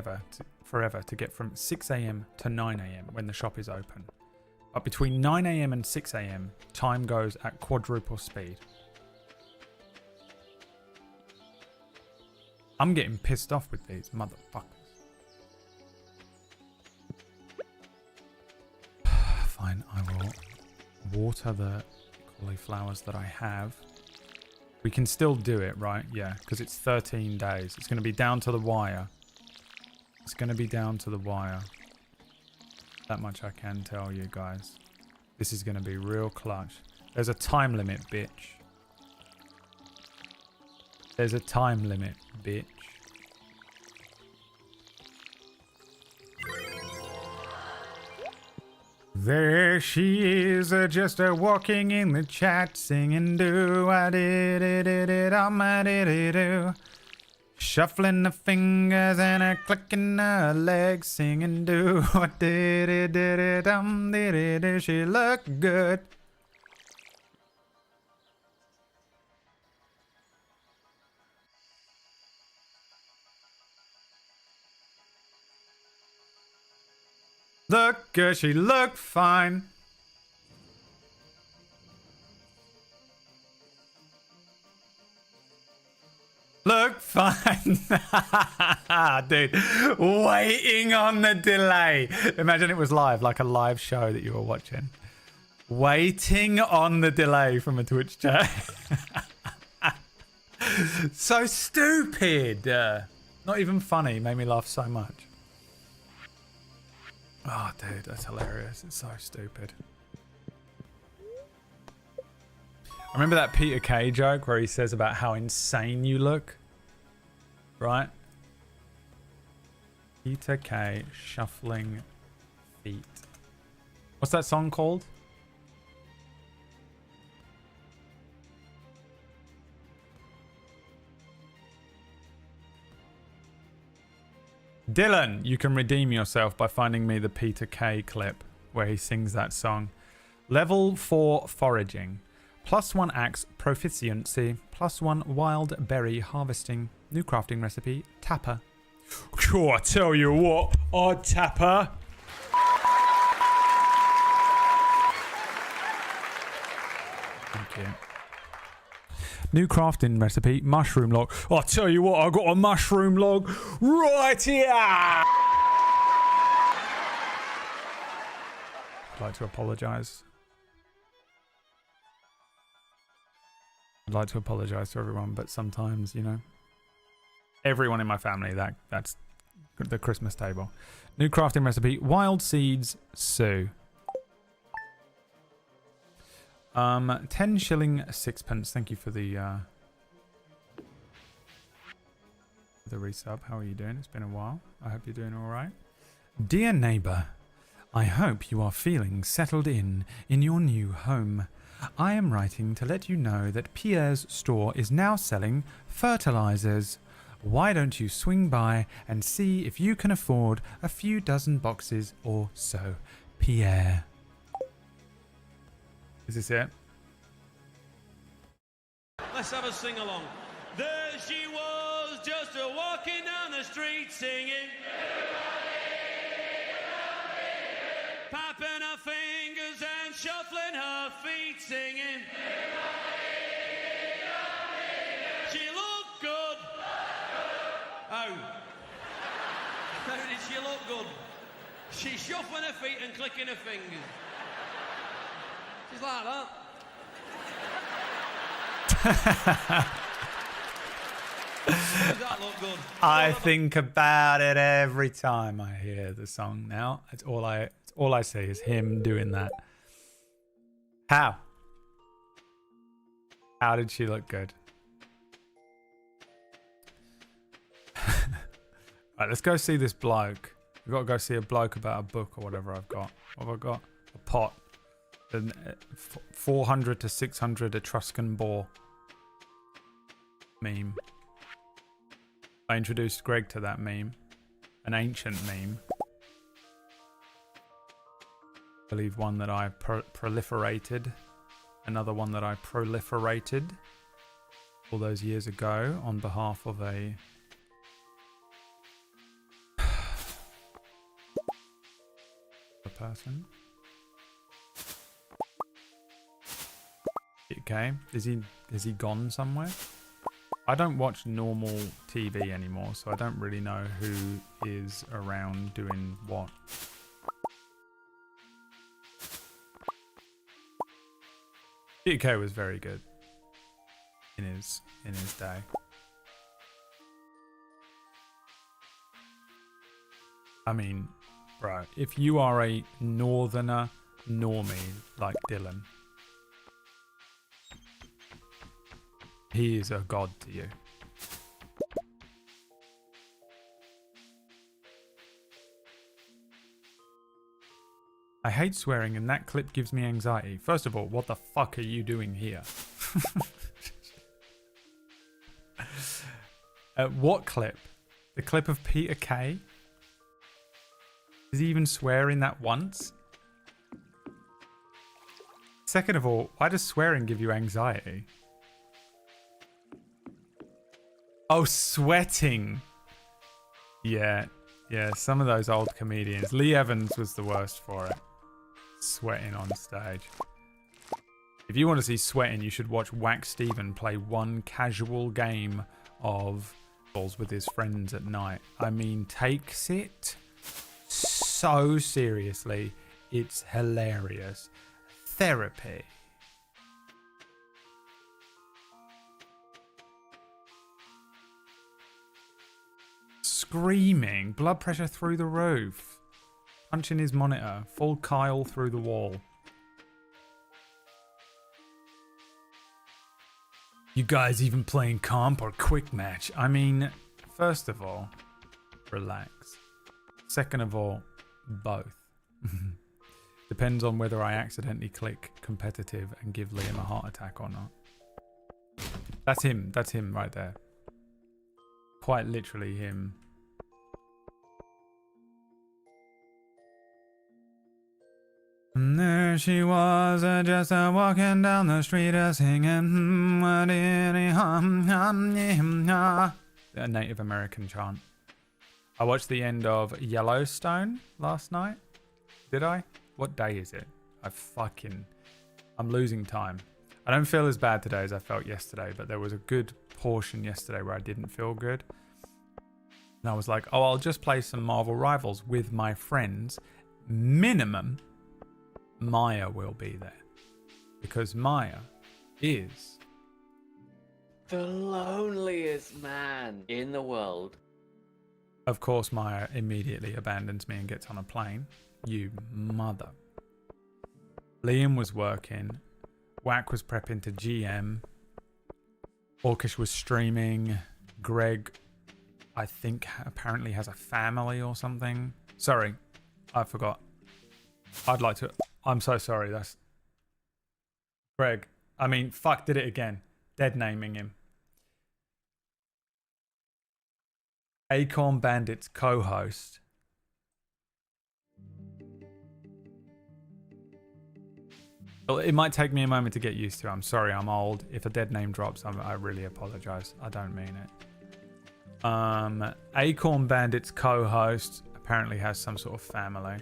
forever to get from 6 a.m. to 9 a.m. when the shop is open? But between 9 a.m. and 6 a.m., time goes at quadruple speed. I'm getting pissed off with these motherfuckers. Fine, I will water the cauliflowers that I have. We can still do it, right? Yeah, because it's 13 days. It's going to be down to the wire. It's going to be down to the wire. That much I can tell you guys. This is going to be real clutch. There's a time limit, bitch. There's a time limit, bitch. There she is, just walking in the chat, singing do I did it, I did it, shuffling the fingers and clicking her legs, singing do I did it, did it, she looked good. Look good, she looked fine. Look fine. Dude, waiting on the delay. Imagine it was live, like a live show that you were watching. Waiting on the delay from a Twitch chat. So stupid. Not even funny. Made me laugh so much. Oh, dude, that's hilarious. It's so stupid. I remember that Peter Kay joke where he says about how insane you look. Right? Peter Kay, shuffling feet. What's that song called? Dylan, you can redeem yourself by finding me the Peter Kay clip where he sings that song. Level 4 foraging. +1 axe proficiency. +1 wild berry harvesting. New crafting recipe. Tapper. Oh, I tell you what, I'd tapper. Thank you. New crafting recipe, mushroom log. Oh, I'll tell you what, I got a mushroom log right here. I'd like to apologise. I'd like to apologise to everyone, but sometimes, you know, everyone in my family, that's the Christmas table. New crafting recipe, wild seeds, Sue. 10 shilling 6pence. Thank you for the resub. How are you doing? It's been a while. I hope you're doing all right. Dear neighbour, I hope you are feeling settled in your new home. I am writing to let you know that Pierre's store is now selling fertilizers. Why don't you swing by and see if you can afford a few dozen boxes or so? Pierre. Is this it? Let's have a sing along. There she was, just a walking down the street singing. Popping her fingers and shuffling her feet singing. She looked good. Oh. How did she look good? She's shuffling her feet and clicking her fingers. She's like that. Does that look good? I think about it every time I hear the song now. It's all I see is him doing that. How did she look good? Right, let's go see this bloke. We've got to go see a bloke about a book or whatever I've got. What have I got? A pot. 400 to 600 Etruscan boar meme. I introduced Greg to that meme. An ancient meme. believe one that I proliferated. Another one that I proliferated all those years ago on behalf of a person. Okay, is he gone somewhere? I don't watch normal TV anymore, so I don't really know who is around doing what. PK was very good in his day. I mean, bro, if you are a northerner normie like Dylan, he is a god to you. I hate swearing and that clip gives me anxiety. First of all, what the fuck are you doing here? What clip? The clip of Peter Kay? Is he even swearing that once? Second of all, why does swearing give you anxiety? Oh, sweating. Yeah, some of those old comedians. Lee Evans was the worst for it. Sweating on stage. If you want to see sweating, you should watch Whack Steven play one casual game of balls with his friends at night. I mean, takes it so seriously. It's hilarious. Therapy. Screaming, blood pressure through the roof, punching his monitor, full Kyle through the wall. You guys even playing comp or quick match? I mean, first of all, relax. Second of all, both. Depends on whether I accidentally click competitive and give Liam a heart attack or not. That's him right there. Quite literally him. And there she was, just walking down the street, singing, a Native American chant. I watched the end of Yellowstone last night. Did I? What day is it? I'm losing time. I don't feel as bad today as I felt yesterday, but there was a good portion yesterday where I didn't feel good. And I was like, oh, I'll just play some Marvel Rivals with my friends. Minimum, Maya will be there. Because Maya is the loneliest man in the world. Of course, Maya immediately abandons me and gets on a plane. You mother. Liam was working. Whack was prepping to GM. Orkish was streaming. Greg, I think, apparently has a family or something. Sorry, I forgot. I'm so sorry. That's Greg. I mean, fuck, did it again. Dead naming him. Acorn Bandit's co-host. Well, it might take me a moment to get used to. I'm sorry, I'm old. If a dead name drops, I really apologize. I don't mean it. Acorn Bandit's co-host apparently has some sort of family.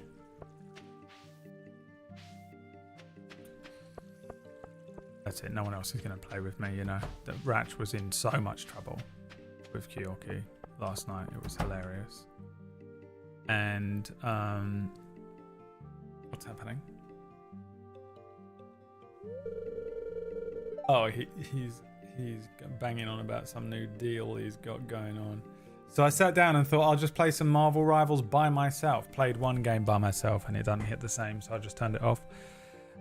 That's it. No one else is going to play with me, you know. The Ratch was in so much trouble with Kyoki last night. It was hilarious. And what's happening? Oh, he's banging on about some new deal he's got going on. So I sat down and thought I'll just play some Marvel Rivals by myself. Played one game by myself and it doesn't hit the same, so I just turned it off.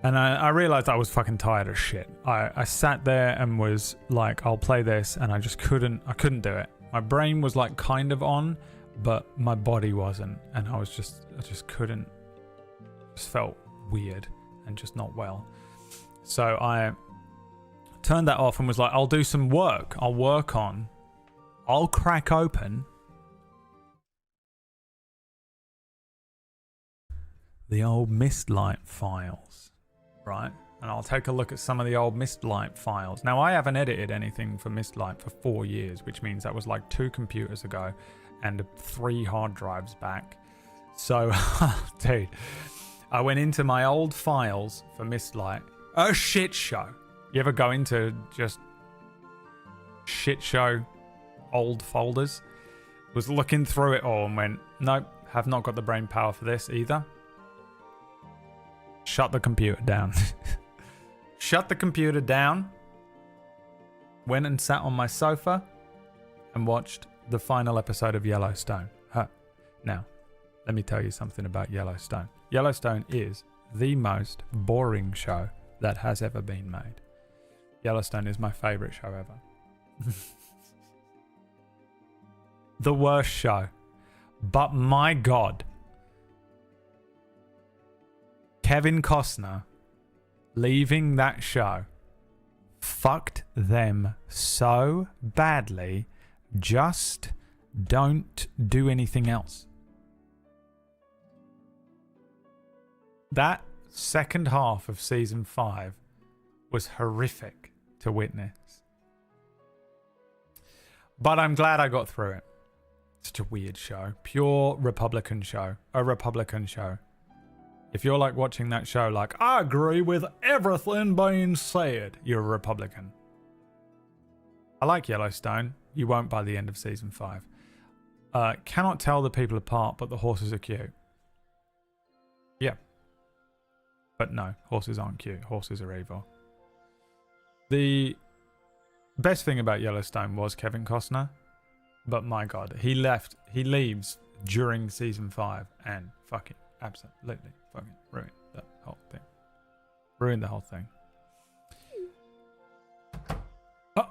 And I realized I was fucking tired of shit. I sat there and was like, I'll play this, and I couldn't do it. My brain was like kind of on, but my body wasn't, and I just couldn't. Just felt weird and just not well. So I turned that off and was like, I'll do some work. I'll crack open the old Mistlight files, right? And I'll take a look at some of the old Mistlight files. Now, I haven't edited anything for Mistlight for 4 years, which means that was like 2 computers ago and 3 hard drives back. So, dude, I went into my old files for Mistlight. A shit show. You ever go into just shit show old folders? Was looking through it all and went, nope, have not got the brain power for this either. Shut the computer down. Shut the computer down. Went and sat on my sofa and watched the final episode of Yellowstone. Now, let me tell you something about Yellowstone. Yellowstone is the most boring show that has ever been made. Yellowstone is my favorite show ever. The worst show. But my God, Kevin Costner leaving that show fucked them so badly. Just don't do anything else. That second half of season 5 was horrific to witness. But I'm glad I got through it. Such a weird show. Pure Republican show. A Republican show. If you're like watching that show like, I agree with everything being said, you're a Republican. I like Yellowstone. You won't by the end of season 5. Cannot tell the people apart, but the horses are cute. Yeah. But no, horses aren't cute. Horses are evil. The best thing about Yellowstone was Kevin Costner. But my God, he leaves during season 5 and fucking absolutely fucking ruined the whole thing. Ruined the whole thing. Oh!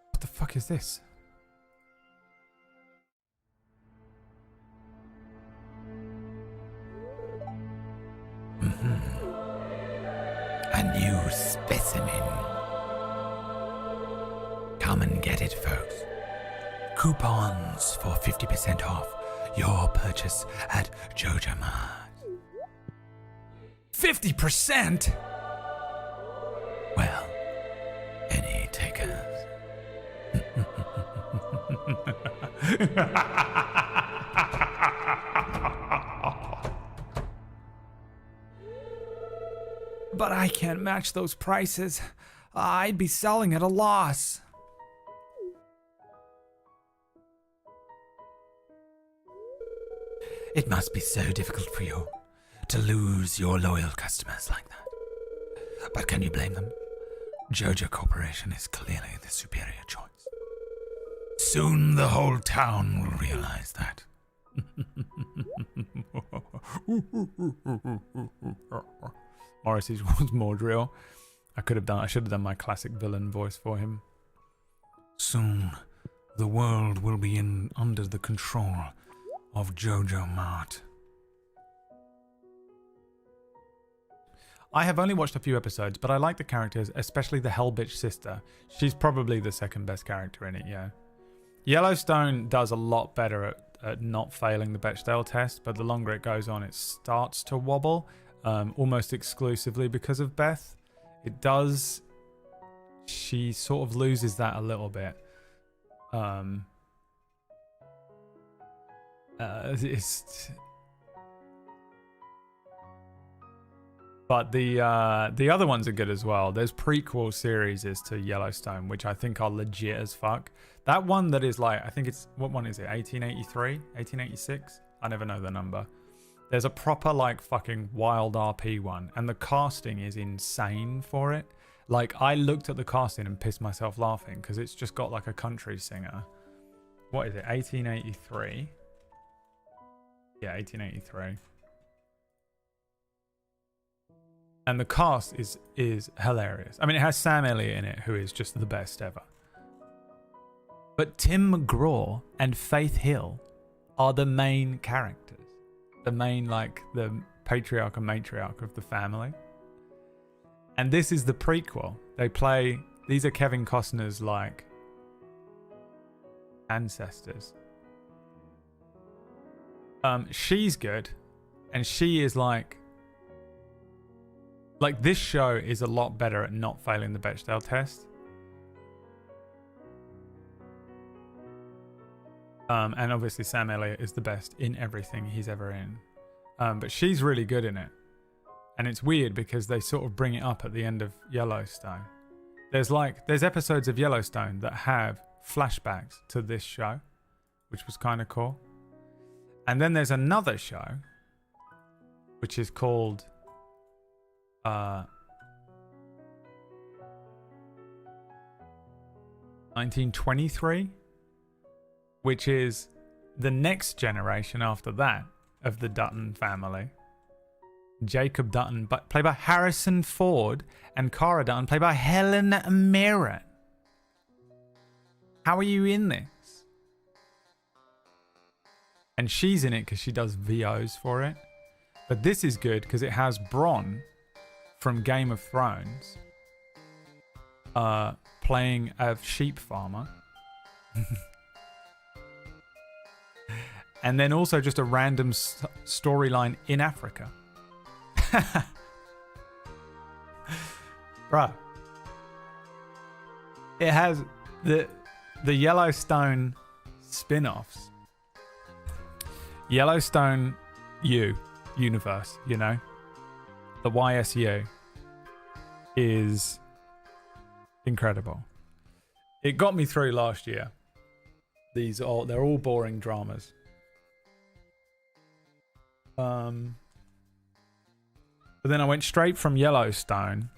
What the fuck is this? A new specimen. Come and get it, folks. Coupons for 50% off your purchase at Joja Mart. 50%? Well, any takers? But I can't match those prices. I'd be selling at a loss. It must be so difficult for you to lose your loyal customers like that. But can you blame them? Joja Corporation is clearly the superior choice. Soon the whole town will realize that. Morrissey's was more drill. I should have done my classic villain voice for him. Soon the world will be under the control of Joja Mart. I have only watched a few episodes, but I like the characters, especially the Hellbitch sister. She's probably the second best character in it, yeah. Yellowstone does a lot better at not failing the Bechdel test, but the longer it goes on, it starts to wobble, almost exclusively because of Beth. It does... She sort of loses that a little bit. But the other ones are good as well. There's prequel series to Yellowstone, which I think are legit as fuck. That one that is like, I think it's, what one is it? 1883? 1886? I never know the number. There's a proper like fucking wild RP one, and the casting is insane for it. Like, I looked at the casting and pissed myself laughing because it's just got like a country singer. What is it? 1883? Yeah, 1883. And the cast is hilarious. I mean, it has Sam Elliott in it, who is just the best ever. But Tim McGraw and Faith Hill are the main characters. The main, like, the patriarch and matriarch of the family. And this is the prequel. These are Kevin Costner's, like, ancestors. She's good. And she is like this show is a lot better at not failing the Bechdel test. And obviously Sam Elliott is the best in everything he's ever in. But she's really good in it. And it's weird because they sort of bring it up at the end of Yellowstone. There's episodes of Yellowstone that have flashbacks to this show, which was kind of cool. And then there's another show which is called 1923, which is the next generation after that of the Dutton family. Jacob Dutton, played by Harrison Ford, and Cara Dutton, played by Helen Mirren. How are you in this? And she's in it because she does VOs for it. But this is good because it has Bronn from Game of Thrones playing a sheep farmer. And then also just a random storyline in Africa. Bruh. It has the Yellowstone spin-offs. Yellowstone universe, you know? The YSU is incredible. It got me through last year. They're all boring dramas. But then I went straight from Yellowstone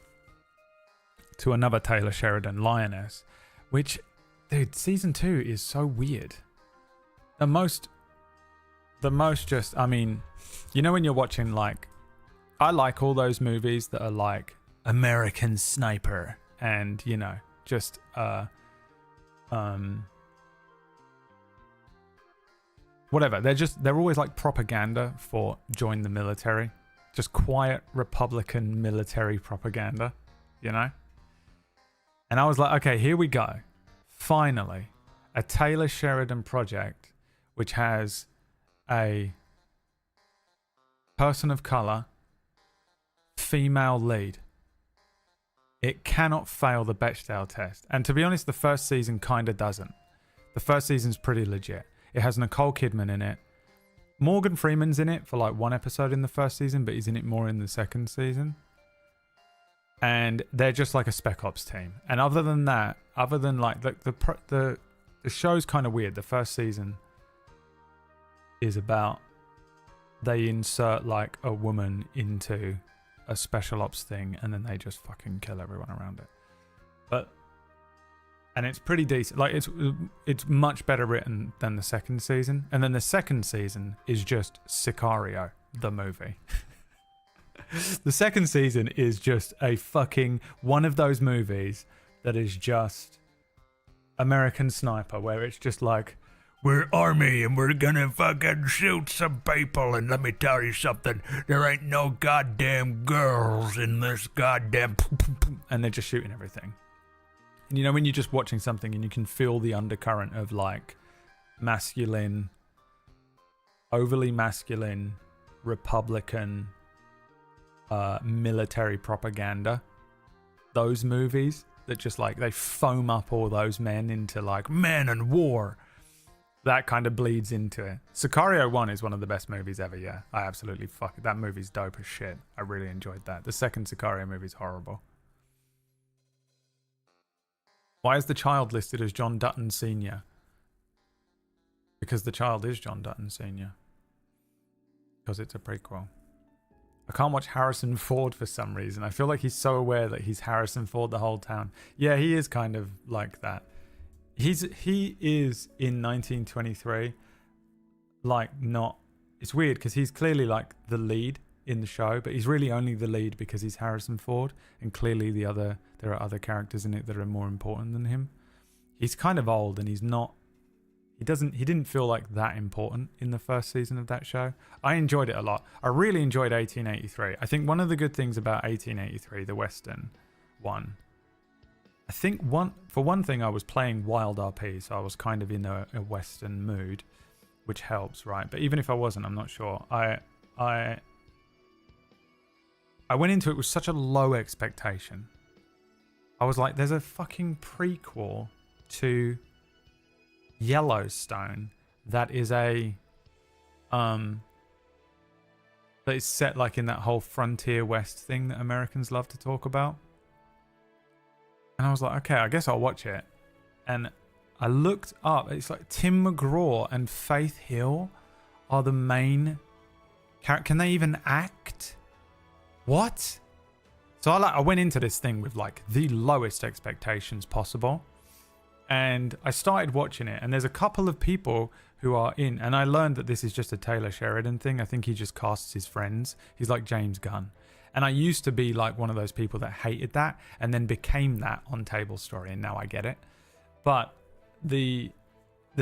to another Taylor Sheridan, Lioness, which, dude, season 2 is so weird. The most just, I mean, you know when you're watching, like, I like all those movies that are like American Sniper and, you know, just whatever. They're always like propaganda for join the military. Just quiet Republican military propaganda, you know? And I was like, okay, here we go. Finally, a Taylor Sheridan project which has a person of color, female lead. It cannot fail the Bechdel test. And to be honest, the first season kind of doesn't. The first season's pretty legit. It has Nicole Kidman in it. Morgan Freeman's in it for like one episode in the first season, but he's in it more in the second season. And they're just like a Spec Ops team. And other than that, other than like the show's kind of weird. The first season is about they insert like a woman into a special ops thing and then they just fucking kill everyone around it. And it's pretty decent. Like it's much better written than the second season. And then the second season is just Sicario, the movie. The second season is just a fucking one of those movies that is just American Sniper, where it's just like, we're army and we're gonna fucking shoot some people, and let me tell you something, there ain't no goddamn girls in this goddamn... And they're just shooting everything. And you know when you're just watching something and you can feel the undercurrent of like masculine, overly masculine, Republican, military propaganda. Those movies that just like they foam up all those men into like men and war. That kind of bleeds into it. Sicario 1 is one of the best movies ever, yeah. I absolutely fuck it. That movie's dope as shit. I really enjoyed that. The second Sicario movie's horrible. Why is the child listed as John Dutton Sr.? Because the child is John Dutton Sr. Because it's a prequel. I can't watch Harrison Ford for some reason. I feel like he's so aware that he's Harrison Ford the whole time. Yeah, he is kind of like that. He is in 1923, like not... It's weird because he's clearly like the lead in the show, but he's really only the lead because he's Harrison Ford, and clearly there are other characters in it that are more important than him. He's kind of old and he's not... He didn't feel like that important in the first season of that show. I enjoyed it a lot. I really enjoyed 1883. I think one of the good things about 1883, the Western one, I think for one thing, I was playing Wild RP, so I was kind of in a Western mood, which helps, right? But even if I wasn't, I'm not sure. I I went into it with such a low expectation. I was like, there's a fucking prequel to Yellowstone that is that is set like in that whole frontier west thing that Americans love to talk about. And I was like, okay, I guess I'll watch it. And I looked up, it's like Tim McGraw and Faith Hill are the main character. Can they even act? What? So I went into this thing with like the lowest expectations possible. And I started watching it, and there's a couple of people who are in, and I learned that this is just a Taylor Sheridan thing. I think he just casts his friends. He's like James Gunn. And I used to be like one of those people that hated that and then became that on Table Story, and now I get it. But there's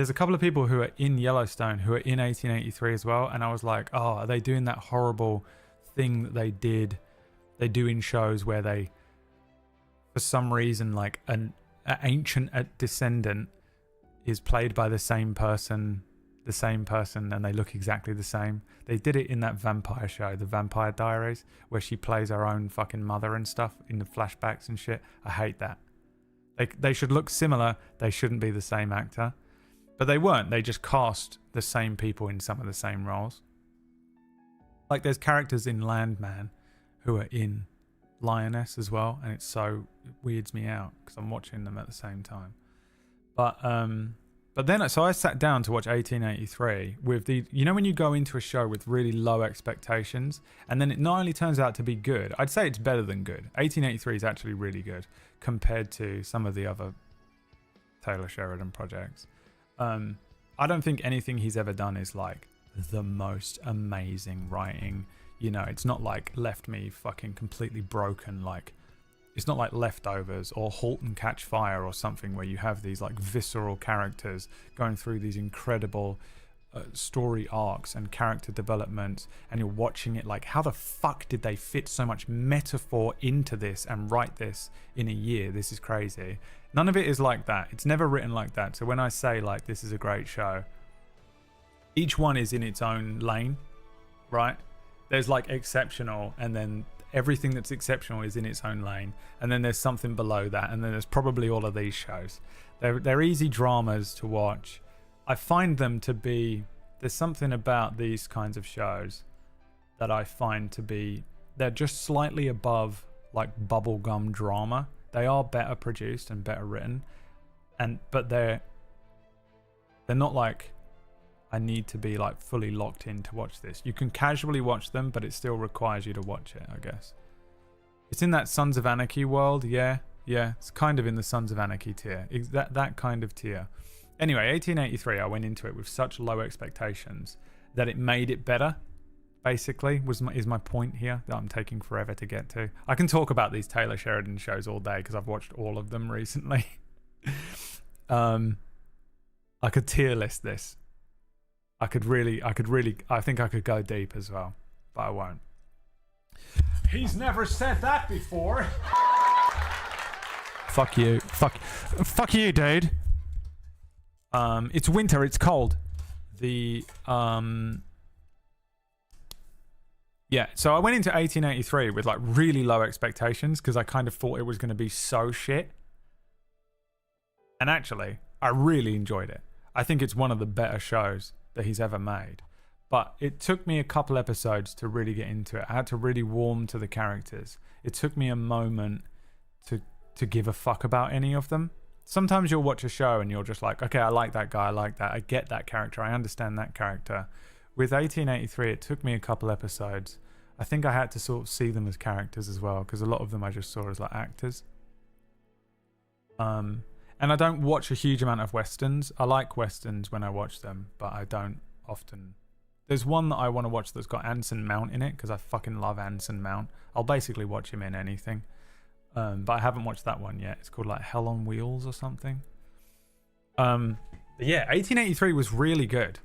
a couple of people who are in Yellowstone who are in 1883 as well, and I was like, oh, are they doing that horrible thing that they do in shows where they, for some reason, like an ancient descendant is played by the same person, and they look exactly the same. They did it in that vampire show, The Vampire Diaries, where she plays her own fucking mother and stuff in the flashbacks and shit. I hate that. They should look similar. They shouldn't be the same actor. But they weren't. They just cast the same people in some of the same roles. Like there's characters in Landman who are in Lioness as well, and it weirds me out because I'm watching them at the same time. But then so I sat down to watch 1883 with the, you know, when you go into a show with really low expectations and then it not only turns out to be good, I'd say it's better than good. 1883 is actually really good compared to some of the other Taylor Sheridan projects. I don't think anything he's ever done is like the most amazing writing. You know, it's not like left me fucking completely broken. Like, it's not like Leftovers or Halt and Catch Fire or something where you have these like visceral characters going through these incredible story arcs and character development, and you're watching it like, how the fuck did they fit so much metaphor into this and write this in a year? This is crazy. None of it is like that. It's never written like that. So when I say like this is a great show, each one is in its own lane, right? There's like exceptional, and then everything that's exceptional is in its own lane, and then there's something below that, and then there's probably all of these shows. They're easy dramas to watch. I find them to be, there's something about these kinds of shows that I find to be, they're just slightly above like bubblegum drama. They are better produced and better written, but they're not like, I need to be like fully locked in to watch this. You can casually watch them, but it still requires you to watch it, I guess. It's in that Sons of Anarchy world, yeah. It's kind of in the Sons of Anarchy tier, that kind of tier. Anyway, 1883, I went into it with such low expectations that it made it better. Basically, is my point here that I'm taking forever to get to. I can talk about these Taylor Sheridan shows all day because I've watched all of them recently. I could tier list this. I think I could go deep as well, but I won't. He's never said that before. Fuck you. Fuck you, dude. It's winter, it's cold. Yeah, so I went into 1883 with like really low expectations because I kind of thought it was going to be so shit. And actually, I really enjoyed it. I think it's one of the better shows that he's ever made. But it took me a couple episodes to really get into it. I had to really warm to the characters. It took me a moment to give a fuck about any of them. Sometimes you'll watch a show and you're just like, okay, I like that guy, I like that, I get that character, I understand that character. With 1883, it took me a couple episodes. I think I had to sort of see them as characters as well, because a lot of them I just saw as like actors. And I don't watch a huge amount of westerns. I like westerns when I watch them, but I don't often. There's one that I want to watch that's got Anson Mount in it, because I fucking love Anson Mount. I'll basically watch him in anything. But I haven't watched that one yet. It's called like Hell on Wheels or something. But yeah, 1883 was really good.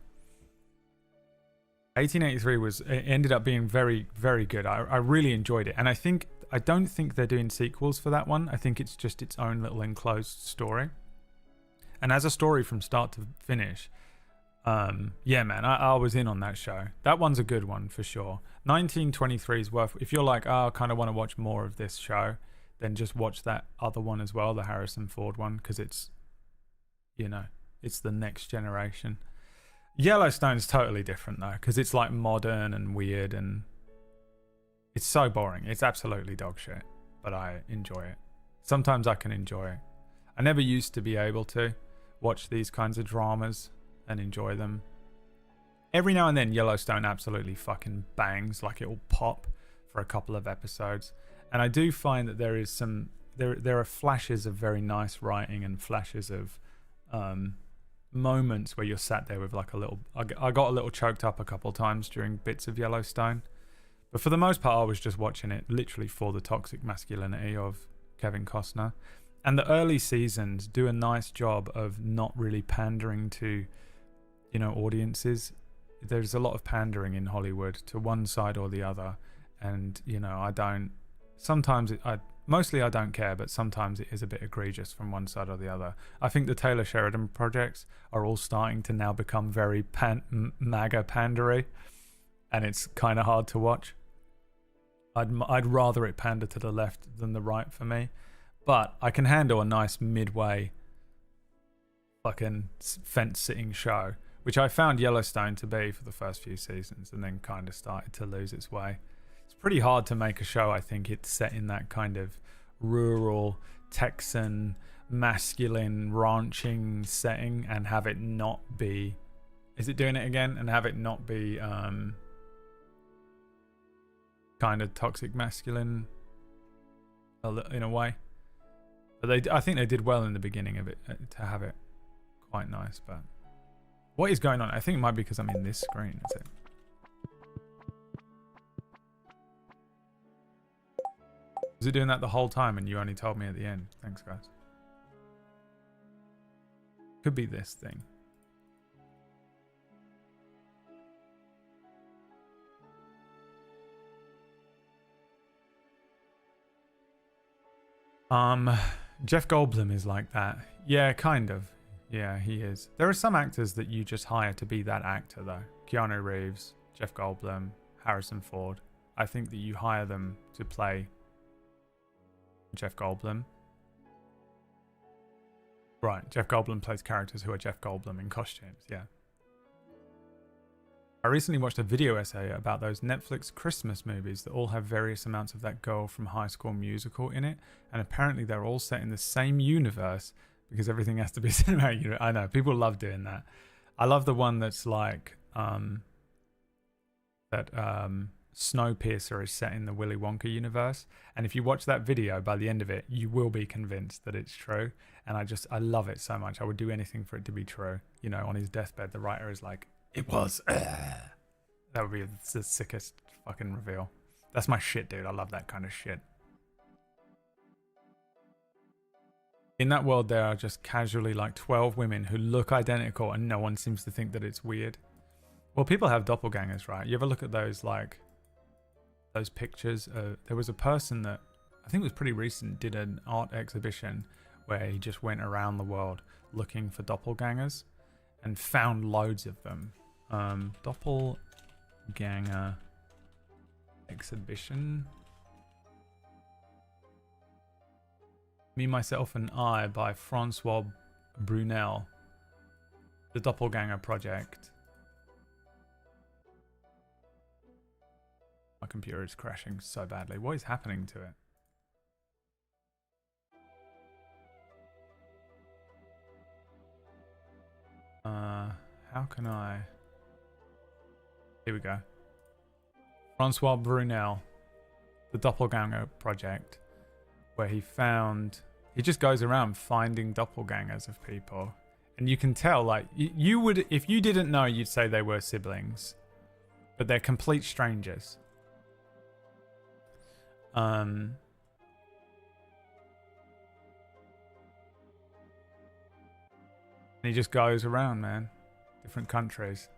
1883 ended up being very, very good. I really enjoyed it. And I don't think they're doing sequels for that one. I think it's just its own little enclosed story. And as a story from start to finish, Yeah, man, I was in on that show. That one's a good one for sure. 1923 is worth. If you're like, oh, I kind of want to watch more of this show, then just watch that other one as well, the Harrison Ford one, because it's, you know, it's the next generation. Yellowstone's totally different though, because it's like modern and weird, and it's so boring. It's absolutely dog shit, but I enjoy it. Sometimes I can enjoy it. I never used to be able to watch these kinds of dramas and enjoy them. Every now and then Yellowstone absolutely fucking bangs, like it will pop for a couple of episodes. And I do find that there is some there are flashes of very nice writing and flashes of moments where you're sat there with like a little I got a little choked up a couple times during bits of Yellowstone. But for the most part I was just watching it literally for the toxic masculinity of Kevin Costner. And the early seasons do a nice job of not really pandering to, you know, audiences. There's a lot of pandering in Hollywood to one side or the other, and you know, I don't care, but sometimes it is a bit egregious from one side or the other. I think the Taylor Sheridan projects are all starting to now become very MAGA pandery, and it's kind of hard to watch. I'd rather it pander to the left than the right for me, but I can handle a nice midway fucking fence-sitting show, which I found Yellowstone to be for the first few seasons, and then kind of started to lose its way. It's pretty hard to make a show, I think. It's set in that kind of rural, Texan, masculine, ranching setting and have it not be... Is it doing it again? And have it not be kind of toxic masculine in a way. But I think they did well in the beginning of it to have it quite nice, but... What is going on? I think it might be because I'm in this screen. Is it? Was it doing that the whole time and you only told me at the end? Thanks, guys. Could be this thing. Jeff Goldblum is like that. Yeah, kind of. Yeah, he is. There are some actors that you just hire to be that actor, though. Keanu Reeves, Jeff Goldblum, Harrison Ford. I think that you hire them to play Jeff Goldblum. Right, Jeff Goldblum plays characters who are Jeff Goldblum in costumes, yeah. I recently watched a video essay about those Netflix Christmas movies that all have various amounts of that girl from High School Musical in it, and apparently they're all set in the same universe, because everything has to be cinematic. I know, people love doing that. I love the one that's like Snowpiercer is set in the Willy Wonka universe, and if you watch that video, by the end of it, you will be convinced that it's true. And I love it so much. I would do anything for it to be true. You know, on his deathbed, the writer is like, it was. That would be the sickest fucking reveal. That's my shit, dude. I love that kind of shit. In that world, there are just casually like 12 women who look identical and no one seems to think that it's weird. Well, people have doppelgangers, right? You ever look at those, like, those pictures? There was a person that, I think it was pretty recent, did an art exhibition where he just went around the world looking for doppelgangers and found loads of them. Doppelganger exhibition. Me, Myself, and I by Francois Brunel. The Doppelganger Project. My computer is crashing so badly. What is happening to it? How can I... Here we go. Francois Brunel. The Doppelganger Project. Where he just goes around finding doppelgangers of people, and you can tell, like, you would, if you didn't know, you'd say they were siblings, but they're complete strangers. And he just goes around, man, different countries.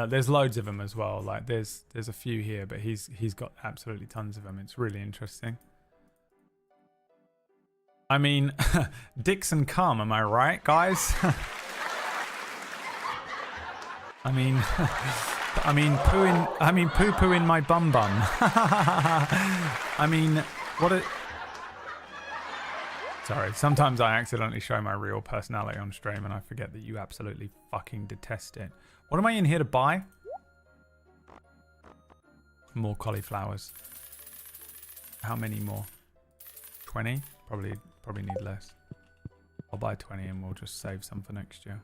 There's loads of them as well. Like there's a few here, but he's got absolutely tons of them. It's really interesting. I mean, dicks and cum, am I right, guys? I mean, poo poo in my bum bum. I mean, what a... Sorry, sometimes I accidentally show my real personality on stream and I forget that you absolutely fucking detest it. What am I in here to buy? More cauliflowers. How many more? 20? Probably need less. I'll buy 20 and we'll just save some for next year.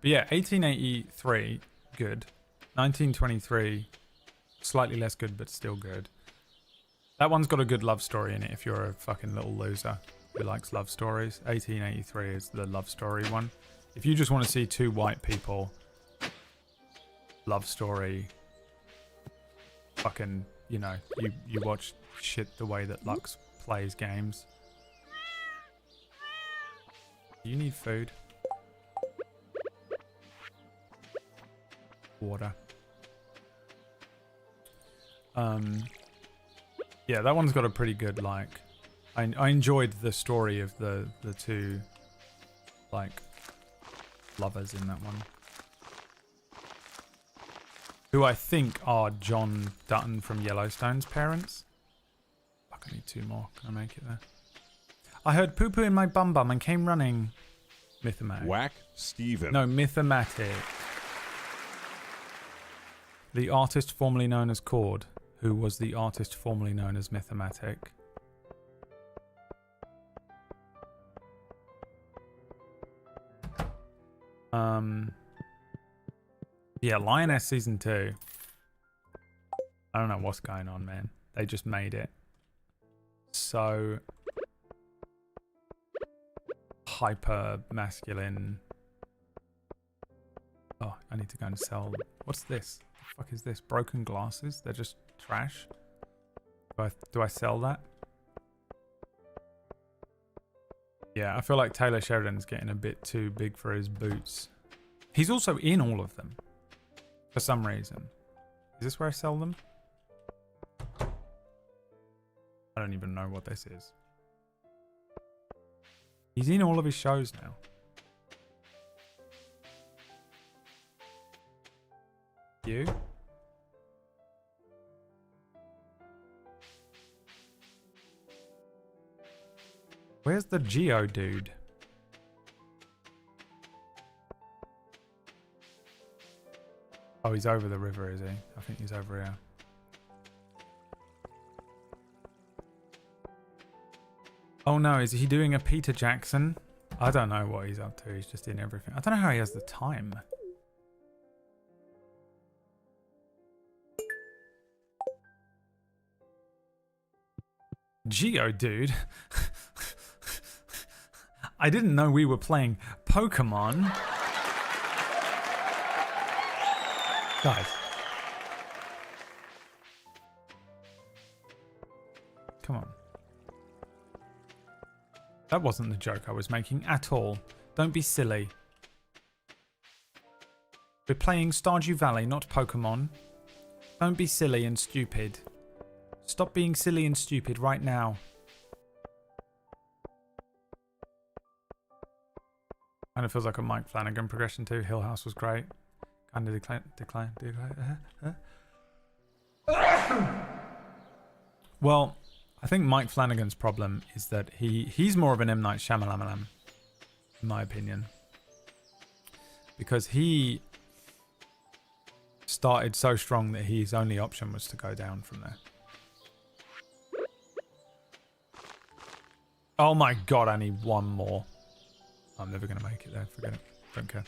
But yeah, 1883, good. 1923, slightly less good, but still good. That one's got a good love story in it if you're a fucking little loser who likes love stories. 1883 is the love story one. If you just want to see two white people, love story, fucking, you know, you watch shit the way that Lux plays games. You need food. Water. Yeah, that one's got a pretty good, like, I enjoyed the story of the two, like, lovers in that one, who I think are John Dutton from Yellowstone's parents. Fuck, I need 2 more. Can I make it there? I heard poo poo in my bum bum and came running. Mythomatic. Whack Steven. No, Mythomatic. The artist formerly known as Cord, who was the artist formerly known as Mythomatic. Yeah, Lioness Season 2. I don't know what's going on, man. They just made it so hyper masculine. Oh, I need to go and sell. What's this? What the fuck is this? Broken glasses? They're just trash. Do I sell that? Yeah, I feel like Taylor Sheridan's getting a bit too big for his boots. He's also in all of them for some reason. Is this where I sell them? I don't even know what this is. He's in all of his shows now. You? Where's the Geo dude? Oh, he's over the river, is he? I think he's over here. Oh no, is he doing a Peter Jackson? I don't know what he's up to. He's just in everything. I don't know how he has the time. Geo dude. I didn't know we were playing Pokemon. Guys. Come on. That wasn't the joke I was making at all. Don't be silly. We're playing Stardew Valley, not Pokemon. Don't be silly and stupid. Stop being silly and stupid right now. Kind of feels like a Mike Flanagan progression too. Hill House was great. Kind of decline. Well, I think Mike Flanagan's problem is that he's more of an M. Night Shyamalan, in my opinion. Because he started so strong that his only option was to go down from there. Oh my god, I need 1 more. I'm never going to make it there. Forget it. Don't care.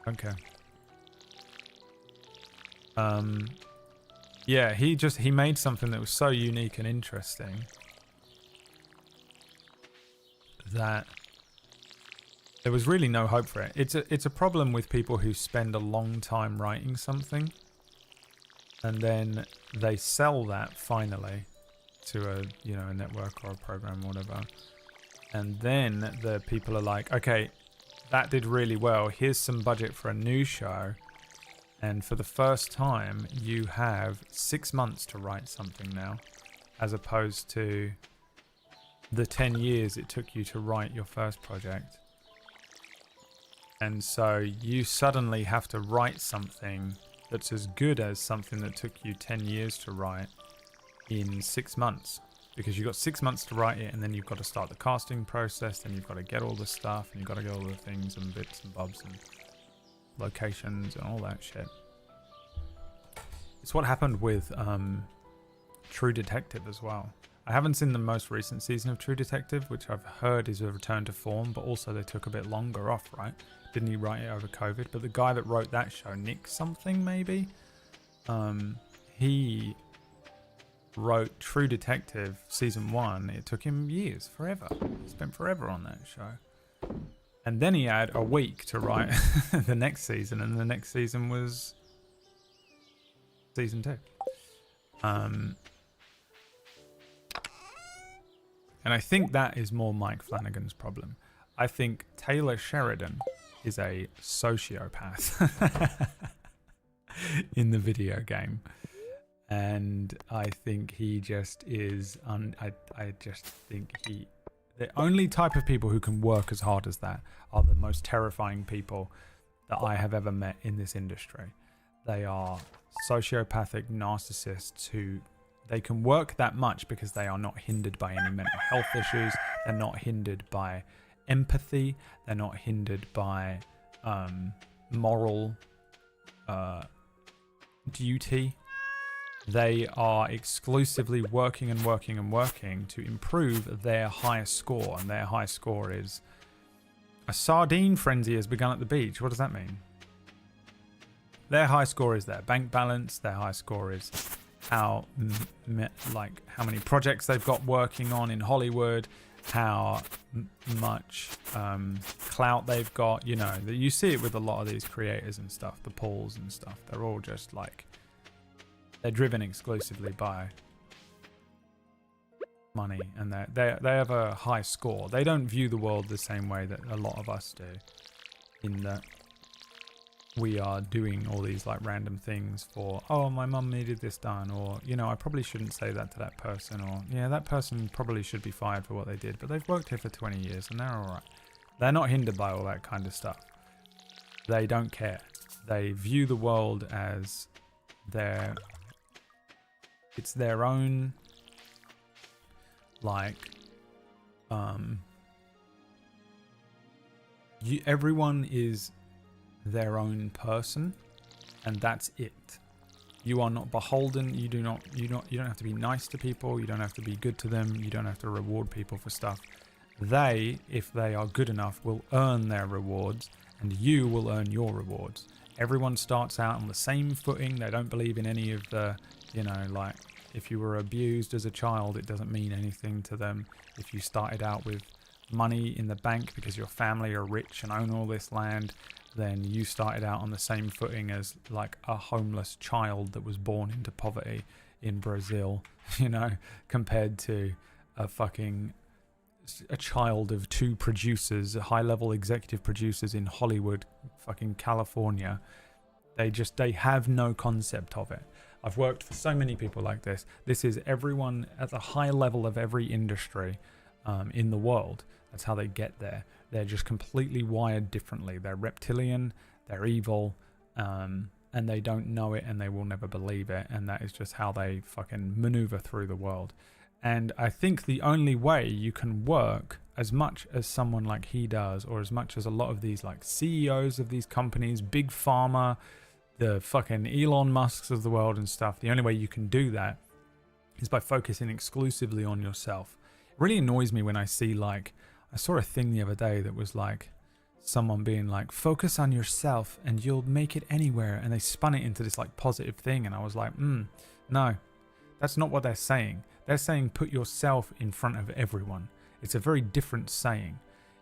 Don't care. Yeah, he made something that was so unique and interesting that there was really no hope for it. It's a problem with people who spend a long time writing something and then they sell that finally to a network or a program or whatever. And then the people are like, okay, that did really well. Here's some budget for a new show. And for the first time, you have 6 months to write something now, as opposed to the 10 years it took you to write your first project. And so you suddenly have to write something that's as good as something that took you 10 years to write in 6 months. Because you've got 6 months to write it, and then you've got to start the casting process, then you've got to get all the stuff, and you've got to get all the things and bits and bobs and locations and all that shit. It's what happened with True Detective as well. I haven't seen the most recent season of True Detective, which I've heard is a return to form, but also they took a bit longer off, right? Didn't he write it over COVID? But the guy that wrote that show, Nick something maybe, he wrote True Detective season 1. It took him years, forever. He spent forever on that show. And then he had a week to write the next season, and the next season was season 2. And I think that is more Mike Flanagan's problem. I think Taylor Sheridan is a sociopath in the video game. And I think he just is, I just think the only type of people who can work as hard as that are the most terrifying people that I have ever met in this industry. They are sociopathic narcissists who, they can work that much because they are not hindered by any mental health issues. They're not hindered by empathy. They're not hindered by moral duty. They are exclusively working and working and working to improve their highest score. And their high score is a sardine frenzy has begun at the beach. What does that mean? Their high score is their bank balance. Their high score is how many projects they've got working on in Hollywood, how much clout they've got. You know, that you see it with a lot of these creators and stuff, the Pauls and stuff. They're all just like, they're driven exclusively by money, and they have a high score. They don't view the world the same way that a lot of us do, in that we are doing all these like random things for, oh, my mum needed this done, or, you know, I probably shouldn't say that to that person, or, yeah, that person probably should be fired for what they did, but they've worked here for 20 years and they're alright. They're not hindered by all that kind of stuff. They don't care. They view the world as it's their own, like, everyone is their own person, and that's it. You are not beholden. You don't have to be nice to people. You don't have to be good to them. You don't have to reward people for stuff. They, if they are good enough, will earn their rewards, and you will earn your rewards. Everyone starts out on the same footing. They don't believe in any of the, you know, like, if you were abused as a child, it doesn't mean anything to them. If you started out with money in the bank because your family are rich and own all this land, then you started out on the same footing as like a homeless child that was born into poverty in Brazil, you know, compared to a child of 2 producers, high-level executive producers in Hollywood, fucking California. They have no concept of it. I've worked for so many people like this. This is everyone at the high level of every industry in the world. That's how they get there. They're just completely wired differently. They're reptilian, they're evil, and they don't know it, and they will never believe it. And that is just how they fucking maneuver through the world. And I think the only way you can work as much as someone like he does, or as much as a lot of these like CEOs of these companies, big pharma, the fucking Elon Musks of the world and stuff, the only way you can do that is by focusing exclusively on yourself. It really annoys me when I see, like, I saw a thing the other day that was like someone being like, focus on yourself and you'll make it anywhere, and they spun it into this like positive thing, and I was like, no, that's not what they're saying. They're saying put yourself in front of everyone. It's a very different saying,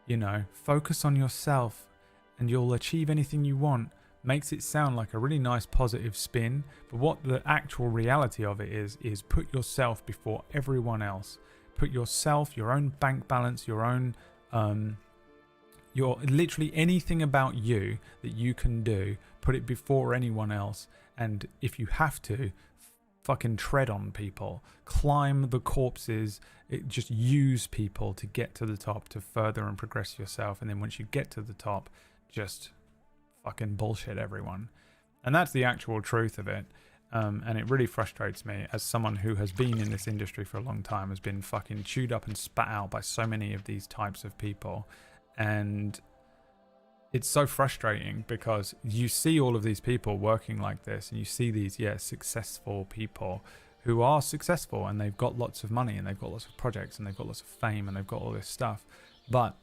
you know. Focus on yourself and you'll achieve anything you want. Makes it sound like a really nice positive spin, but what the actual reality of it is put yourself before everyone else. Put yourself, your own bank balance, your own your literally anything about you that you can do, put it before anyone else, and if you have to, fucking tread on people, climb the corpses, just use people to get to the top, to further and progress yourself, and then once you get to the top, just fucking bullshit everyone. And that's the actual truth of it. And it really frustrates me as someone who has been in this industry for a long time, has been fucking chewed up and spat out by so many of these types of people. And it's so frustrating because you see all of these people working like this, and you see these, successful people who are successful, and they've got lots of money, and they've got lots of projects, and they've got lots of fame, and they've got all this stuff. But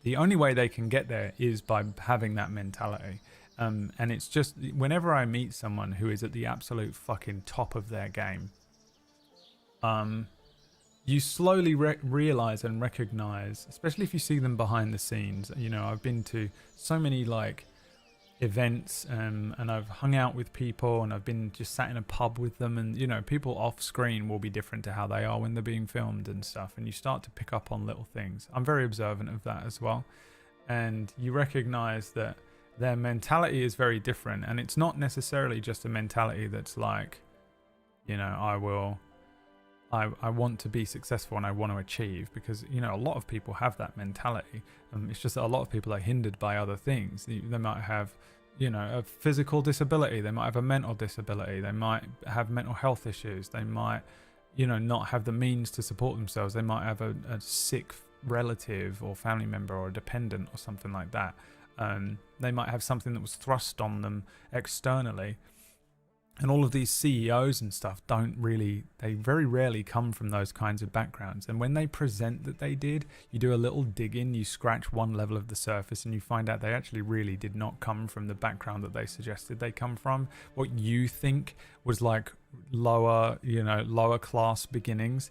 the only way they can get there is by having that mentality. And it's just, whenever I meet someone who is at the absolute fucking top of their game, you slowly realize and recognize, especially if you see them behind the scenes. You know, I've been to so many like events, and I've hung out with people, and I've been just sat in a pub with them, and you know, people off screen will be different to how they are when they're being filmed and stuff, and you start to pick up on little things. I'm very observant of that as well, and you recognize that their mentality is very different, and it's not necessarily just a mentality that's like, you know, I want to be successful and I want to achieve, because, you know, a lot of people have that mentality. It's just that a lot of people are hindered by other things. They might have, you know, a physical disability. They might have a mental disability. They might have mental health issues. They might, you know, not have the means to support themselves. They might have a sick relative or family member or a dependent or something like that. They might have something that was thrust on them externally. And all of these CEOs and stuff they very rarely come from those kinds of backgrounds. And when they present that they did, you do a little dig in, you scratch one level of the surface, and you find out they actually really did not come from the background that they suggested they come from. What you think was like lower class beginnings,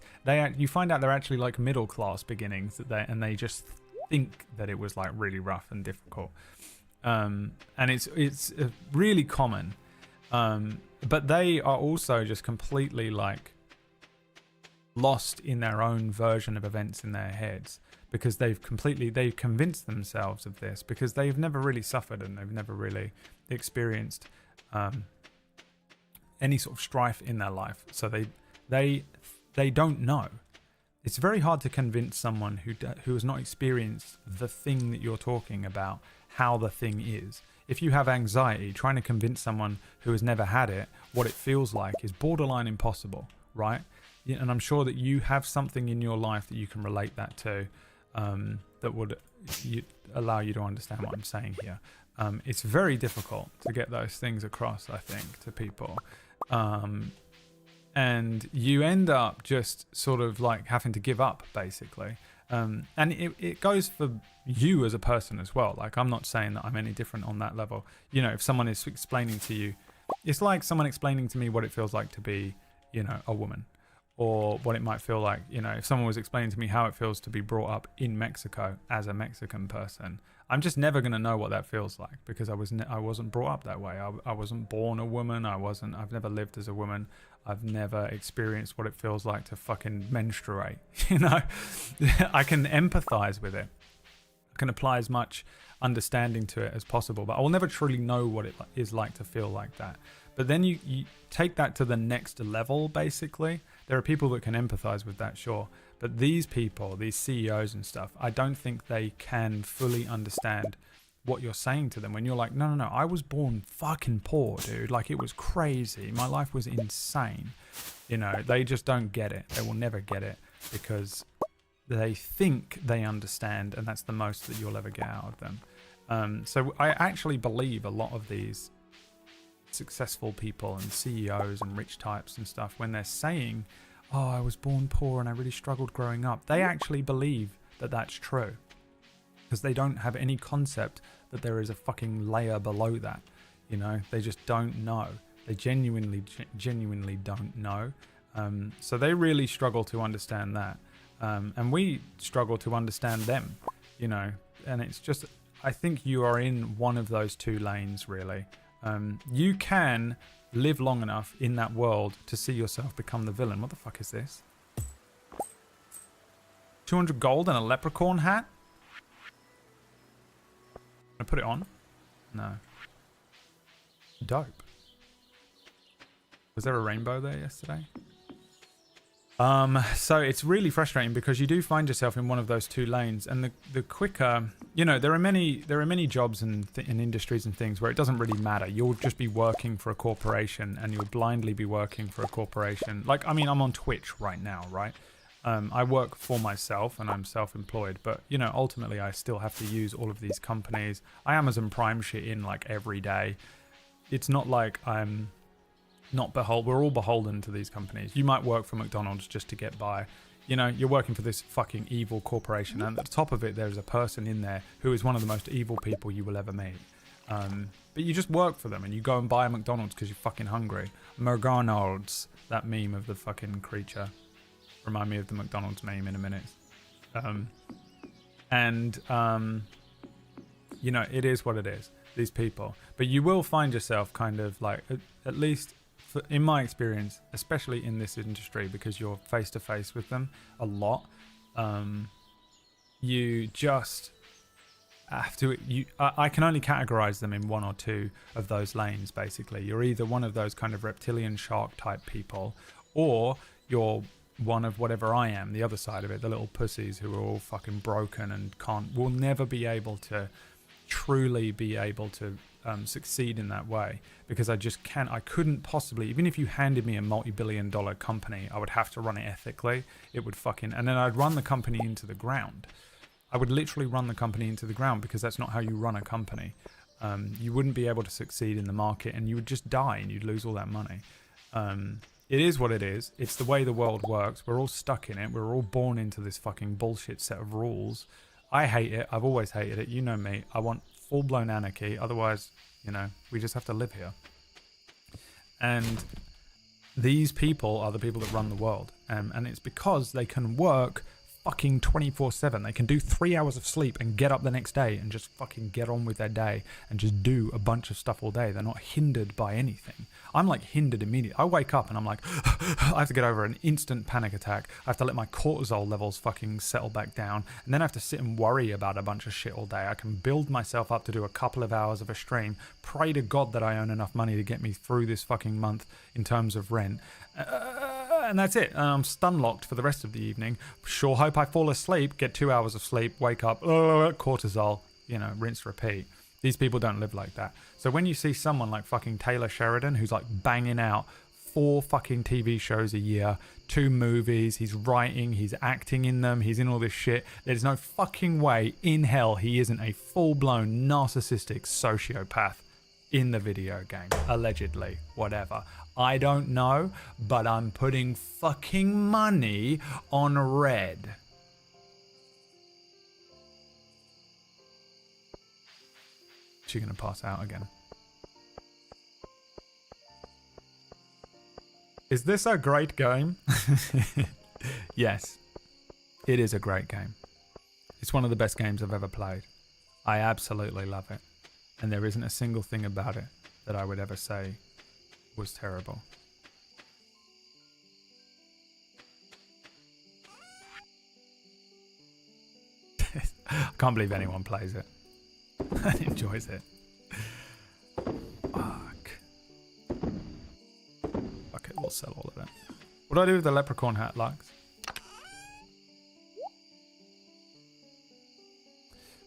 you find out they're actually like middle class beginnings, and they just think that it was like really rough and difficult. And it's really common. But they are also just completely like lost in their own version of events in their heads, because they've convinced themselves of this, because they've never really suffered, and they've never really experienced any sort of strife in their life. So they don't know. It's very hard to convince someone who has not experienced the thing that you're talking about how the thing is. If you have anxiety, trying to convince someone who has never had it what it feels like is borderline impossible, right? And I'm sure that you have something in your life that you can relate that to, that would allow you to understand what I'm saying here. It's very difficult to get those things across, I think, to people. And you end up just sort of like having to give up, basically. And it goes for you as a person as well. Like, I'm not saying that I'm any different on that level. You know, if someone is explaining to you, it's like someone explaining to me what it feels like to be, you know, a woman, or what it might feel like, you know, if someone was explaining to me how it feels to be brought up in Mexico as a Mexican person. I'm just never going to know what that feels like, because I wasn't brought up that way. I wasn't born a woman. I've never lived as a woman. I've never experienced what it feels like to fucking menstruate, you know. I can empathize with it. I can apply as much understanding to it as possible, but I will never truly know what it is like to feel like that. But then you take that to the next level, basically. There are people that can empathize with that, sure. But these people, these CEOs and stuff, I don't think they can fully understand what you're saying to them when you're like, no, I was born fucking poor, dude. Like, it was crazy. My life was insane. You know, they just don't get it. They will never get it, because they think they understand, and that's the most that you'll ever get out of them. So I actually believe a lot of these successful people and CEOs and rich types and stuff, when they're saying, oh, I was born poor and I really struggled growing up, they actually believe that that's true, because they don't have any concept that there is a fucking layer below that. You know, they just don't know. They genuinely don't know. So they really struggle to understand that. And we struggle to understand them, you know, and it's just, I think you are in one of those two lanes, really. You can live long enough in that world to see yourself become the villain. What the fuck is this? 200 gold and a leprechaun hat? Can I put it on? No. dope. Was there a rainbow there yesterday? So it's really frustrating because you do find yourself in one of those two lanes, and the quicker, you know, there are many jobs and in industries and things where it doesn't really matter. You'll just be working for a corporation, and you'll blindly be working for a corporation. Like, I mean, I'm on Twitch right now, right? I work for myself and I'm self-employed, but you know, ultimately I still have to use all of these companies. I Amazon Prime shit in like every day. It's not like I'm not we're all beholden to these companies. You might work for McDonald's just to get by. You know, you're working for this fucking evil corporation, and at the top of it there's a person in there who is one of the most evil people you will ever meet. But you just work for them and you go and buy a McDonald's because you're fucking hungry. McDonald's, that meme of the fucking creature. Remind me of the McDonald's meme in a minute. You know, it is what it is, these people. But you will find yourself kind of like, at least in my experience, especially in this industry, because you're face to face with them a lot, you just have to, I can only categorize them in one or two of those lanes, basically. You're either one of those kind of reptilian shark type people, or you're one of whatever I am, the other side of it, the little pussies who are all fucking broken and will never be able to truly be able to succeed in that way, because I couldn't possibly, even if you handed me a multi-billion-dollar company, I would have to run it ethically. It would and then I'd run the company into the ground. I would literally run the company into the ground, because that's not how you run a company. You wouldn't be able to succeed in the market, and you would just die and you'd lose all that money. It is what it is. It's the way the world works. We're all stuck in it. We're all born into this fucking bullshit set of rules. I hate it. I've always hated it. You know me. I want full-blown anarchy. Otherwise, you know, we just have to live here. And these people are the people that run the world. And it's because they can work fucking 24/7. They can do 3 hours of sleep and get up the next day and just fucking get on with their day and just do a bunch of stuff all day. They're not hindered by anything. I'm like hindered immediately. I wake up and I'm like, I have to get over an instant panic attack. I have to let my cortisol levels fucking settle back down, and then I have to sit and worry about a bunch of shit all day. I can build myself up to do a couple of hours of a stream, pray to God that I earn enough money to get me through this fucking month in terms of rent. And that's it. I'm stun locked for the rest of the evening. Sure hope I fall asleep, get 2 hours of sleep, wake up, cortisol, you know, rinse, repeat. These people don't live like that. So when you see someone like fucking Taylor Sheridan, who's like banging out 4 fucking TV shows a year, 2 movies, he's writing, he's acting in them, he's in all this shit, there's no fucking way in hell he isn't a full-blown narcissistic sociopath in the video game. Allegedly. Whatever. I don't know, but I'm putting fucking money on red. She's gonna pass out again. Is this a great game? Yes, it is a great game. It's one of the best games I've ever played. I absolutely love it. And there isn't a single thing about it that I would ever say was terrible. I can't believe anyone plays it and enjoys it. Fuck. Okay, we'll sell all of that. What do I do with the leprechaun hat, Lux?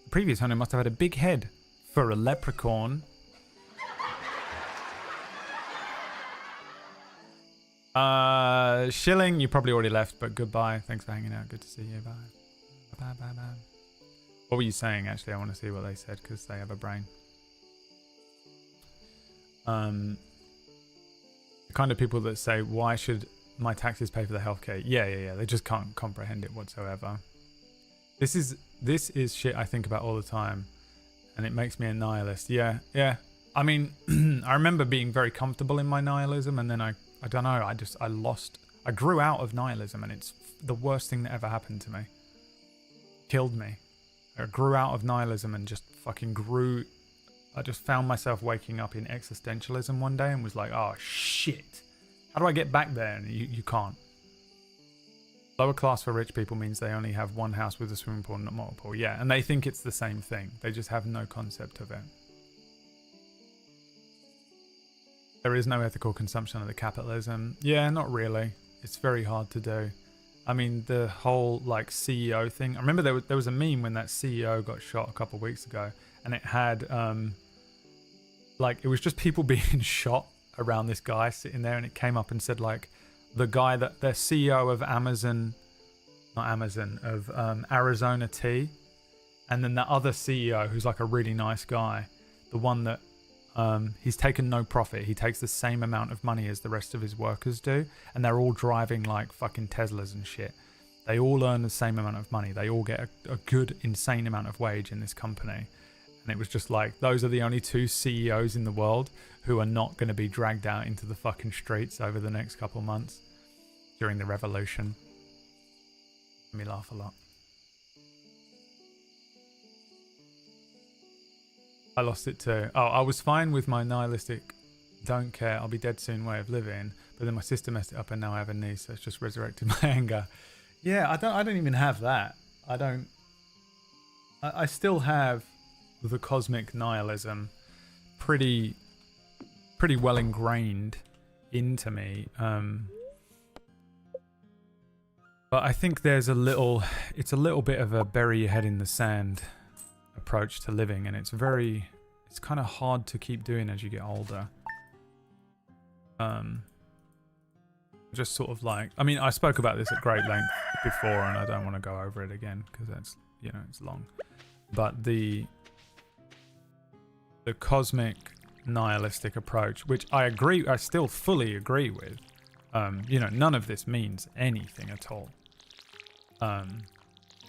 The previous owner must have had a big head for a leprechaun. Shilling, you probably already left, but goodbye. Thanks for hanging out. Good to see you. Bye. Bye, bye, bye. What were you saying, actually? I want to see what they said, because they have a brain. The kind of people that say, why should my taxes pay for the healthcare? Yeah. They just can't comprehend it whatsoever. This is shit I think about all the time, and it makes me a nihilist. Yeah. I mean, I remember being very comfortable in my nihilism, and then I don't know, I grew out of nihilism, and it's the worst thing that ever happened to me. Killed me. I grew out of nihilism and just fucking grew. I just found myself waking up in existentialism one day and was like, oh shit, how do I get back there? And you can't. Lower class for rich people means they only have one house with a swimming pool, not multiple. Yeah, and they think it's the same thing. They just have no concept of it. There is no ethical consumption of the capitalism. Yeah, not really. It's very hard to do. I mean, the whole like CEO thing. I remember there was a meme when that CEO got shot a couple of weeks ago, and it had like it was just people being shot around this guy sitting there, and it came up and said like the guy that the CEO of Arizona Tea, and then the other CEO who's like a really nice guy, the one that he's taken no profit. He takes the same amount of money as the rest of his workers do, and they're all driving like fucking Teslas and shit. They all earn the same amount of money. They all get a good, insane amount of wage in this company. And it was just like, those are the only two CEOs in the world who are not going to be dragged out into the fucking streets over the next couple months during the revolution. Made me laugh a lot. I lost it too. Oh, I was fine with my nihilistic, don't care, I'll be dead soon way of living, but then my sister messed it up and now I have a niece, so it's just resurrected my anger. Yeah, I don't even have that. I still have the cosmic nihilism pretty well ingrained into me. But I think it's a little bit of a bury your head in the sand approach to living, and it's kind of hard to keep doing as you get older. Just sort of like, I mean, I spoke about this at great length before, and I don't want to go over it again because that's, you know, it's long. But the cosmic nihilistic approach, which I still fully agree with. You know, none of this means anything at all.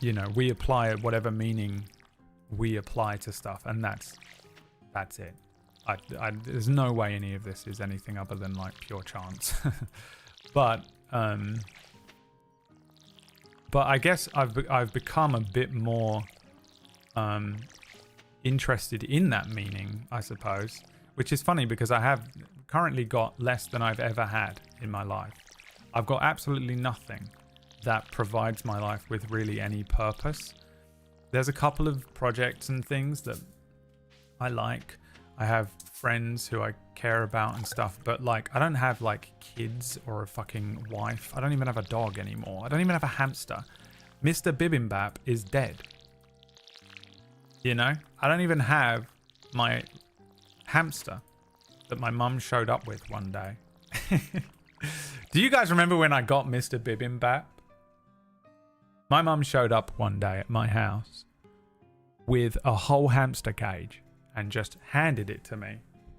You know, we apply whatever meaning we apply to stuff, and that's it. There's no way any of this is anything other than like pure chance. But I guess I've become a bit more interested in that meaning, I suppose, which is funny because I have currently got less than I've ever had in my life. I've got absolutely nothing that provides my life with really any purpose. There's a couple of projects and things that I like. I have friends who I care about and stuff, but like I don't have like kids or a fucking wife. I don't even have a dog anymore. I don't even have a hamster. Mr. Bibimbap is dead. You know? I don't even have my hamster that my mum showed up with one day. Do you guys remember when I got Mr. Bibimbap? My mum showed up one day at my house with a whole hamster cage and just handed it to me.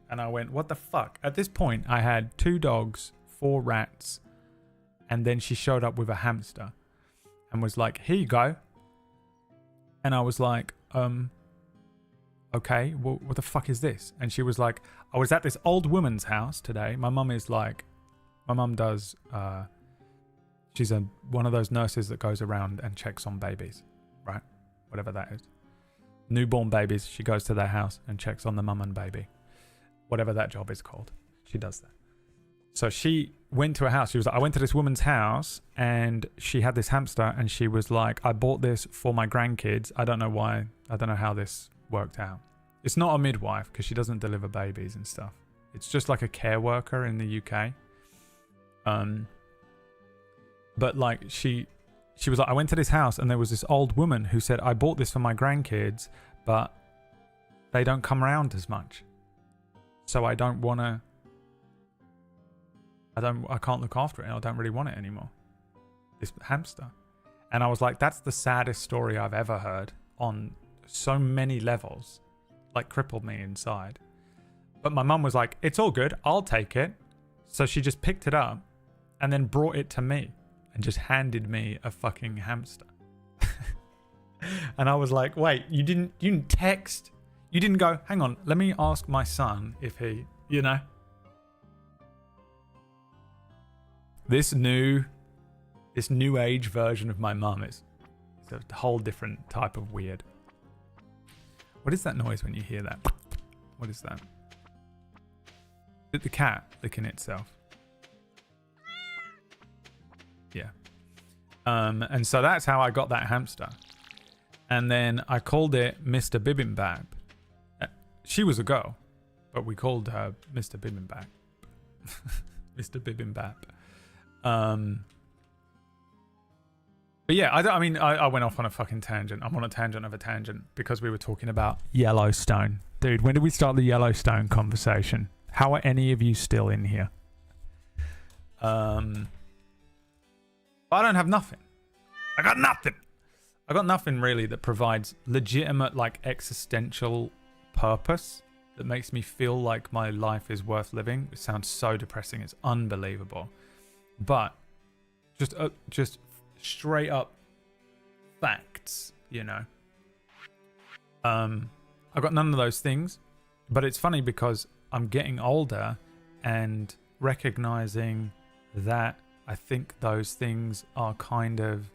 And I went, what the fuck? At this point, I had 2 dogs, 4 rats, and then she showed up with a hamster and was like, here you go. And I was like, okay, what the fuck is this? And she was like, I was at this old woman's house today. My mum does, she's one of those nurses that goes around and checks on babies, right? Whatever that is. Newborn babies, she goes to their house and checks on the mum and baby. Whatever that job is called. She does that. So she went to a house. She was like, I went to this woman's house and she had this hamster and she was like, I bought this for my grandkids. I don't know why. I don't know how this worked out. It's not a midwife because she doesn't deliver babies and stuff. It's just like a care worker in the UK. But like she was like, I went to this house and there was this old woman who said, I bought this for my grandkids, but they don't come around as much. So I don't want to, I can't look after it and I don't really want it anymore. This hamster. And I was like, that's the saddest story I've ever heard on so many levels. Like crippled me inside. But my mum was like, it's all good. I'll take it. So she just picked it up and then brought it to me and just handed me a fucking hamster. And I was like, wait, you didn't text? You didn't go, hang on, let me ask my son if he, you know? This new age version of my mum is a whole different type of weird. What is that noise when you hear that? What is that? Is it the cat licking itself? Yeah. And so that's how I got that hamster. And then I called it Mr. Bibimbap. She was a girl, but we called her Mr. Bibimbap. Mr. Bibimbap. But yeah, I went off on a fucking tangent. I'm on a tangent of a tangent because we were talking about Yellowstone. Dude, when did we start the Yellowstone conversation? How are any of you still in here? I don't have nothing. I got nothing. I got nothing really that provides legitimate, like, existential purpose that makes me feel like my life is worth living. It sounds so depressing. It's unbelievable. But just straight up facts, you know. I've got none of those things, but it's funny because I'm getting older and recognizing that I think those things are kind of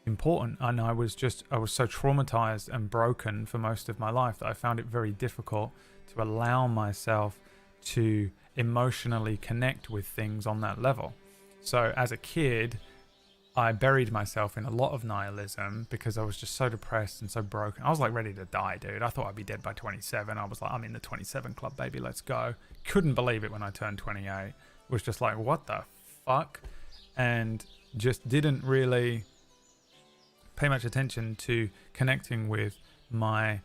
important. And I was so traumatized and broken for most of my life that I found it very difficult to allow myself to emotionally connect with things on that level. So as a kid, I buried myself in a lot of nihilism because I was just so depressed and so broken. I was like ready to die, dude. I thought I'd be dead by 27. I was like, I'm in the 27 club, baby. Let's go. Couldn't believe it when I turned 28. Was just like, what the fuck? And just didn't really pay much attention to connecting with my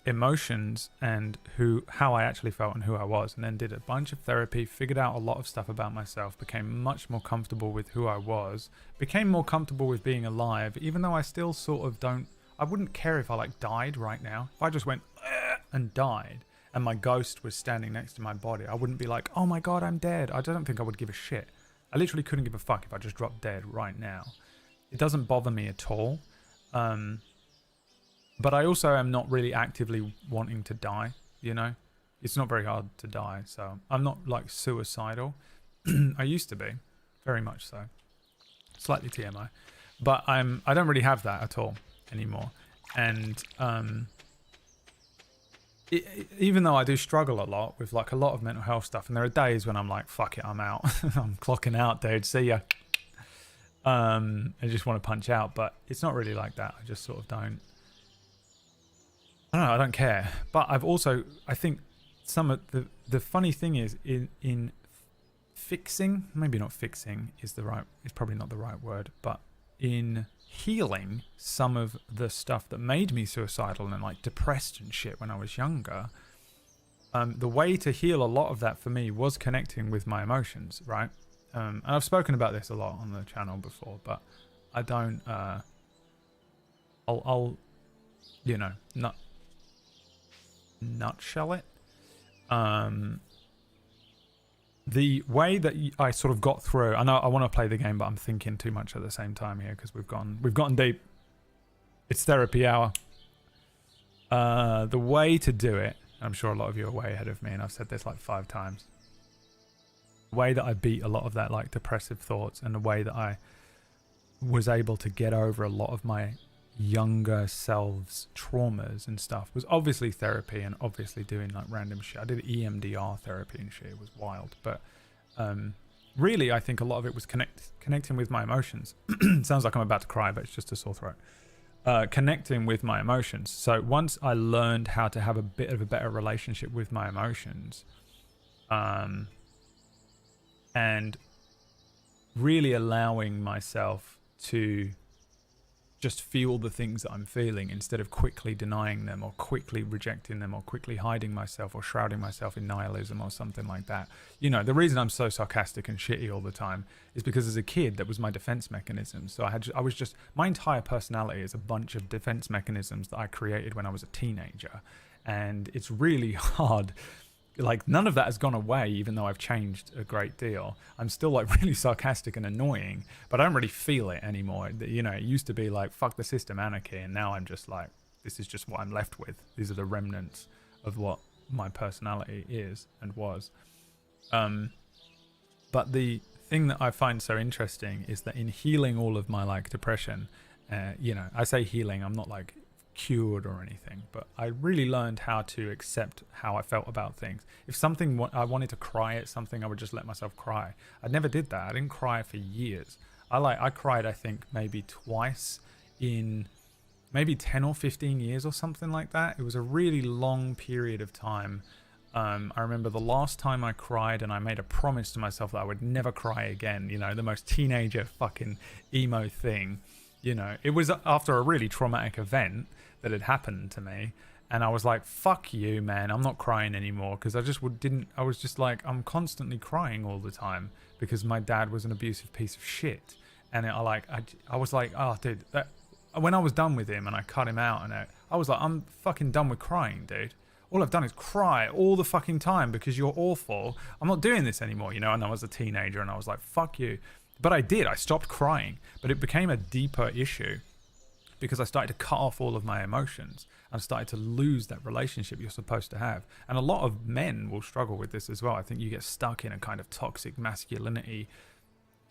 emotions and how I actually felt and who I was, and then did a bunch of therapy, figured out a lot of stuff about myself, became much more comfortable with who I was, became more comfortable with being alive, even though I still sort of I wouldn't care if I like died right now. If I just went and died and my ghost was standing next to my body, I wouldn't be like, oh my god, I'm dead. I don't think I would give a shit. I literally couldn't give a fuck if I just dropped dead right now. It doesn't bother me at all. But I also am not really actively wanting to die, you know? It's not very hard to die, so I'm not like suicidal. I used to be, very much so. Slightly TMI. But I don't really have that at all anymore. And even though I do struggle a lot with like a lot of mental health stuff, and there are days when I'm like, fuck it, I'm out. I'm clocking out, dude. See ya. I just want to punch out, but it's not really like that. I just sort of don't. I don't know, I don't care. But I've also, I think some of the funny thing is in fixing, maybe not fixing is probably not the right word, but in healing some of the stuff that made me suicidal and like depressed and shit when I was younger, the way to heal a lot of that for me was connecting with my emotions, right? And I've spoken about this a lot on the channel before, but I don't, I'll you know, nutshell it. The way that I sort of got through, I know I want to play the game, but I'm thinking too much at the same time here because we've gotten deep. It's therapy hour. The way to do it, I'm sure a lot of you are way ahead of me, and I've said this like 5 times. The way that I beat a lot of that like depressive thoughts, and the way that I was able to get over a lot of my younger selves traumas and stuff was obviously therapy and obviously doing like random shit. I did EMDR therapy and shit. It was wild, but really I think a lot of it was connecting with my emotions. Sounds like I'm about to cry, but it's just a sore throat. Connecting with my emotions. So once I learned how to have a bit of a better relationship with my emotions, and really allowing myself to just feel the things that I'm feeling instead of quickly denying them or quickly rejecting them or quickly hiding myself or shrouding myself in nihilism or something like that. You know, the reason I'm so sarcastic and shitty all the time is because as a kid, that was my defense mechanism. So my entire personality is a bunch of defense mechanisms that I created when I was a teenager. And it's really hard. Like, none of that has gone away, even though I've changed a great deal. I'm still like really sarcastic and annoying, but I don't really feel it anymore. You know, it used to be like, fuck the system, anarchy. And now I'm just like, this is just what I'm left with. These are the remnants of what my personality is and was. But the thing that I find so interesting is that in healing all of my like depression, you know, I say healing, I'm not like cured or anything, but I really learned how to accept how I felt about things. If something I wanted to cry at something, I would just let myself cry. I never did that. I didn't cry for years. I cried I think maybe twice in maybe 10 or 15 years or something like that. It was a really long period of time I remember the last time I cried, and I made a promise to myself that I would never cry again. You know, the most teenager fucking emo thing. You know, it was after a really traumatic event that had happened to me. And I was like, fuck you, man. I'm not crying anymore. Because I just I was just like, I'm constantly crying all the time because my dad was an abusive piece of shit. And I was like, oh, dude, when I was done with him and I cut him out, and I was like, I'm fucking done with crying, dude. All I've done is cry all the fucking time because you're awful. I'm not doing this anymore, you know. And I was a teenager and I was like, fuck you. But I did. I stopped crying. But it became a deeper issue because I started to cut off all of my emotions. I started to lose that relationship you're supposed to have. And a lot of men will struggle with this as well. I think you get stuck in a kind of toxic masculinity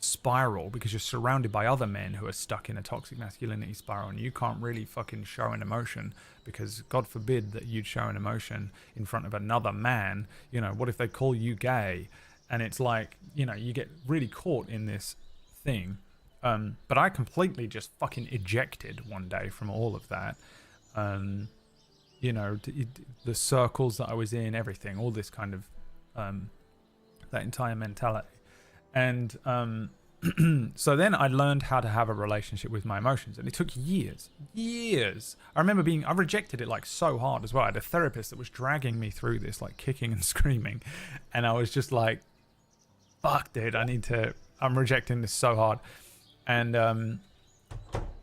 spiral because you're surrounded by other men who are stuck in a toxic masculinity spiral, and you can't really fucking show an emotion because God forbid that you'd show an emotion in front of another man. You know, what if they call you gay? And it's like, you know, you get really caught in this thing. But I completely just fucking ejected one day from all of that. You know, the circles that I was in, everything, all this kind of that entire mentality. And so then I learned how to have a relationship with my emotions, and it took years. I remember I rejected it like so hard as well. I had a therapist that was dragging me through this, like kicking and screaming, and I was just like, fuck, dude, I'm rejecting this so hard. And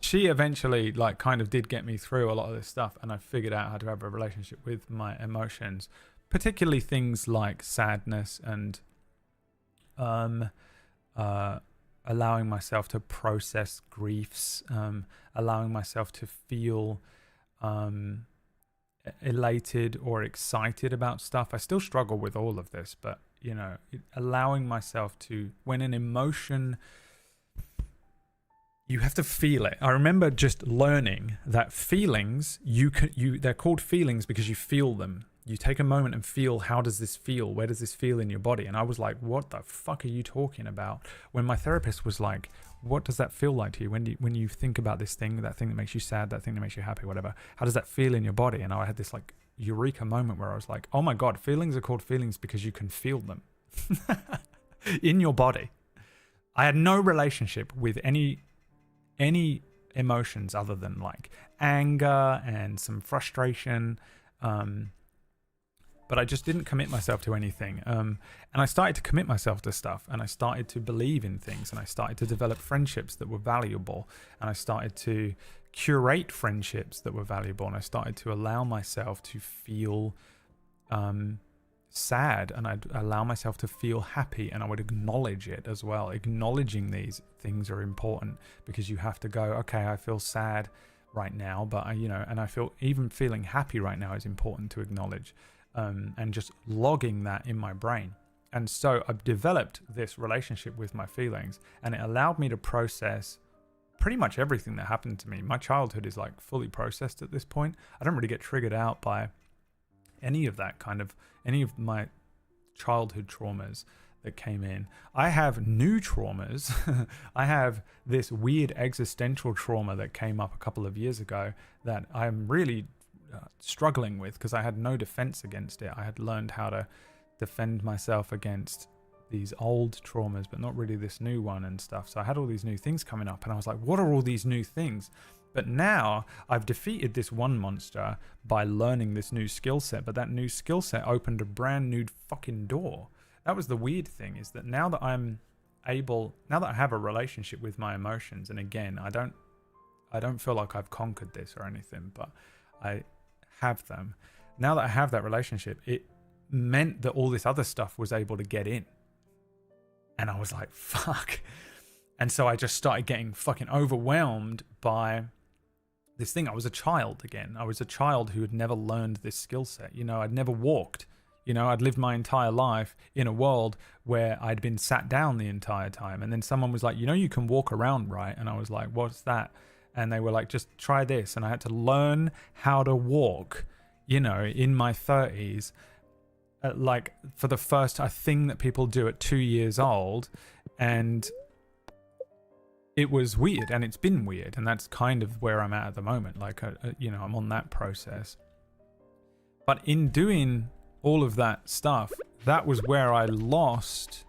she eventually like kind of did get me through a lot of this stuff, and I figured out how to have a relationship with my emotions, particularly things like sadness and allowing myself to process griefs, allowing myself to feel elated or excited about stuff. I still struggle with all of this, but you know, allowing myself to, when an emotion, you have to feel it. I remember just learning that feelings, they're called feelings because you feel them. You take a moment and feel, how does this feel? Where does this feel in your body? And I was like, what the fuck are you talking about? When my therapist was like, what does that feel like to you? When you think about this thing, that thing that makes you sad, that thing that makes you happy, whatever, how does that feel in your body? And I had this like eureka moment where I was like, oh my God, feelings are called feelings because you can feel them in your body. I had no relationship with any emotions other than like anger and some frustration, but I just didn't commit myself to anything. And I started to commit myself to stuff, and I started to believe in things, and I started to develop friendships that were valuable, and I started to curate friendships that were valuable, and I started to allow myself to feel sad, and I'd allow myself to feel happy, and I would acknowledge it as well. Acknowledging these things are important because you have to go, okay, I feel sad right now, but and I feel even feeling happy right now is important to acknowledge. And just logging that in my brain. And so I've developed this relationship with my feelings, and it allowed me to process pretty much everything that happened to me. My childhood is like fully processed at this point. I don't really get triggered out by any of my childhood traumas that came in. I have new traumas. I have this weird existential trauma that came up a couple of years ago that I'm really struggling with because I had no defense against it. I had learned how to defend myself against these old traumas, but not really this new one and stuff. So I had all these new things coming up, and I was like, what are all these new things? But now I've defeated this one monster by learning this new skill set, but that new skill set opened a brand new fucking door. That was the weird thing, is that now that I have a relationship with my emotions, and again, I don't feel like I've conquered this or anything, but I have them. Now that I have that relationship, it meant that all this other stuff was able to get in. And I was like, fuck. And so I just started getting fucking overwhelmed by this thing. I was a child again. I was a child who had never learned this skill set. I'd never walked. I'd lived my entire life in a world where I'd been sat down the entire time. And then someone was like, you can walk around, right? And I was like, what's that? And they were like, just try this. And I had to learn how to walk, in my 30s, like for the first thing that people do at 2 years old. And it was weird, and it's been weird. And that's kind of where I'm at the moment. Like, I'm on that process. But in doing all of that stuff, that was where I lost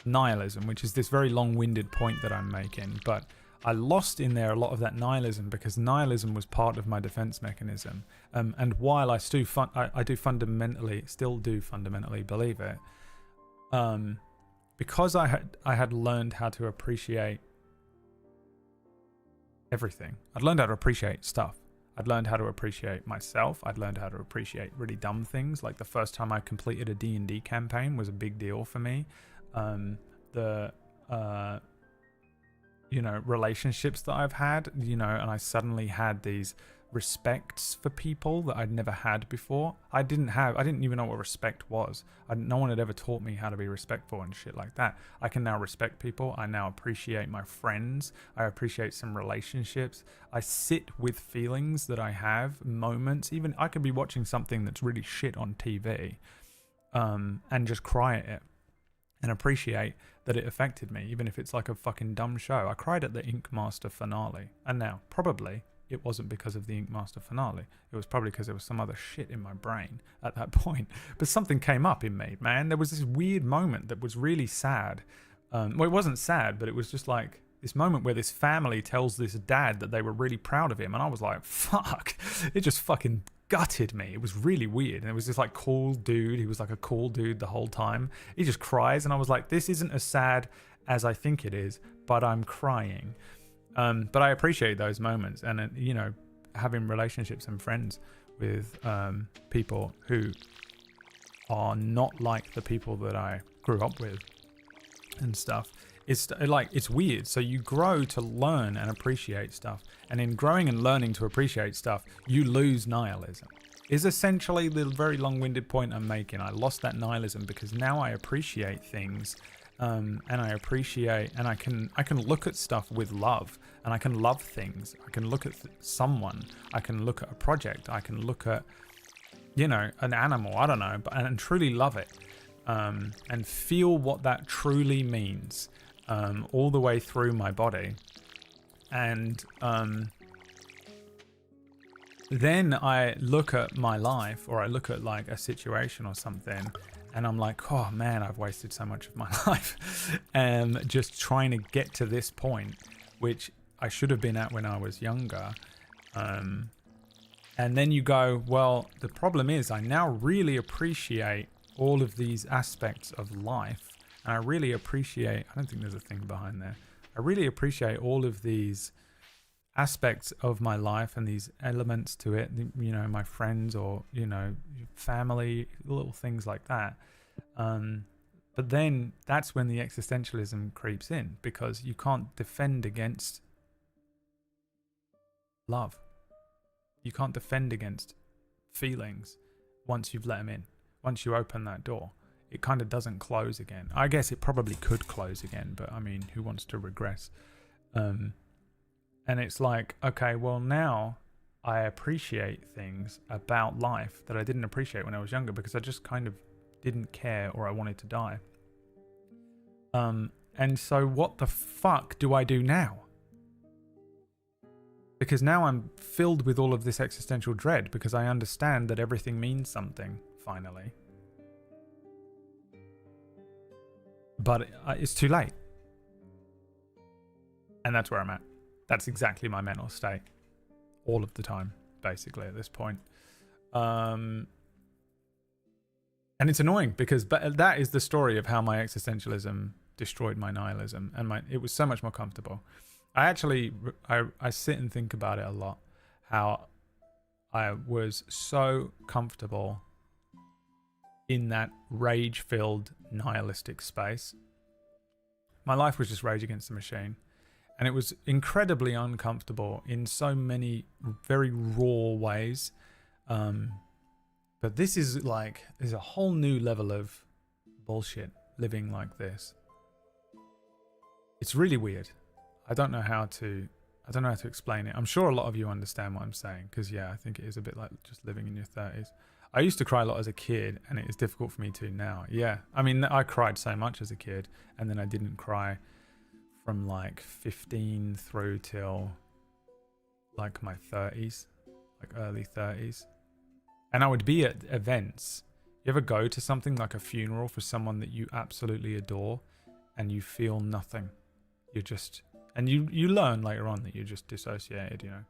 nihilism, which is this very long-winded point that I'm making. But I lost in there a lot of that nihilism because nihilism was part of my defense mechanism. And while I still do fundamentally believe it, because I had learned how to appreciate everything. I'd learned how to appreciate stuff. I'd learned how to appreciate myself. I'd learned how to appreciate really dumb things. Like the first time I completed a D&D campaign was a big deal for me. Relationships that I've had, and I suddenly had these respects for people that I'd never had before. I didn't even know what respect was. No one had ever taught me how to be respectful and shit like that. I can now respect people. I now appreciate my friends. I appreciate some relationships. I sit with feelings that I have, moments. Even I could be watching something that's really shit on TV, and just cry at it and appreciate that it affected me, even if it's like a fucking dumb show. I cried at the Ink Master finale, and now probably it wasn't because of the Ink Master finale. It was probably because there was some other shit in my brain at that point. But something came up in me, man. There was this weird moment that was really sad. Well, it wasn't sad, but it was just like this moment where this family tells this dad that they were really proud of him, and I was like, fuck. It just fucking gutted me. It was really weird. And it was this like cool dude. He was like a cool dude the whole time. He just cries, and I was like, this isn't as sad as I think it is, but I'm crying. But I appreciate those moments, and having relationships and friends with people who are not like the people that I grew up with and stuff. It's weird. So you grow to learn and appreciate stuff, and in growing and learning to appreciate stuff, you lose nihilism. Is essentially the very long-winded point I'm making. I lost that nihilism because now I appreciate things. And I appreciate, and I can look at stuff with love, and I can love things. I can look at someone. I can look at a project. I can look at, an animal. I don't know, and truly love it, and feel what that truly means, all the way through my body, and then I look at my life, or I look at like a situation or something. And I'm like, oh man, I've wasted so much of my life just trying to get to this point, which I should have been at when I was younger. And then you go, well, the problem is I now really appreciate all of these aspects of life. And I really appreciate, I don't think there's a thing behind there. I really appreciate all of these aspects of my life and these elements to it, my friends or, family, little things like that. But then that's when the existentialism creeps in, because you can't defend against love. You can't defend against feelings once you've let them in. Once you open that door, it kind of doesn't close again. I guess it probably could close again, but I mean, who wants to regress? And it's like, okay, well now I appreciate things about life that I didn't appreciate when I was younger because I just kind of didn't care, or I wanted to die. And so what the fuck do I do now? Because now I'm filled with all of this existential dread because I understand that everything means something, finally. But it's too late. And that's where I'm at. That's exactly my mental state all of the time, basically, at this point. And it's annoying because that is the story of how my existentialism destroyed my nihilism, and it was so much more comfortable. I sit and think about it a lot, how I was so comfortable in that rage-filled nihilistic space. My life was just Rage Against the Machine. And it was incredibly uncomfortable in so many very raw ways. But this is like, there's a whole new level of bullshit living like this. It's really weird. I don't know how to explain it. I'm sure a lot of you understand what I'm saying, because yeah, I think it is a bit like just living in your 30s. I used to cry a lot as a kid, and it is difficult for me to now. Yeah, I mean, I cried so much as a kid, and then I didn't cry from like 15 through till like my 30s, like early 30s. And I would be at events, You ever go to something like a funeral for someone that you absolutely adore and you feel nothing? You're just... And you learn later on that you're just dissociated, you know.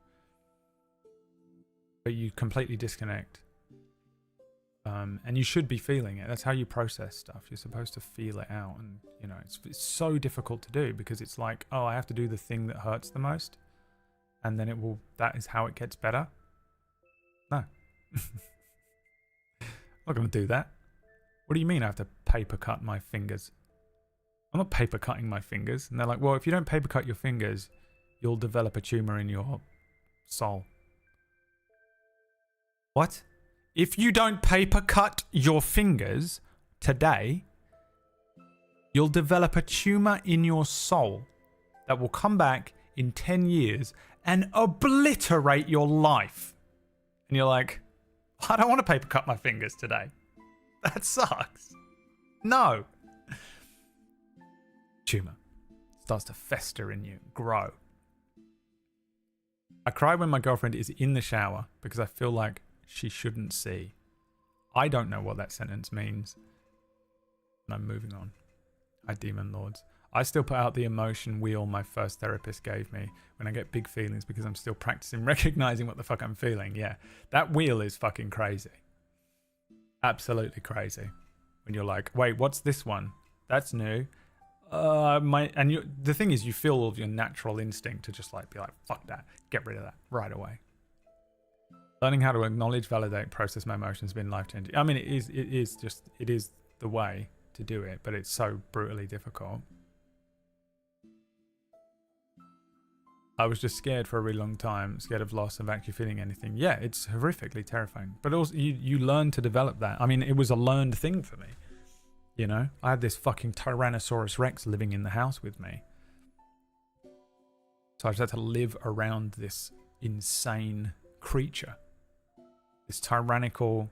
But you completely disconnect. And you should be feeling it. That's how you process stuff. You're supposed to feel it out. And, you know, it's so difficult to do because it's like, oh, I have to do the thing that hurts the most. And then that is how it gets better. No. I'm not going to do that. What do you mean I have to paper cut my fingers? I'm not paper cutting my fingers. And they're like, well, if you don't paper cut your fingers, you'll develop a tumor in your soul. What? If you don't paper cut your fingers today, you'll develop a tumor in your soul that will come back in 10 years and obliterate your life. And you're like, I don't want to paper cut my fingers today. That sucks. No. Tumor starts to fester in you, grow. I cry when my girlfriend is in the shower because I feel like she shouldn't see. I don't know what that sentence means. And I'm moving on. Hi, Demon Lords. I still put out the emotion wheel my first therapist gave me when I get big feelings because I'm still practicing recognizing what the fuck I'm feeling. Yeah, that wheel is fucking crazy. Absolutely crazy. When you're like, wait, what's this one? That's new. The thing is, you feel all of your natural instinct to just like be like, fuck that, get rid of that right away. Learning how to acknowledge, validate, process my emotions has been life changing. I mean, it is the way to do it, but it's so brutally difficult. I was just scared for a really long time, scared of loss, of actually feeling anything. Yeah, it's horrifically terrifying. But also, you learn to develop that. I mean, it was a learned thing for me. You know, I had this fucking Tyrannosaurus Rex living in the house with me. So I just had to live around this insane creature. This tyrannical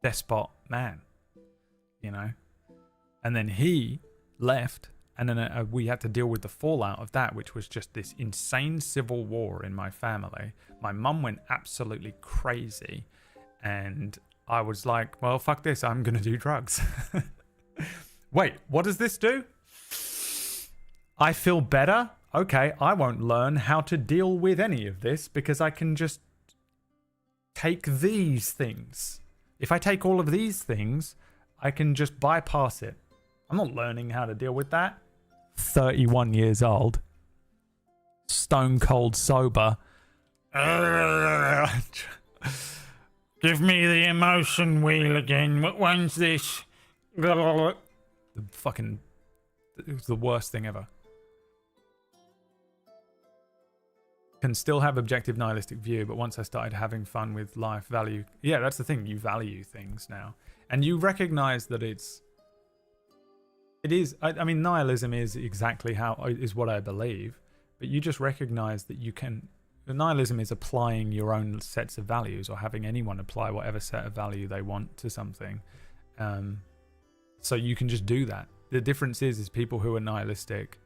despot man. You know? And then he left. And then we had to deal with the fallout of that, which was just this insane civil war in my family. My mum went absolutely crazy. And I was like, well, fuck this. I'm going to do drugs. Wait, what does this do? I feel better? Okay, I won't learn how to deal with any of this because I can just take these things. If I take all of these things, I can just bypass it. I'm not learning how to deal with that. 31 years old. Stone cold sober. Give me the emotion wheel again. What one's this? The fucking... It was the worst thing ever. Can still have objective nihilistic view, but once I started having fun with life, value... Yeah, that's the thing. You value things now. And you recognize that it is... I mean, nihilism is exactly is what I believe. But you just recognize that you can... Nihilism is applying your own sets of values or having anyone apply whatever set of value they want to something. So you can just do that. The difference is people who are nihilistic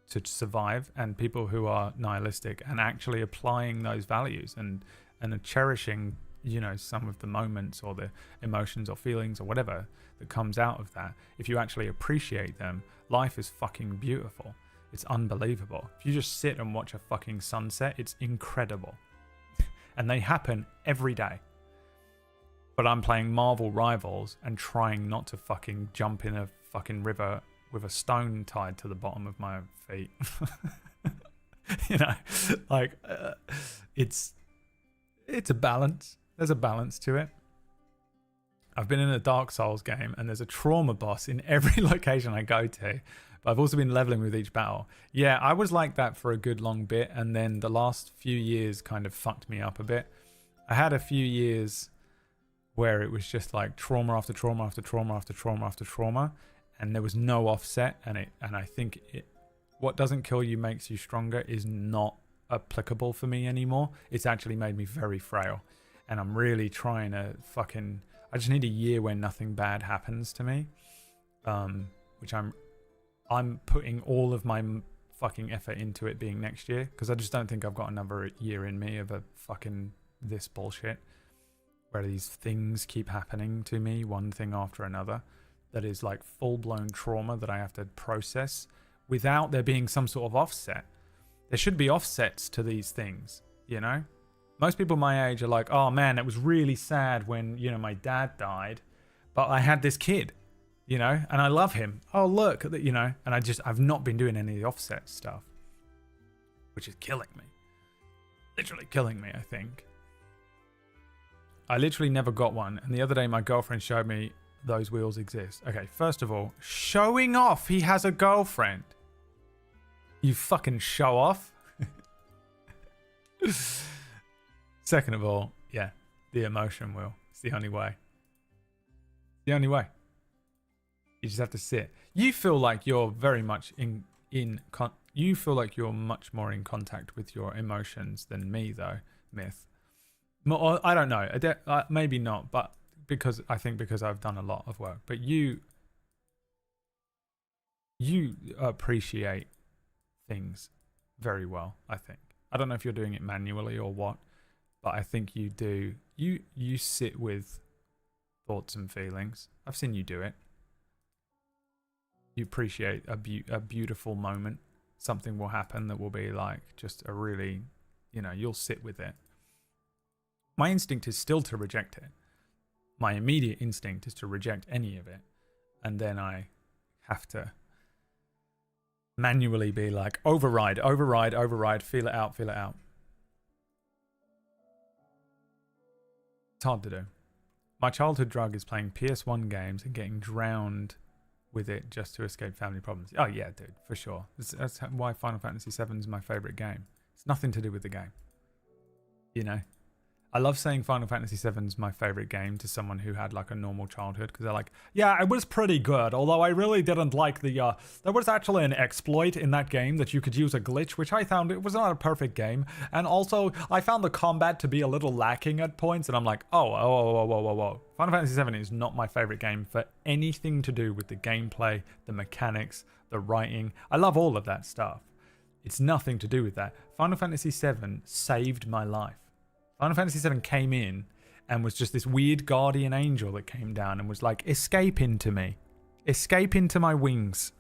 to survive and people who are nihilistic and actually applying those values and are cherishing, you know, some of the moments or the emotions or feelings or whatever that comes out of that. If you actually appreciate them, life is fucking beautiful. It's unbelievable. If you just sit and watch a fucking sunset, it's incredible. And they happen every day. But I'm playing Marvel Rivals and trying not to fucking jump in a fucking river with a stone tied to the bottom of my feet. You know, like, it's a balance. There's a balance to it. I've been in a Dark Souls game and there's a trauma boss in every location I go to. But I've also been leveling with each battle. Yeah, I was like that for a good long bit. And then the last few years kind of fucked me up a bit. I had a few years where it was just like trauma after trauma after trauma after trauma after trauma. And there was no offset. And I think what doesn't kill you makes you stronger is not applicable for me anymore. It's actually made me very frail. And I'm really trying to fucking... I just need a year where nothing bad happens to me. Which I'm putting all of my fucking effort into it being next year. Because I just don't think I've got another year in me of a fucking this bullshit. where these things keep happening to me, one thing after another, that is like full-blown trauma that I have to process without there being some sort of offset. There should be offsets to these things, you know? Most people my age are like, oh man, it was really sad when, you know, my dad died, but I had this kid, you know, and I love him. Oh, look, you know, and I've not been doing any of the offset stuff, which is killing me. Literally killing me, I think. I literally never got one, and the other day my girlfriend showed me those wheels exist. Okay, first of all, showing off he has a girlfriend. You fucking show off. Second of all, yeah, the emotion wheel. It's the only way. The only way. You just have to sit. You feel like you're very much you feel like you're much more in contact with your emotions than me, though, Myth. I don't know. Maybe not, but because I've done a lot of work. But you appreciate things very well, I think. I don't know if you're doing it manually or what, but I think you do. You sit with thoughts and feelings. I've seen you do it. You appreciate a beautiful moment. Something will happen that will be like just a really, you know, you'll sit with it. My instinct is still to reject it. My immediate instinct is to reject any of it. And then I have to manually be like, override, feel it out. It's hard to do. My childhood drug is playing PS1 games and getting drowned with it just to escape family problems. Oh yeah, dude, for sure. That's why Final Fantasy VII is my favorite game. It's nothing to do with the game. You know? I love saying Final Fantasy VII is my favorite game to someone who had like a normal childhood, because they're like, yeah, it was pretty good, although I really didn't like the there was actually an exploit in that game that you could use a glitch, which I found it was not a perfect game, and also I found the combat to be a little lacking at points, and I'm like, whoa. Final Fantasy VII is not my favorite game for anything to do with the gameplay, the mechanics, the writing. I love all of that stuff. It's nothing to do with that. Final Fantasy VII saved my life. Final Fantasy VII came in and was just this weird guardian angel that came down and was like, escape into me. Escape into my wings.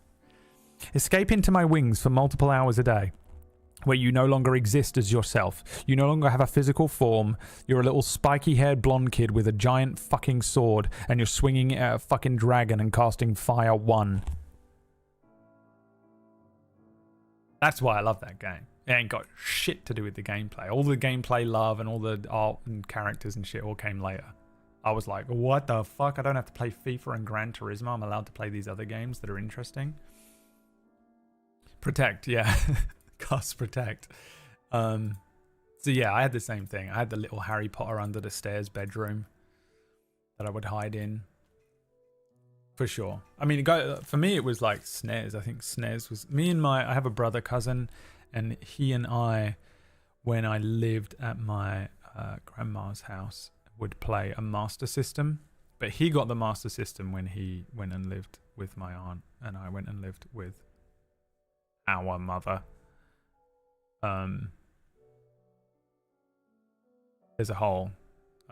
Escape into my wings for multiple hours a day, where you no longer exist as yourself. You no longer have a physical form. You're a little spiky-haired blonde kid with a giant fucking sword, and you're swinging it at a fucking dragon and casting Fire 1. That's why I love that game. It ain't got shit to do with the gameplay. All the gameplay love and all the art and characters and shit all came later. I was like, what the fuck? I don't have to play FIFA and Gran Turismo. I'm allowed to play these other games that are interesting. Protect, yeah. Cast Protect. So yeah, I had the same thing. I had the little Harry Potter under the stairs bedroom that I would hide in. For sure. I mean, for me, it was like SNES. I think SNES was... I have a brother cousin, and he and I, when I lived at my grandma's house, would play a Master System. But he got the Master System when he went and lived with my aunt, and I went and lived with our mother. There's a whole...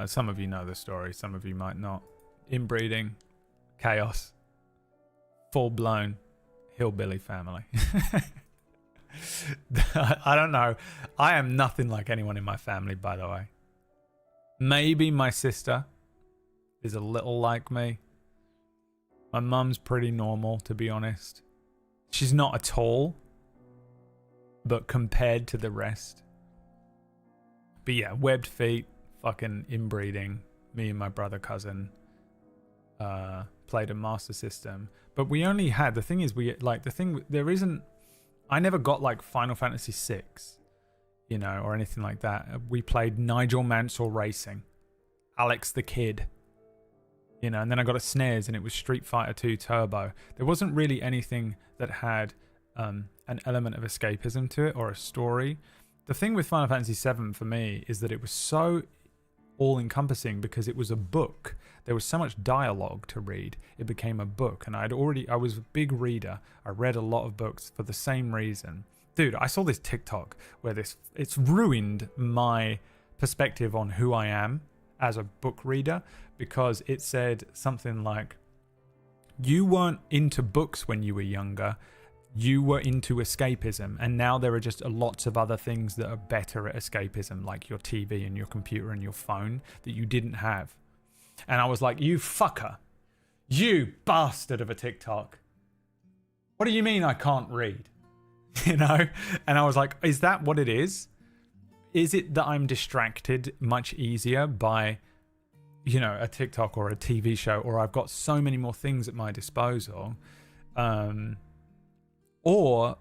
some of you know the story, some of you might not. Inbreeding, chaos, full-blown hillbilly family. I don't know. I am nothing like anyone in my family, by the way. Maybe my sister is a little like me. My mum's pretty normal, to be honest. She's not at all, but compared to the rest. But yeah, webbed feet, fucking inbreeding. Me and my brother cousin played a Master System, but we only had, the thing is, I never got like Final Fantasy VI, you know, or anything like that. We played Nigel Mansell Racing, Alex the Kid, you know, and then I got a SNES and it was Street Fighter 2 Turbo. There wasn't really anything that had an element of escapism to it or a story. The thing with Final Fantasy VII for me is that it was so all-encompassing because it was a book. There was so much dialogue to read. It became a book, and I was a big reader. I read a lot of books for the same reason. Dude, I saw this TikTok where it's ruined my perspective on who I am as a book reader, because it said something like, you weren't into books when you were younger, you were into escapism, and now there are just lots of other things that are better at escapism, like your TV and your computer and your phone, that you didn't have. And I was like, you fucker, you bastard of a TikTok, what do you mean I can't read? You know? And I was like, is that what it is? Is it that I'm distracted much easier by, you know, a TikTok or a TV show, or I've got so many more things at my disposal? Or,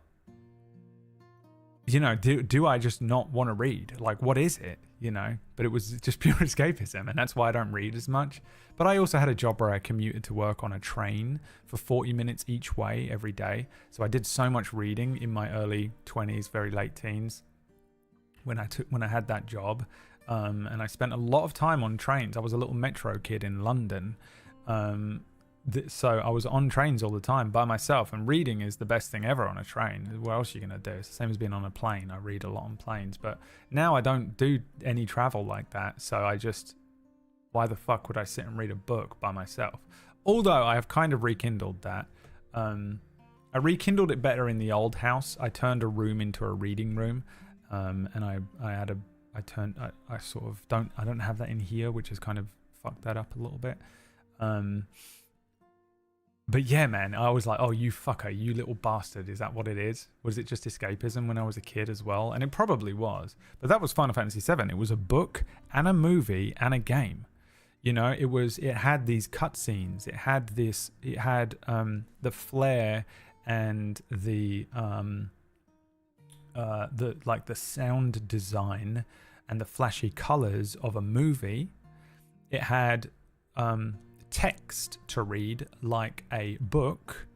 you know, do I just not want to read? Like, what is it? You know? But it was just pure escapism, and that's why I don't read as much. But I also had a job where I commuted to work on a train for 40 minutes each way every day. So I did so much reading in my early 20s, very late teens, when I had that job. And I spent a lot of time on trains. I was a little metro kid in London. So I was on trains all the time by myself, and reading is the best thing ever on a train. What else are you going to do? It's the same as being on a plane. I read a lot on planes, but now I don't do any travel like that. So I just, why the fuck would I sit and read a book by myself? Although I have kind of rekindled that. I rekindled it better in the old house. I turned a room into a reading room. And I sort of don't have that in here, which has kind of fucked that up a little bit. But yeah, man, I was like, oh, you fucker, you little bastard. Is that what it is? Was it just escapism when I was a kid as well? And it probably was. But that was Final Fantasy VII. It was a book and a movie and a game. You know, it had these cutscenes. It had the flair and the sound design and the flashy colors of a movie. It had text to read like a book,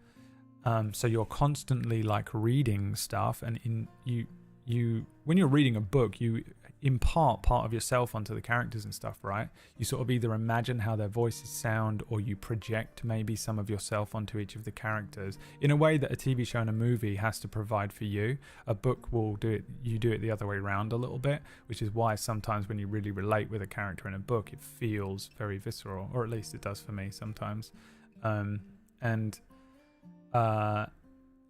so you're constantly like reading stuff, and when you're reading a book, you impart part of yourself onto the characters and stuff, right? You sort of either imagine how their voices sound, or you project maybe some of yourself onto each of the characters in a way that a TV show and a movie has to provide for you. A book will do it, you do it the other way around a little bit, which is why sometimes when you really relate with a character in a book, it feels very visceral, or at least it does for me sometimes. But then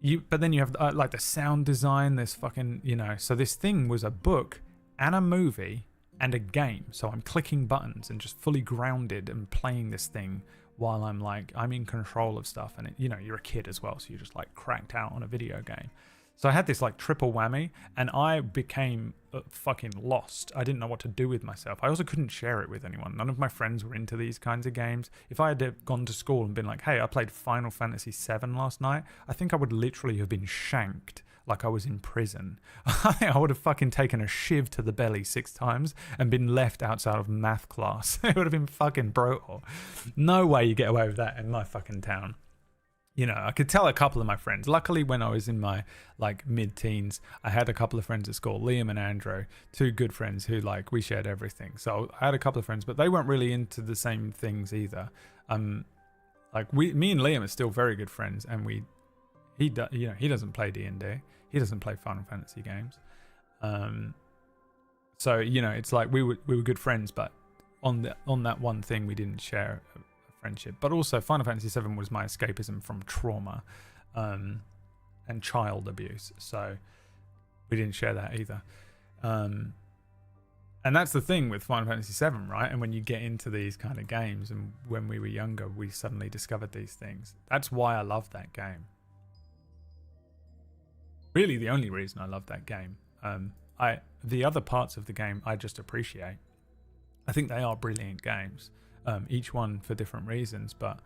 you have like the sound design, this fucking, you know, so this thing was a book and a movie and a game. So I'm clicking buttons and just fully grounded and playing this thing while I'm in control of stuff. And you know, you're a kid as well, so you're just like cracked out on a video game. So I had this like triple whammy, and I became fucking lost. I didn't know what to do with myself. I also couldn't share it with anyone. None of my friends were into these kinds of games. If I had gone to school and been like, hey, I played Final Fantasy VII last night, I think I would literally have been shanked like I was in prison. I think I would have fucking taken a shiv to the belly 6 times and been left outside of math class. It would have been fucking brutal. No way you get away with that in my fucking town. You know, I could tell a couple of my friends. Luckily, when I was in my like mid-teens, I had a couple of friends at school, Liam and Andrew, 2 good friends who like we shared everything. So I had a couple of friends, but they weren't really into the same things either. Like me and Liam are still very good friends, and he doesn't play D&D. He doesn't play Final Fantasy games. So you know, it's like we were good friends, but on that one thing we didn't share a friendship. But also Final Fantasy VII was my escapism from trauma and child abuse, so we didn't share that either. And that's the thing with Final Fantasy VII, right? And when you get into these kind of games, and when we were younger, we suddenly discovered these things. That's why I love that game. Really the only reason I love that game. The other parts of the game I just appreciate. I think they are brilliant games, each one for different reasons, but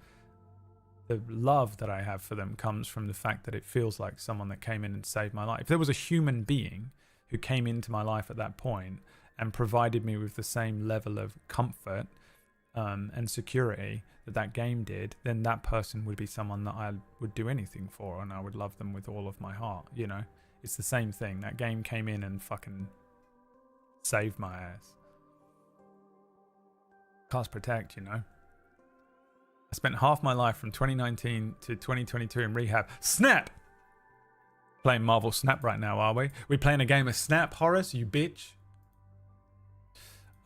the love that I have for them comes from the fact that it feels like someone that came in and saved my life. If there was a human being who came into my life at that point and provided me with the same level of comfort and security that game did, then that person would be someone that I would do anything for, and I would love them with all of my heart. You know, it's the same thing. That game came in and fucking saved my ass. Cast Protect, you know. I spent half my life from 2019 to 2022 in rehab. Snap! Playing Marvel Snap right now, are we? We playing a game of Snap, Horace, you bitch?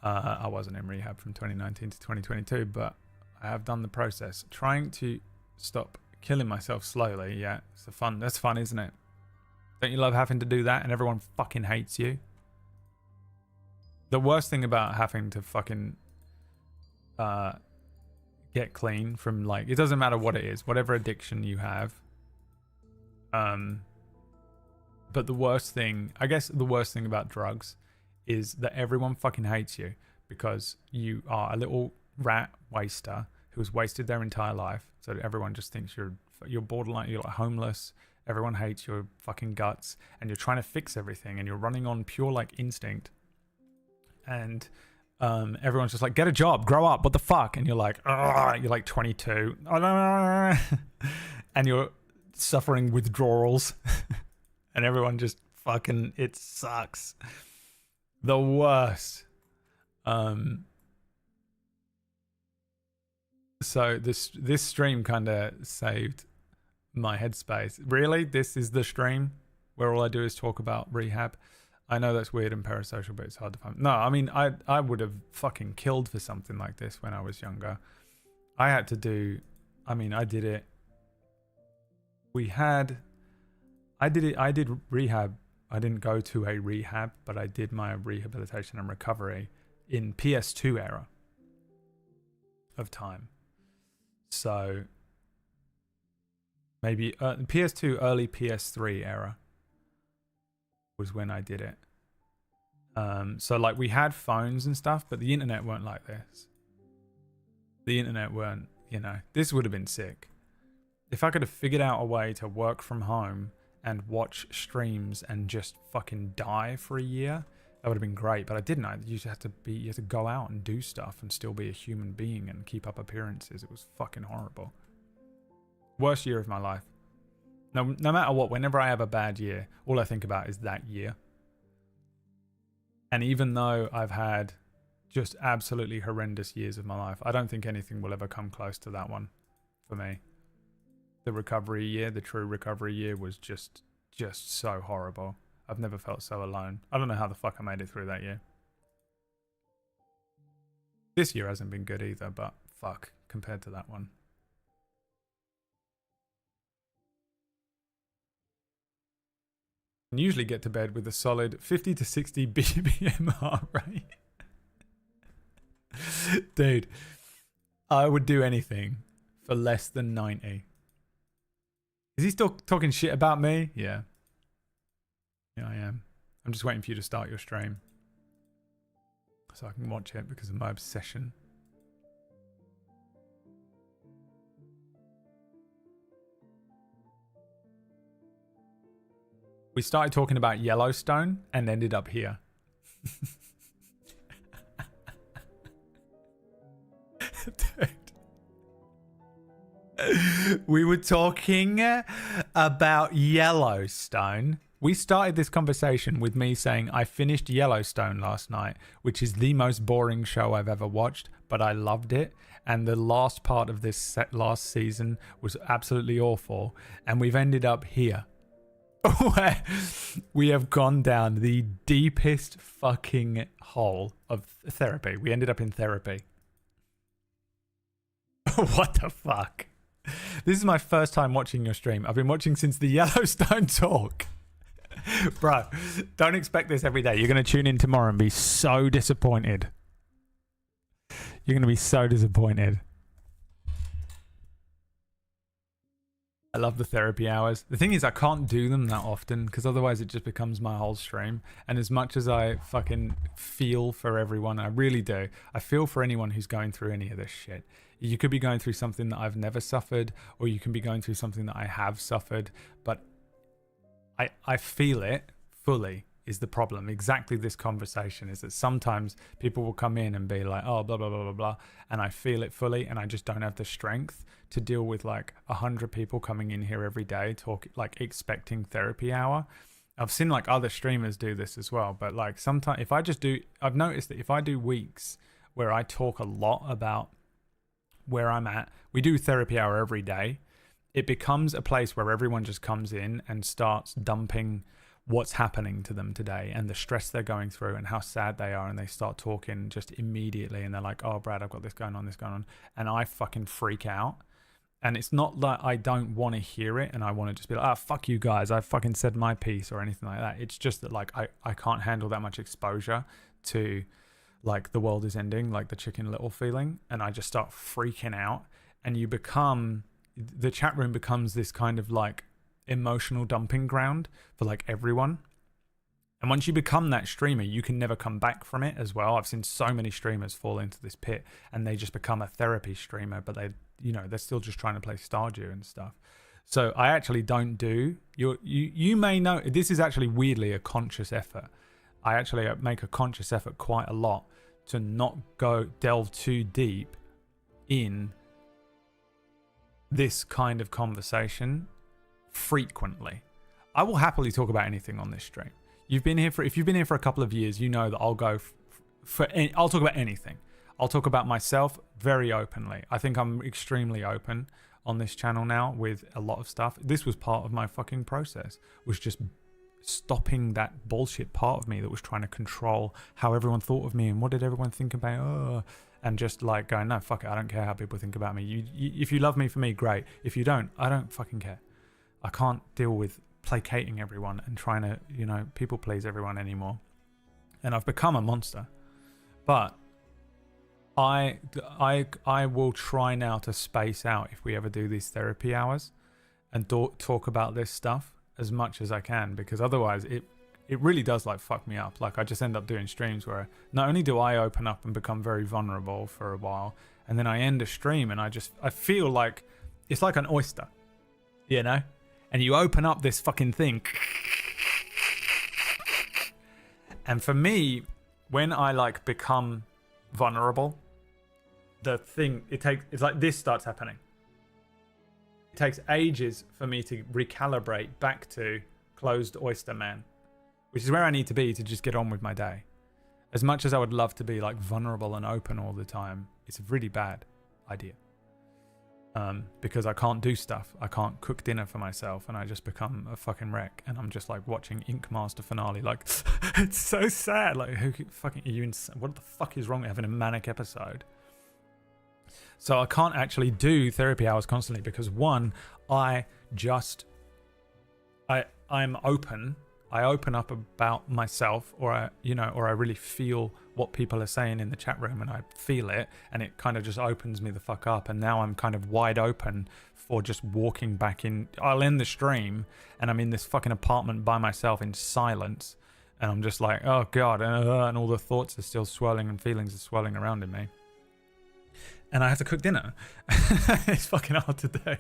I wasn't in rehab from 2019 to 2022, but I have done the process. Trying to stop killing myself slowly, yeah, that's fun, isn't it? Don't you love having to do that and everyone fucking hates you? The worst thing about having to fucking get clean from, like, it doesn't matter what it is, whatever addiction you have. But the worst thing, I guess the worst thing about drugs is that everyone fucking hates you because you are a little rat waster who's wasted their entire life. So everyone just thinks you're borderline, you're like homeless. Everyone hates your fucking guts, and you're trying to fix everything, and you're running on pure like instinct. And everyone's just like, get a job, grow up, what the fuck? And you're like, you're like 22, and you're suffering withdrawals, and everyone just fucking, it sucks. The worst. So this stream kind of saved my headspace. Really? This is the stream where all I do is talk about rehab? I know that's weird and parasocial, but it's hard to find. No, I mean, I would have fucking killed for something like this when I was younger. I had to do, I mean, I did it. I did rehab. I didn't go to a rehab, but I did my rehabilitation and recovery in PS2 era of time. So maybe PS2, early PS3 era was when I did it. So like we had phones and stuff, but the internet weren't like this. The internet weren't, you know, this would have been sick. If I could have figured out a way to work from home and watch streams and just fucking die for a year, that would have been great. But I didn't. You had to go out and do stuff and still be a human being and keep up appearances. It was fucking horrible. Worst year of my life. No matter what, whenever I have a bad year, all I think about is that year. And even though I've had just absolutely horrendous years of my life, I don't think anything will ever come close to that one for me. The recovery year, the true recovery year, was just so horrible. I've never felt so alone. I don't know how the fuck I made it through that year. This year hasn't been good either, but fuck, compared to that one. I usually get to bed with a solid 50 to 60 BPM heart rate. Dude, I would do anything for less than 90. Is he still talking shit about me? Yeah. Yeah, I am. I'm just waiting for you to start your stream so I can watch it because of my obsession. We started talking about Yellowstone and ended up here. Dude. We were talking about Yellowstone. We started this conversation with me saying I finished Yellowstone last night, which is the most boring show I've ever watched, but I loved it. And the last part of this last season was absolutely awful. And we've ended up here. Where we have gone down the deepest fucking hole of therapy. We ended up in therapy. What the fuck? This is my first time watching your stream. I've been watching since the Yellowstone talk. Bro, don't expect this every day. You're going to tune in tomorrow and be so disappointed. You're going to be so disappointed. I love the therapy hours. The thing is, I can't do them that often because otherwise it just becomes my whole stream. And as much as I fucking feel for everyone, I really do. I feel for anyone who's going through any of this shit. You could be going through something that I've never suffered, or you can be going through something that I have suffered. But I feel it fully is the problem. Exactly this conversation is that sometimes people will come in and be like, oh, blah, blah, blah, blah, blah. And I feel it fully, and I just don't have the strength to deal with like 100 people coming in here every day, like expecting therapy hour. I've seen like other streamers do this as well, but like sometimes if I just do, I've noticed that if I do weeks where I talk a lot about where I'm at, we do therapy hour every day, it becomes a place where everyone just comes in and starts dumping what's happening to them today and the stress they're going through and how sad they are, and they start talking just immediately, and they're like, oh Brad, I've got this going on, and I fucking freak out. And it's not that I don't want to hear it and I want to just be like, fuck you guys, I fucking said my piece or anything like that. It's just that like I can't handle that much exposure to like the world is ending, like the Chicken Little feeling, and I just start freaking out. And the chat room becomes this kind of like emotional dumping ground for like everyone. And once you become that streamer, you can never come back from it as well. I've seen so many streamers fall into this pit and they just become a therapy streamer, but they're still just trying to play Stardew and stuff. So I actually don't do, you may know, this is actually weirdly a conscious effort. I actually make a conscious effort quite a lot to not delve too deep in this kind of conversation frequently. I will happily talk about anything on this stream. If you've been here for a couple of years, you know that I'll go I'll talk about anything. I'll talk about myself very openly. I think I'm extremely open on this channel now with a lot of stuff. This was part of my fucking process, was just stopping that bullshit part of me that was trying to control how everyone thought of me and what did everyone think about, and just like going, no, fuck it, I don't care how people think about me. If you love me for me, great. If you don't, I don't fucking care. I can't deal with placating everyone and trying to, people please everyone anymore. And I've become a monster. But I will try now to space out, if we ever do these therapy hours, and talk about this stuff as much as I can, because otherwise it really does like fuck me up. Like I just end up doing streams where not only do I open up and become very vulnerable for a while, and then I end a stream and I feel like it's like an oyster, and you open up this fucking thing. And for me, when I like become vulnerable, it's like this starts happening. It takes ages for me to recalibrate back to closed oyster man, which is where I need to be to just get on with my day. As much as I would love to be like vulnerable and open all the time, it's a really bad idea. Because I can't do stuff. I can't cook dinner for myself, and I just become a fucking wreck. And I'm just like watching Ink Master finale, like it's so sad. Like, who fucking are you? What the fuck is wrong with having a manic episode? So I can't actually do therapy hours constantly because one, I'm open. I open up about myself, or I really feel what people are saying in the chat room, and I feel it, and it kind of just opens me the fuck up. And now I'm kind of wide open for just walking back in. I'll end the stream, and I'm in this fucking apartment by myself in silence, and I'm just like, oh god, and all the thoughts are still swirling and feelings are swirling around in me. And I have to cook dinner. It's fucking hard to do.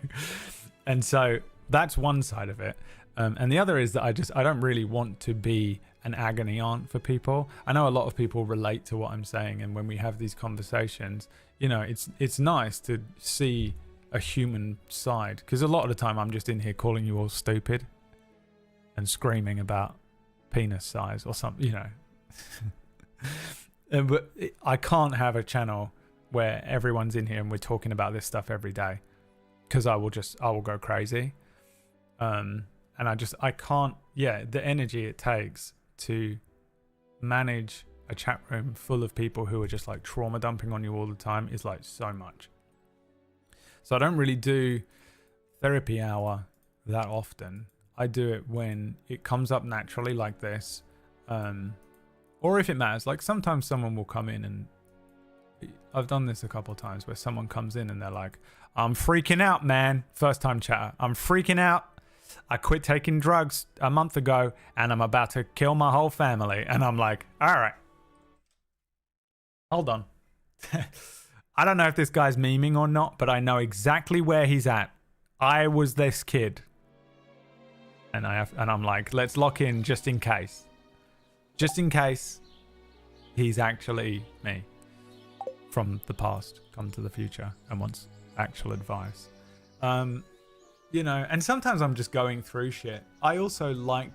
And so that's one side of it. And the other is that I don't really want to be an agony aunt for people. I know a lot of people relate to what I'm saying, and when we have these conversations, it's nice to see a human side, because a lot of the time I'm just in here calling you all stupid and screaming about penis size or something, But I can't have a channel where everyone's in here and we're talking about this stuff every day, because I will go crazy. And I can't, the energy it takes to manage a chat room full of people who are just like trauma dumping on you all the time is like so much. So I don't really do therapy hour that often. I do it when it comes up naturally like this. Or if it matters, like sometimes someone will come in, and I've done this a couple of times where someone comes in and they're like, I'm freaking out, man. First time chatter. I'm freaking out. I quit taking drugs a month ago and I'm about to kill my whole family. And I'm like, all right, hold on. I don't know if this guy's memeing or not, but I know exactly where he's at. I was this kid. And I'm like, let's lock in just in case. Just in case he's actually me from the past, come to the future and wants actual advice. And sometimes I'm just going through shit. I also I'm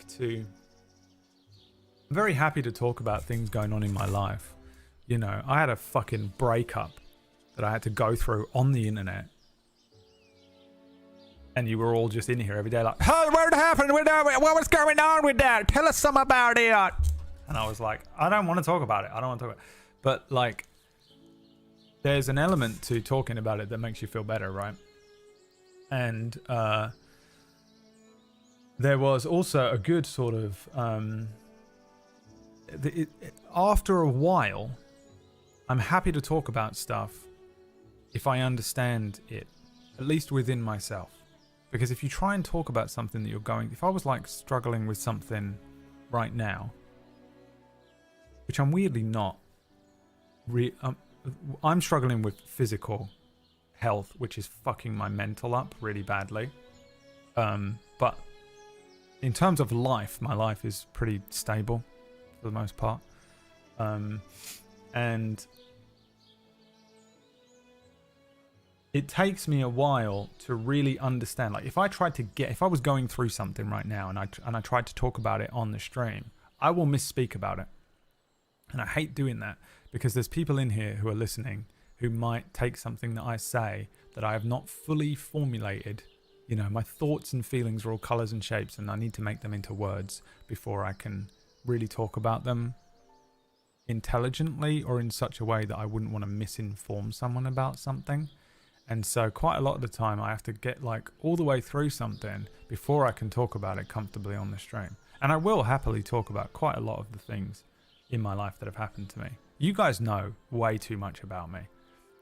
very happy to talk about things going on in my life. I had a fucking breakup that I had to go through on the internet. And you were all just in here every day like, hey, what happened with that? What was going on with that? Tell us some about it. And I was like, I don't want to talk about it. I don't want to talk about it. But like, there's an element to talking about it that makes you feel better, right? And there was also a good sort of after a while, I'm happy to talk about stuff if I understand it, at least within myself. Because if you try and talk about something that you're if I was like struggling with something right now, which I'm weirdly not, I'm struggling with physical health, which is fucking my mental up really badly. But in terms of life, my life is pretty stable for the most part. And it takes me a while to really understand. Like if I was going through something right now and I tried to talk about it on the stream, I will misspeak about it. And I hate doing that because there's people in here who are listening who might take something that I say that I have not fully formulated. You know, my thoughts and feelings are all colors and shapes, and I need to make them into words before I can really talk about them intelligently or in such a way that I wouldn't want to misinform someone about something. And so quite a lot of the time I have to get like all the way through something before I can talk about it comfortably on the stream. And I will happily talk about quite a lot of the things in my life that have happened to me. You guys know way too much about me.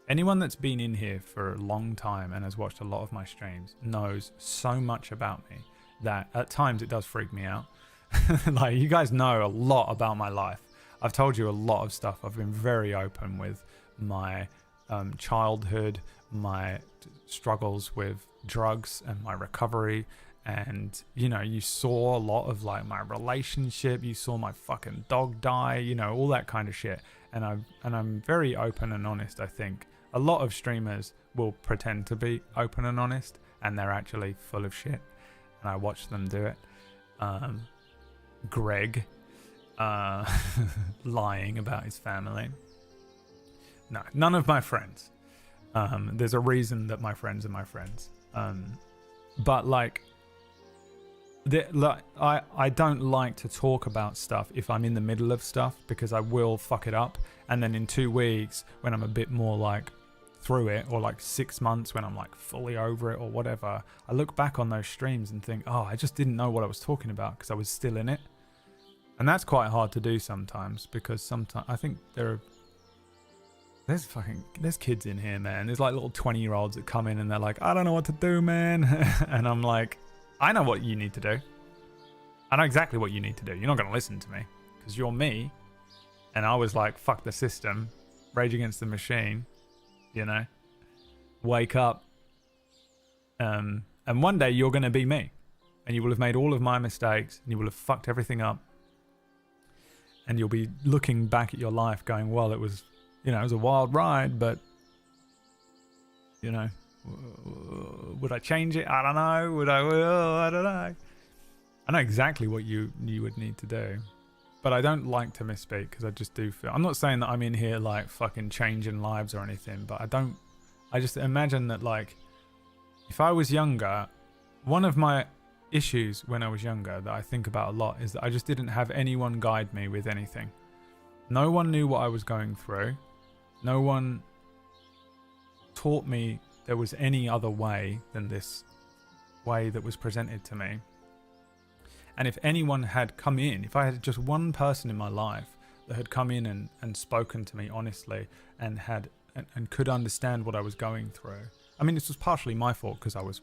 Anyone that's been in here for a long time and has watched a lot of my streams knows so much about me that at times it does freak me out. Like, you guys know a lot about my life. I've told you a lot of stuff. I've been very open with my childhood, my struggles with drugs and my recovery. And, you know, you saw a lot of like my relationship. You saw my fucking dog die, you know, all that kind of shit. And I'm very open and honest, I think. A lot of streamers will pretend to be open and honest, and they're actually full of shit. And I watch them do it. Greg lying about his family. No, none of my friends. There's a reason that my friends are my friends. But like, I don't like to talk about stuff if I'm in the middle of stuff, because I will fuck it up. And then in 2 weeks, when I'm a bit more like through it, or like 6 months when I'm like fully over it or whatever, I look back on those streams and think, oh, I just didn't know what I was talking about because I was still in it. And that's quite hard to do sometimes, because sometimes I think there's kids in here, man. There's like little 20-year-olds that come in and they're like, I don't know what to do, man. And I'm like, I know what you need to do. I know exactly what you need to do. You're not going to listen to me because you're me. And I was like, fuck the system, Rage Against the Machine, you know, wake up. And one day you're going to be me, and you will have made all of my mistakes and you will have fucked everything up. And you'll be looking back at your life going, well, it was, you know, it was a wild ride, but, you know, would I change it? I don't know. Would I? I don't know. I know exactly what you would need to do. But I don't like to misspeak because I just do feel... I'm not saying that I'm in here like fucking changing lives or anything, but I just imagine that like, if I was younger, one of my issues when I was younger that I think about a lot is that I just didn't have anyone guide me with anything. No one knew what I was going through. No one taught me there was any other way than this way that was presented to me. And if anyone had come in, if I had just one person in my life that had come in and spoken to me honestly and could understand what I was going through. I mean, this was partially my fault because I was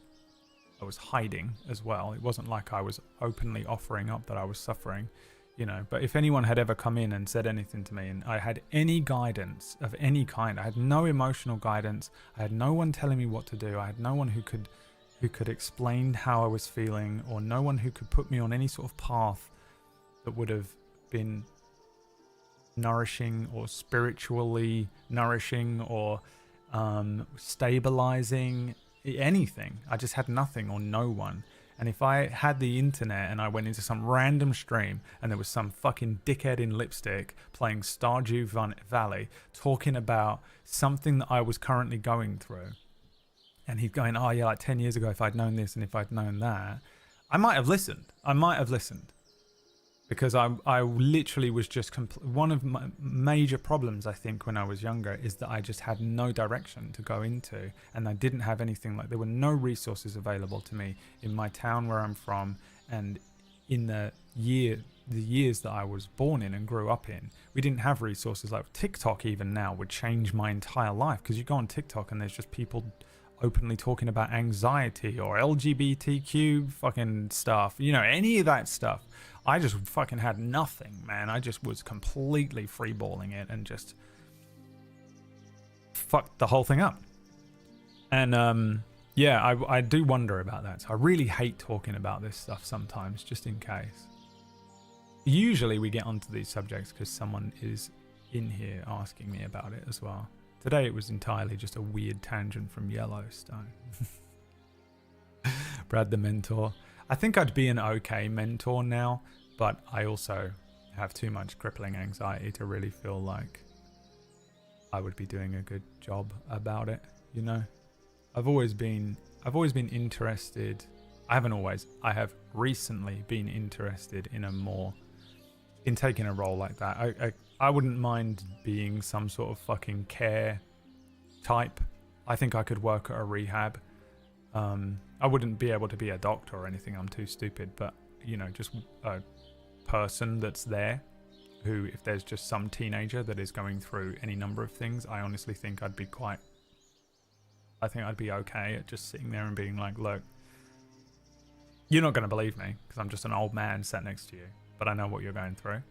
hiding as well. It wasn't like I was openly offering up that I was suffering, you know. But if anyone had ever come in and said anything to me and I had any guidance of any kind, I had no emotional guidance, I had no one telling me what to do, I had no one who could explain how I was feeling, or no one who could put me on any sort of path that would have been nourishing or spiritually nourishing or stabilizing, anything. I just had nothing or no one. And if I had the internet and I went into some random stream and there was some fucking dickhead in lipstick playing Stardew Valley talking about something that I was currently going through, and he's going, oh yeah, like 10 years ago, if I'd known this and if I'd known that, I might have listened. Because I literally was just one of my major problems, I think, when I was younger is that I just had no direction to go into, and I didn't have anything, like there were no resources available to me in my town where I'm from, and in the years that I was born in and grew up in. We didn't have resources. Like TikTok even now would change my entire life, because you go on TikTok and there's just people openly talking about anxiety or LGBTQ fucking stuff, you know, any of that stuff. I just fucking had nothing, man. I just was completely freeballing it and just fucked the whole thing up. And yeah, I do wonder about that. So I really hate talking about this stuff sometimes, just in case. Usually we get onto these subjects because someone is in here asking me about it as well. Today it was entirely just a weird tangent from Yellowstone. Brad the mentor. I think I'd be an okay mentor now, but I also have too much crippling anxiety to really feel like I would be doing a good job about it, you know? I've always been interested. I have recently been interested in taking a role like that. I wouldn't mind being some sort of fucking care type. I think I could work at a rehab. I wouldn't be able to be a doctor or anything, I'm too stupid, but you know, just a person that's there who, if there's just some teenager that is going through any number of things, I honestly think I'd be okay at just sitting there and being like, look, you're not going to believe me because I'm just an old man sat next to you, but I know what you're going through.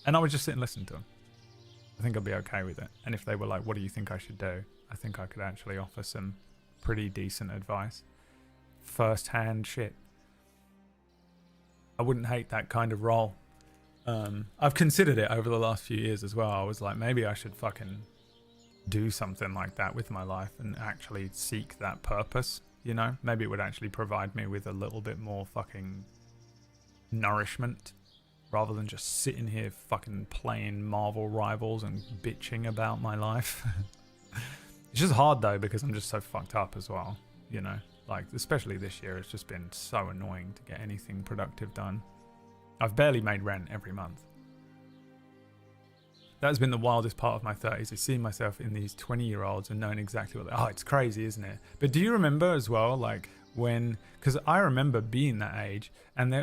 And I would just sit and listen to them. I think I'd be okay with it. And if they were like, what do you think I should do? I think I could actually offer some pretty decent advice. First-hand shit. I wouldn't hate that kind of role. I've considered it over the last few years as well. I was like, maybe I should fucking do something like that with my life and actually seek that purpose, you know? Maybe it would actually provide me with a little bit more fucking nourishment rather than just sitting here fucking playing Marvel Rivals and bitching about my life. It's just hard though, because I'm just so fucked up as well, you know? Like, especially this year, it's just been so annoying to get anything productive done. I've barely made rent every month. That's been the wildest part of my 30s, is seeing myself in these 20-year-olds and knowing exactly what it's crazy, isn't it? But do you remember as well, like, when, because I remember being that age, and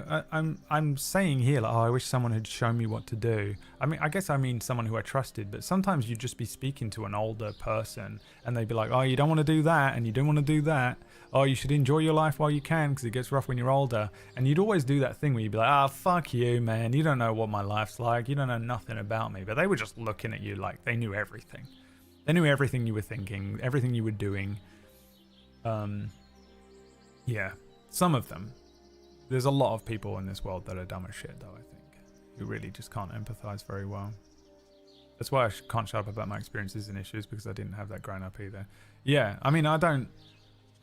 I'm saying here, like, oh, I wish someone had shown me what to do. I mean, I guess I mean someone who I trusted, but sometimes you'd just be speaking to an older person, and they'd be like, oh, you don't want to do that, and you don't want to do that. Oh, you should enjoy your life while you can, because it gets rough when you're older. And you'd always do that thing where you'd be like, oh, fuck you, man. You don't know what my life's like. You don't know nothing about me. But they were just looking at you like they knew everything. They knew everything you were thinking, everything you were doing. Yeah, some of them. There's a lot of people in this world that are dumb as shit, though, I think, who really just can't empathize very well. That's why I can't shut up about my experiences and issues, because I didn't have that growing up either. Yeah, I mean, I don't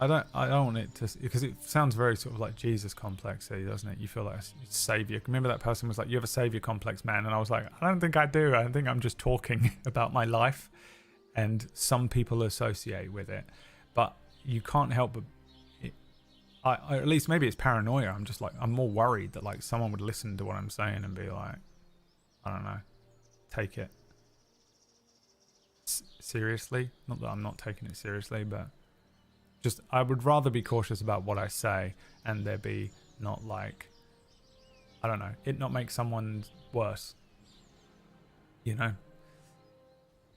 want it to, because it sounds very sort of like Jesus complexy, doesn't it? You feel like a savior. Remember that person was like, you have a savior complex, man? And I was like, I don't think I do. I think I'm just talking about my life, and some people associate with it, but you can't help but, I at least maybe it's paranoia. I'm just like, I'm more worried that like someone would listen to what I'm saying and be like, I don't know, take it seriously. Not that I'm not taking it seriously, but just, I would rather be cautious about what I say, and there be not like, I don't know, it not make someone worse, you know?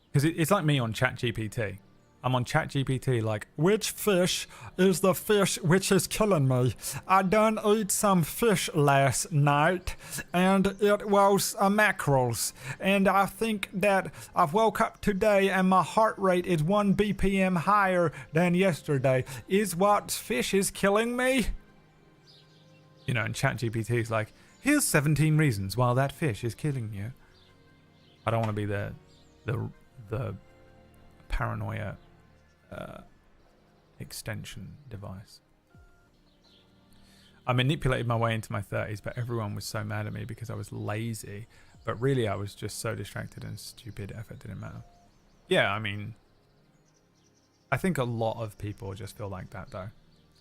Because it's like me on ChatGPT. I'm on ChatGPT like, which fish is the fish which is killing me? I done ate some fish last night, and it was mackerels. And I think that I woke up today and my heart rate is 1 BPM higher than yesterday. Is what fish is killing me? You know, and ChatGPT is like, here's 17 reasons why that fish is killing you. I don't want to be the paranoia extension device. I manipulated my way into my 30s, but everyone was so mad at me because I was lazy. But really, I was just so distracted and stupid, effort didn't matter. Yeah, I mean, I think a lot of people just feel like that, though. I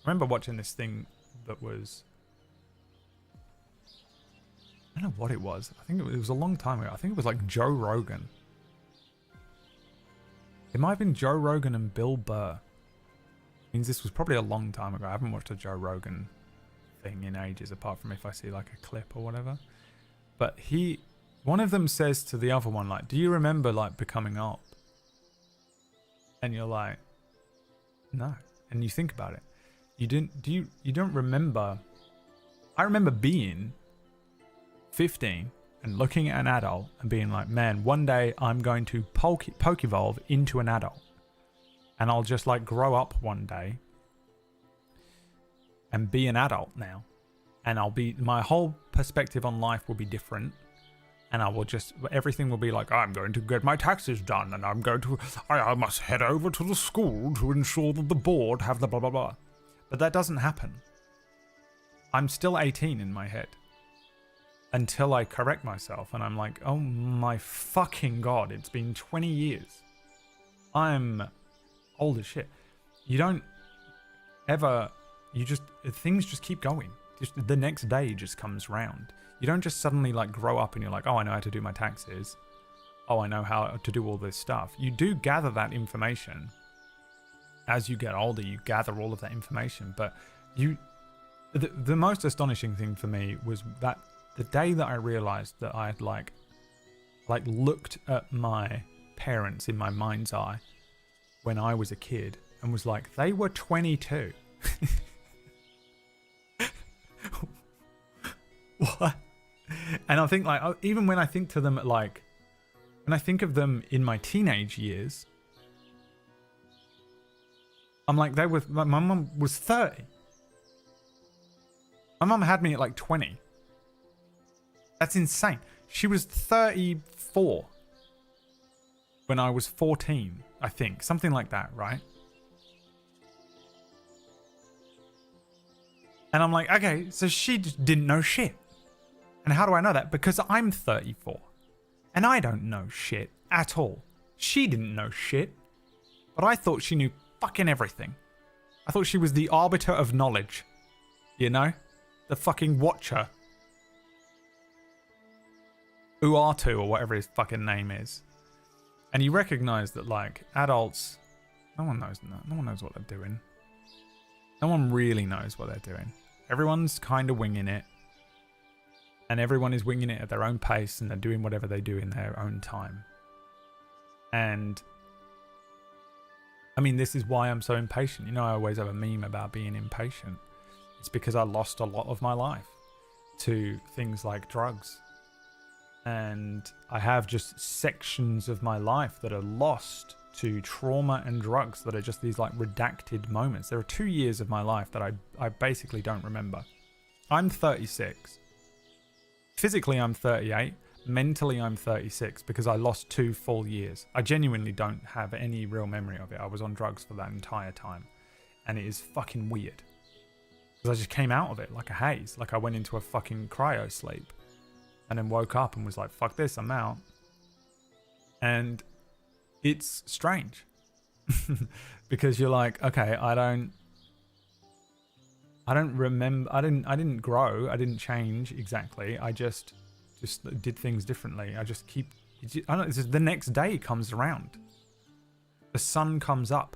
remember watching this thing that was... I don't know what it was. I think it was a long time ago. I think it was like Joe Rogan. It might have been Joe Rogan and Bill Burr. Means this was probably a long time ago. I haven't watched a Joe Rogan thing in ages, apart from if I see like a clip or whatever. But one of them says to the other one, like, do you remember like becoming old? And you're like, no. And you think about it. You don't remember. I remember being 15 and looking at an adult and being like, man, one day I'm going to poke evolve into an adult. And I'll just like grow up one day and be an adult now. And my whole perspective on life will be different. And everything will be like, I'm going to get my taxes done. And I must head over to the school to ensure that the board have the blah, blah, blah. But that doesn't happen. I'm still 18 in my head. Until I correct myself. And I'm like, oh my fucking God, it's been 20 years. I'm old as shit. You don't ever, things just keep going. Just the next day just comes round. You don't just suddenly like grow up and you're like, oh, I know how to do my taxes. Oh, I know how to do all this stuff. You do gather that information. As you get older, you gather all of that information. But the most astonishing thing for me was that the day that I realized that I had like looked at my parents in my mind's eye when I was a kid and was like, they were 22. What? And I think like, even when I think to them like, when I think of them in my teenage years, I'm like, my mum was 30. My mum had me at like 20. That's insane. She was 34 when I was 14, I think. Something like that, right? And I'm like, okay, so she just didn't know shit. And how do I know that? Because I'm 34. And I don't know shit at all. She didn't know shit. But I thought she knew fucking everything. I thought she was the arbiter of knowledge. You know? The fucking watcher. Uatu or whatever his fucking name is. And you recognize that like adults, no one knows what they're doing. No one really knows what they're doing. Everyone's kind of winging it. And everyone is winging it at their own pace and they're doing whatever they do in their own time. And I mean, this is why I'm so impatient. You know, I always have a meme about being impatient. It's because I lost a lot of my life to things like drugs. And I have just sections of my life that are lost to trauma and drugs that are just these like redacted moments. There are 2 years of my life that I basically don't remember. I'm 36. Physically, I'm 38. Mentally, I'm 36 because I lost 2 full years. I genuinely don't have any real memory of it. I was on drugs for that entire time. And it is fucking weird. Because I just came out of it like a haze. Like I went into a fucking cryo sleep. And then woke up and was like, fuck this, I'm out. And it's strange. Because you're like, okay, I don't remember, I didn't grow, I didn't change exactly. I just did things differently. I just keep, I don't know, the next day comes around. The sun comes up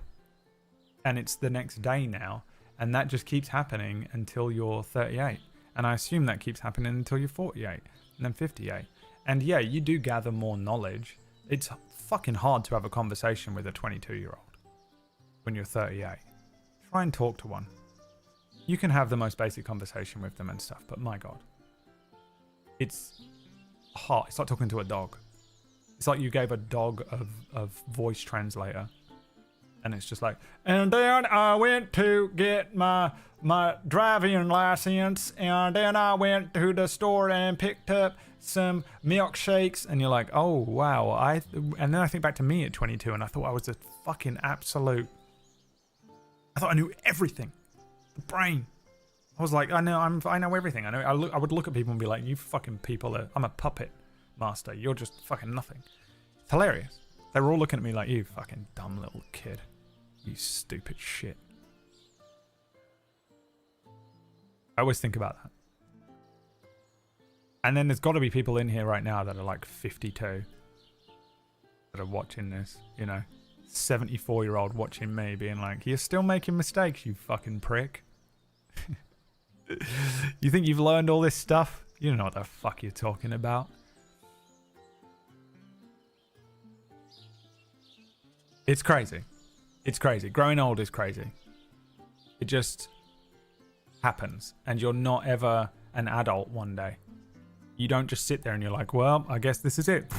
and it's the next day now. And that just keeps happening until you're 38. And I assume that keeps happening until you're 48. And then 58. And yeah, you do gather more knowledge. It's fucking hard to have a conversation with a 22-year-old when you're 38. Try and talk to one. You can have the most basic conversation with them and stuff, but my God. It's hard. It's like talking to a dog. It's like you gave a dog a voice translator. And it's just like, and then I went to get my driving license, and then I went to the store and picked up some milkshakes, and you're like, oh wow, and then I think back to me at 22, and I thought I was a fucking absolute. I thought I knew everything. The brain. I was like, I know everything. I would look at people and be like, you fucking people I'm a puppet master. You're just fucking nothing. It's hilarious. They were all looking at me like, you fucking dumb little kid. You stupid shit. I always think about that. And then there's got to be people in here right now that are like 52 that are watching this, you know. 74-year-old watching me being like, you're still making mistakes, you fucking prick. You think you've learned all this stuff? You don't know what the fuck you're talking about. It's crazy. It's crazy. Growing old is crazy. It just happens. And you're not ever an adult one day. You don't just sit there and you're like, well, I guess this is it.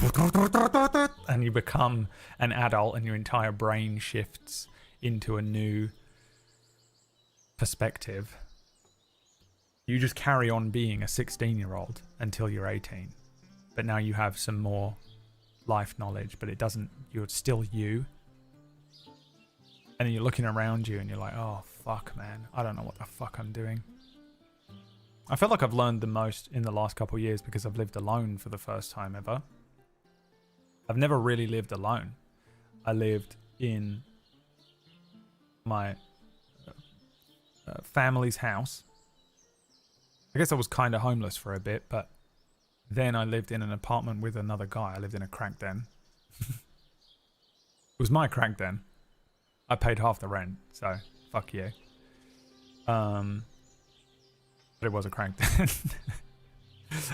And you become an adult and your entire brain shifts into a new perspective. You just carry on being a 16-year-old until you're 18. But now you have some more life knowledge, but it doesn't, you're still you. And then you're looking around you and you're like, oh, fuck, man. I don't know what the fuck I'm doing. I feel like I've learned the most in the last couple of years because I've lived alone for the first time ever. I've never really lived alone. I lived in my family's house. I guess I was kind of homeless for a bit, but then I lived in an apartment with another guy. I lived in a crack den. It was my crack den. I paid half the rent, so fuck you. But it was a crack den.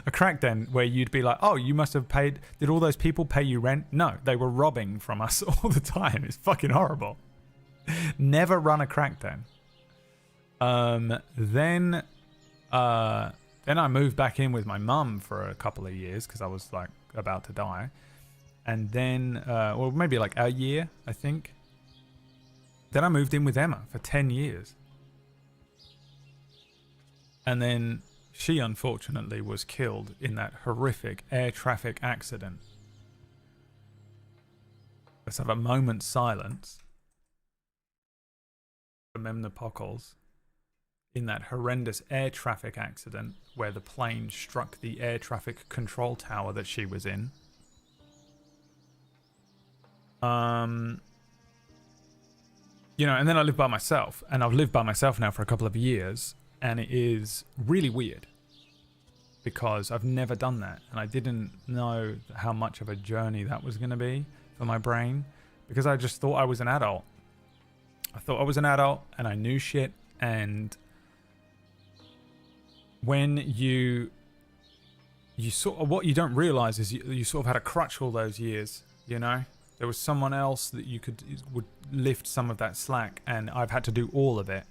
A crack den where you'd be like, oh, you must have paid... Did all those people pay you rent? No, they were robbing from us all the time. It's fucking horrible. Never run a crack den. Then I moved back in with my mum for a couple of years because I was like about to die. And then, well, maybe like a year, I think. Then I moved in with Emma for 10 years. And then she unfortunately was killed in that horrific air traffic accident. Let's have a moment's silence. Remember Pockles. In that horrendous air traffic accident where the plane struck the air traffic control tower that she was in. You know, and then I lived by myself, and I've lived by myself now for a couple of years, and it is really weird because I've never done that, and I didn't know how much of a journey that was going to be for my brain because I just thought I was an adult. I thought I was an adult and I knew shit, and when you sort of, what you don't realize is you sort of had a crutch all those years, you know? There was someone else that would lift some of that slack, and I've had to do all of it.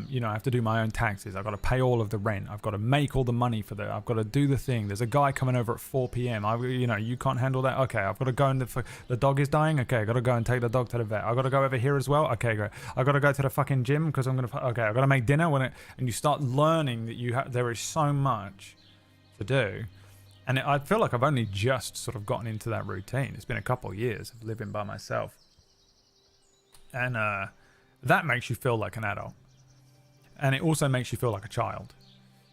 You know, I have to do my own taxes. I've got to pay all of the rent. I've got to make all the money for that. I've got to do the thing. There's a guy coming over at 4 p.m. You know, you can't handle that. Okay, I've got to go and the dog is dying. Okay, I've got to go and take the dog to the vet. I've got to go over here as well. Okay, great. I've got to go to the fucking gym because I'm going to... Okay, I've got to make dinner and you start learning that there is so much to do. And I feel like I've only just sort of gotten into that routine. It's been a couple of years of living by myself. And that makes you feel like an adult. And it also makes you feel like a child.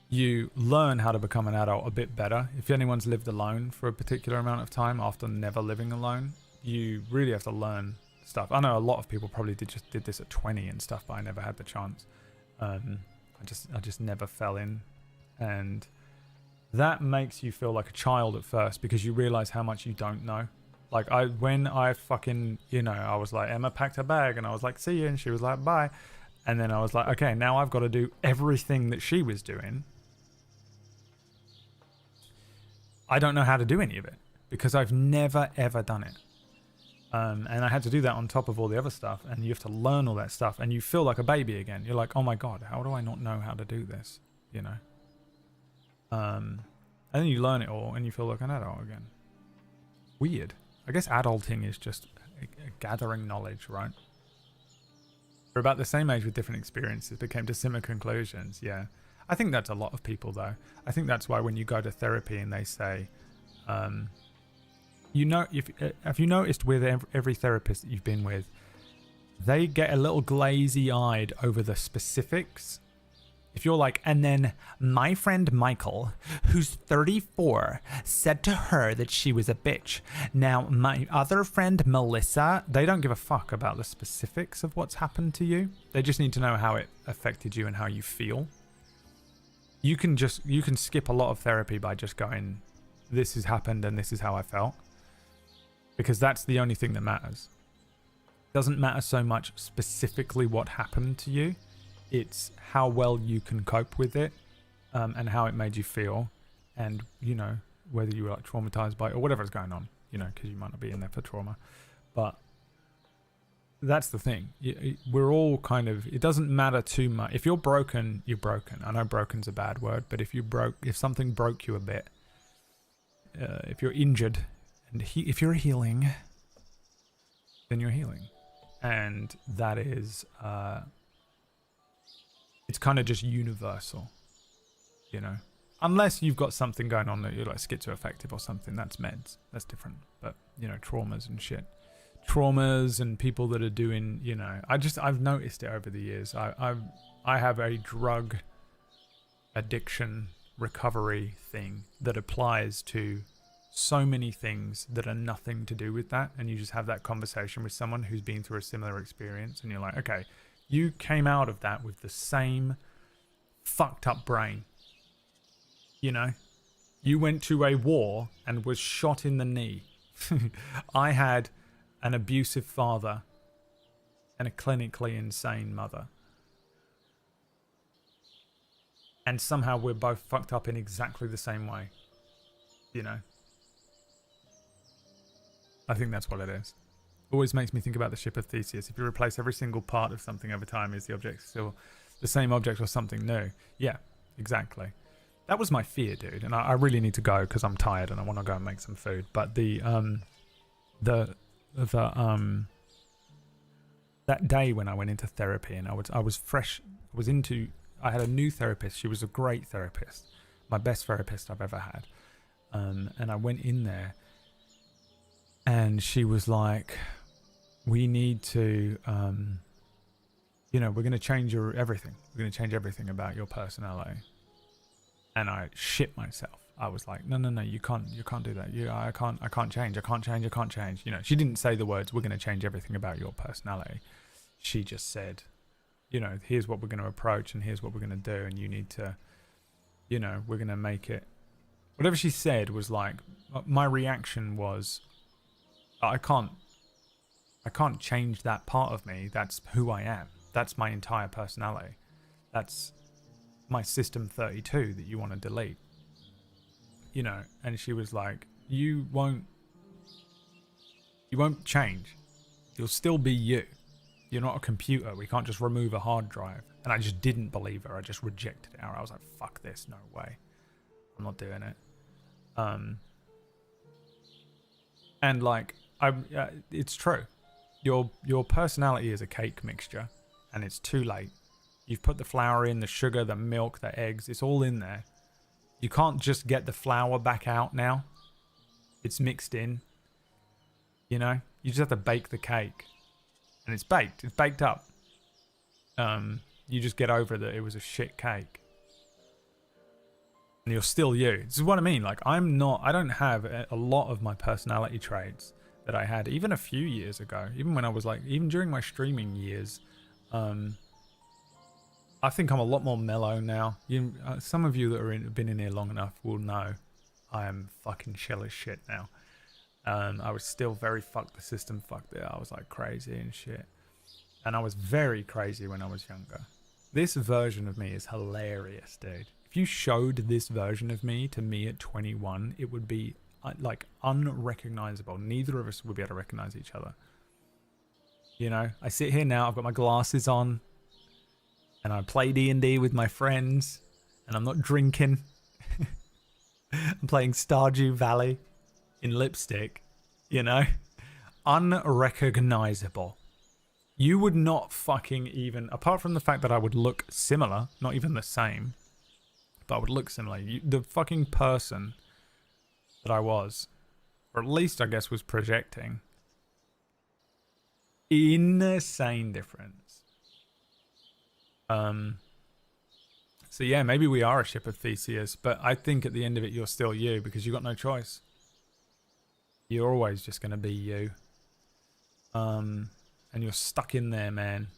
You learn how to become an adult a bit better. If anyone's lived alone for a particular amount of time after never living alone, you really have to learn stuff. I know a lot of people probably did this at 20 and stuff, but I never had the chance. I just never fell in. And that makes you feel like a child at first because you realize how much you don't know. Like when I fucking, you know, I was like, Emma packed her bag and I was like, see you. And she was like, bye. And then I was like, okay, now I've got to do everything that she was doing. I don't know how to do any of it because I've never, ever done it. And I had to do that on top of all the other stuff. And you have to learn all that stuff. And you feel like a baby again. You're like, oh my God, how do I not know how to do this? You know? And then you learn it all and you feel like an adult again. Weird. I guess adulting is just gathering knowledge, right? We're about the same age with different experiences, but came to similar conclusions. Yeah. I think that's a lot of people, though. I think that's why when you go to therapy and they say, you know, have you noticed with every therapist that you've been with, they get a little glazy-eyed over the specifics If you're like, and then my friend Michael, who's 34, said to her that she was a bitch. Now, my other friend Melissa, they don't give a fuck about the specifics of what's happened to you. They just need to know how it affected you and how you feel. You can skip a lot of therapy by just going, this has happened and this is how I felt. Because that's the only thing that matters. It doesn't matter so much specifically what happened to you. It's how well you can cope with it, and how it made you feel, and you know whether you were like traumatized by it or whatever's going on, you know, because you might not be in there for trauma. But that's the thing. We're all kind of. It doesn't matter too much. If you're broken, you're broken. I know broken's a bad word, but if something broke you a bit, if you're injured, and if you're healing, then you're healing, and that is. It's kind of just universal, you know, unless you've got something going on that you're like schizoaffective or something. That's meds. That's different. But you know, traumas and shit, traumas and people that are doing, you know, I've noticed it over the years. I have a drug addiction recovery thing that applies to so many things that are nothing to do with that, and you just have that conversation with someone who's been through a similar experience, and you're like, okay. You came out of that with the same fucked up brain. You know? You went to a war and was shot in the knee. I had an abusive father and a clinically insane mother. And somehow we're both fucked up in exactly the same way. You know? I think that's what it is. Always makes me think about the ship of Theseus. If you replace every single part of something over time, is the object still the same object or something new? Yeah, exactly. That was my fear, dude. And I really need to go because I'm tired and I want to go and make some food. But that day when I went into therapy and I was fresh, I had a new therapist. She was a great therapist, my best therapist I've ever had. And I went in there and she was like, we need to, you know, we're going to change everything. We're going to change everything about your personality. And I shit myself. I was like, no, you can't do that. I can't change. You know, she didn't say the words, we're going to change everything about your personality. She just said, you know, here's what we're going to approach and here's what we're going to do. And you need to, you know, we're going to make it. Whatever she said was like, my reaction was, I can't change that part of me. That's who I am. That's my entire personality. That's my system 32 that you want to delete. You know, and she was like, you won't change. You'll still be you. You're not a computer. We can't just remove a hard drive. And I just didn't believe her. I just rejected it. I was like, fuck this. No way. I'm not doing it. And like, it's true. Your personality is a cake mixture, and it's too late. You've put the flour in, the sugar, the milk, the eggs. It's all in there. You can't just get the flour back out now. It's mixed in. You know? You just have to bake the cake. And it's baked. It's baked up. You just get over that it was a shit cake. And you're still you. This is what I mean. Like, I don't have a lot of my personality traits that I had even a few years ago. Even when I was like, even during my streaming years, I think I'm a lot more mellow now. Some of you that have been in here long enough will know I am fucking chill as shit now. I was still very fuck the system, fuck it. I was like crazy and shit. And I was very crazy when I was younger. This version of me is hilarious, dude. If you showed this version of me to me at 21, it would be like unrecognizable. Neither of us would be able to recognize each other. You know, I sit here now, I've got my glasses on, and I play D&D with my friends, and I'm not drinking. I'm playing Stardew Valley in lipstick, you know? Unrecognizable. You would not fucking even, apart from the fact that I would look similar, not even the same, but I would look similar. The fucking person that I was, or at least I guess was projecting, insane difference. So yeah, maybe we are a ship of Theseus, but I think at the end of it, you're still you because you got no choice. You're always just going to be you. And you're stuck in there, man.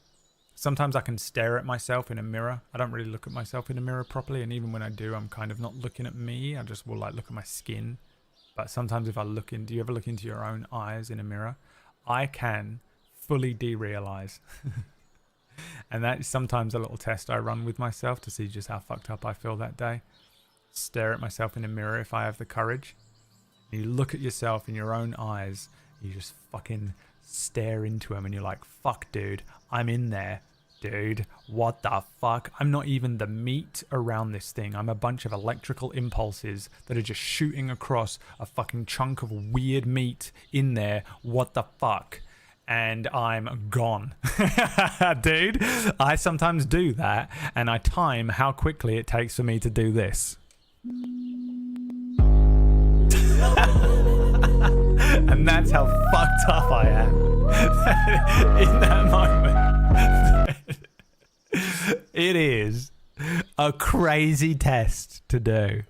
Sometimes I can stare at myself in a mirror. I don't really look at myself in a mirror properly, and even when I do, I'm kind of not looking at me. I just will like look at my skin. But sometimes if I look in, do you ever look into your own eyes in a mirror? I can fully derealize. And that is sometimes a little test I run with myself to see just how fucked up I feel that day. Stare at myself in a mirror if I have the courage. And you look at yourself in your own eyes. You just fucking stare into them and you're like, fuck, dude, I'm in there. Dude, what the fuck? I'm not even the meat around this thing. I'm a bunch of electrical impulses that are just shooting across a fucking chunk of weird meat in there. What the fuck? And I'm gone. Dude, I sometimes do that, and I time how quickly it takes for me to do this. And that's how fucked up I am in that moment. It is a crazy test to do.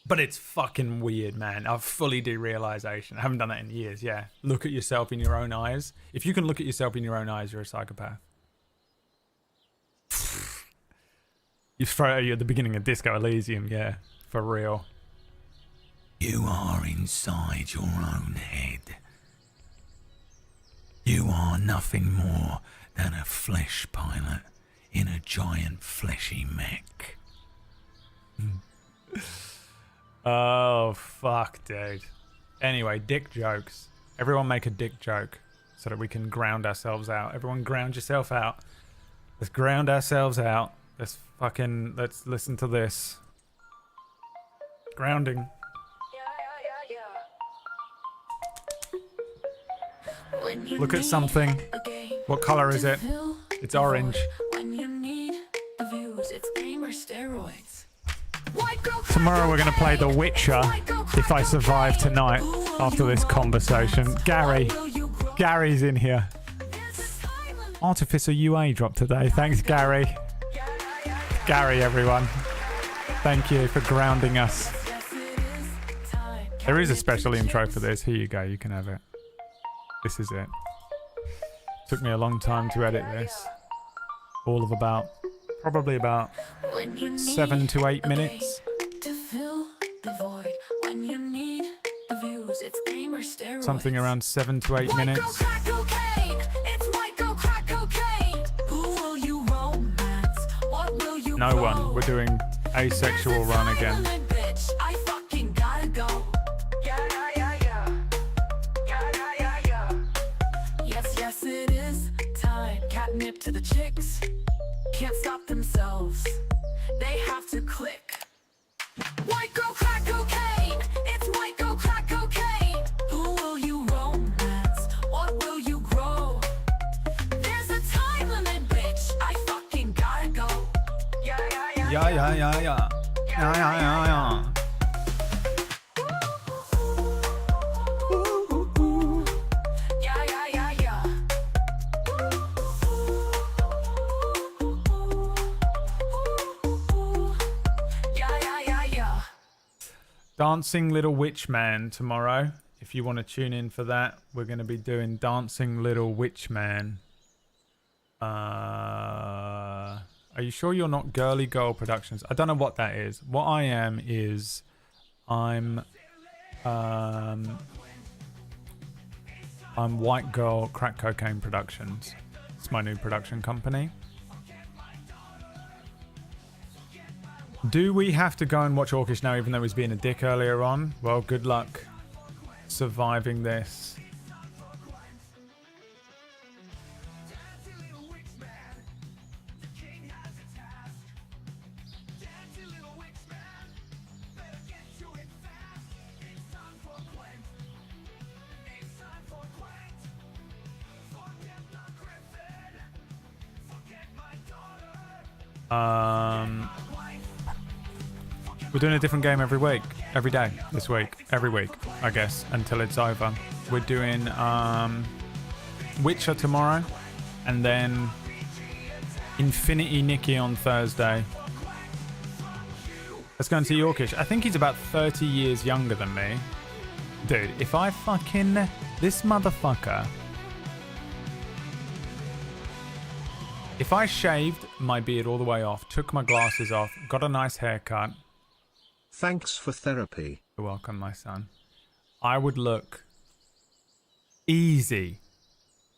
But it's fucking weird, man. I've fully derealization. I haven't done that in years, yeah. Look at yourself in your own eyes. If you can look at yourself in your own eyes, you're a psychopath. You're at the beginning of Disco Elysium, yeah. For real. You are inside your own head. You are nothing more than a flesh pilot in a giant fleshy mech. Oh, fuck, dude. Anyway, dick jokes. Everyone make a dick joke so that we can ground ourselves out. Everyone ground yourself out. Let's ground ourselves out. Let's listen to this. Grounding. Look at something. What color is it? It's orange. Tomorrow we're going to play The Witcher if I survive tonight after this conversation. Gary's in here. Artificer UA dropped today. Thanks, Gary. Gary, everyone. Thank you for grounding us. There is a special intro for this. Here you go. You can have it. This is it. Took me a long time to edit this. All of probably about 7 to 8 minutes. Something around 7 to 8 minutes. No one. We're doing asexual run again. Yes, it is time. Catnip to the chicks. Can't stop themselves. They have to click. White girl crack cocaine. It's white girl crack cocaine. Who will you romance? What will you grow? There's a time limit, bitch. I fucking gotta go. Yeah. Dancing Little Witch Man tomorrow. If you want to tune in for that, we're going to be doing Dancing Little Witch Man. Are you sure you're not Girly Girl Productions? I don't know what that is. What I am is I'm White Girl Crack Cocaine Productions. It's my new production company. Do we have to go and watch Orcish now, even though he's being a dick earlier on? Well, good luck surviving this. We're doing a different game every week, every day this week, every week, I guess, until it's over. We're doing Witcher tomorrow, and then Infinity Nicky on Thursday. Let's go and see Yorkish. I think he's about 30 years younger than me. Dude, if I fucking... This motherfucker... If I shaved my beard all the way off, took my glasses off, got a nice haircut... Thanks for therapy. You're welcome, my son. I would look easy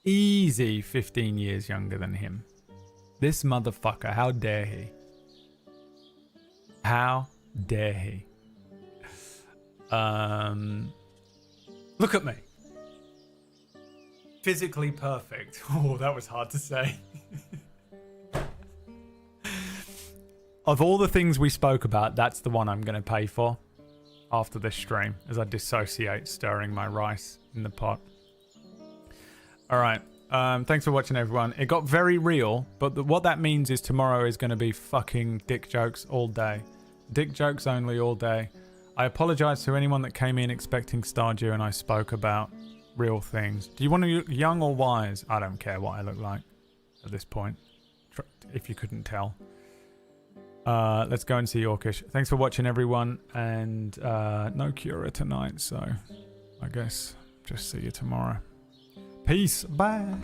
15 years younger than him. This motherfucker, how dare he? How dare he? Look at me. Physically perfect. Oh, that was hard to say. Of all the things we spoke about, that's the one I'm going to pay for after this stream as I dissociate stirring my rice in the pot. All right. Thanks for watching, everyone. It got very real, but what that means is tomorrow is going to be fucking dick jokes all day. Dick jokes only all day. I apologize to anyone that came in expecting Stardew and I spoke about real things. Do you want to look young or wise? I don't care what I look like at this point, if you couldn't tell. Let's go and see Yorkish. Thanks for watching, everyone, and no Cura tonight, so I guess just see you tomorrow. Peace. Bye.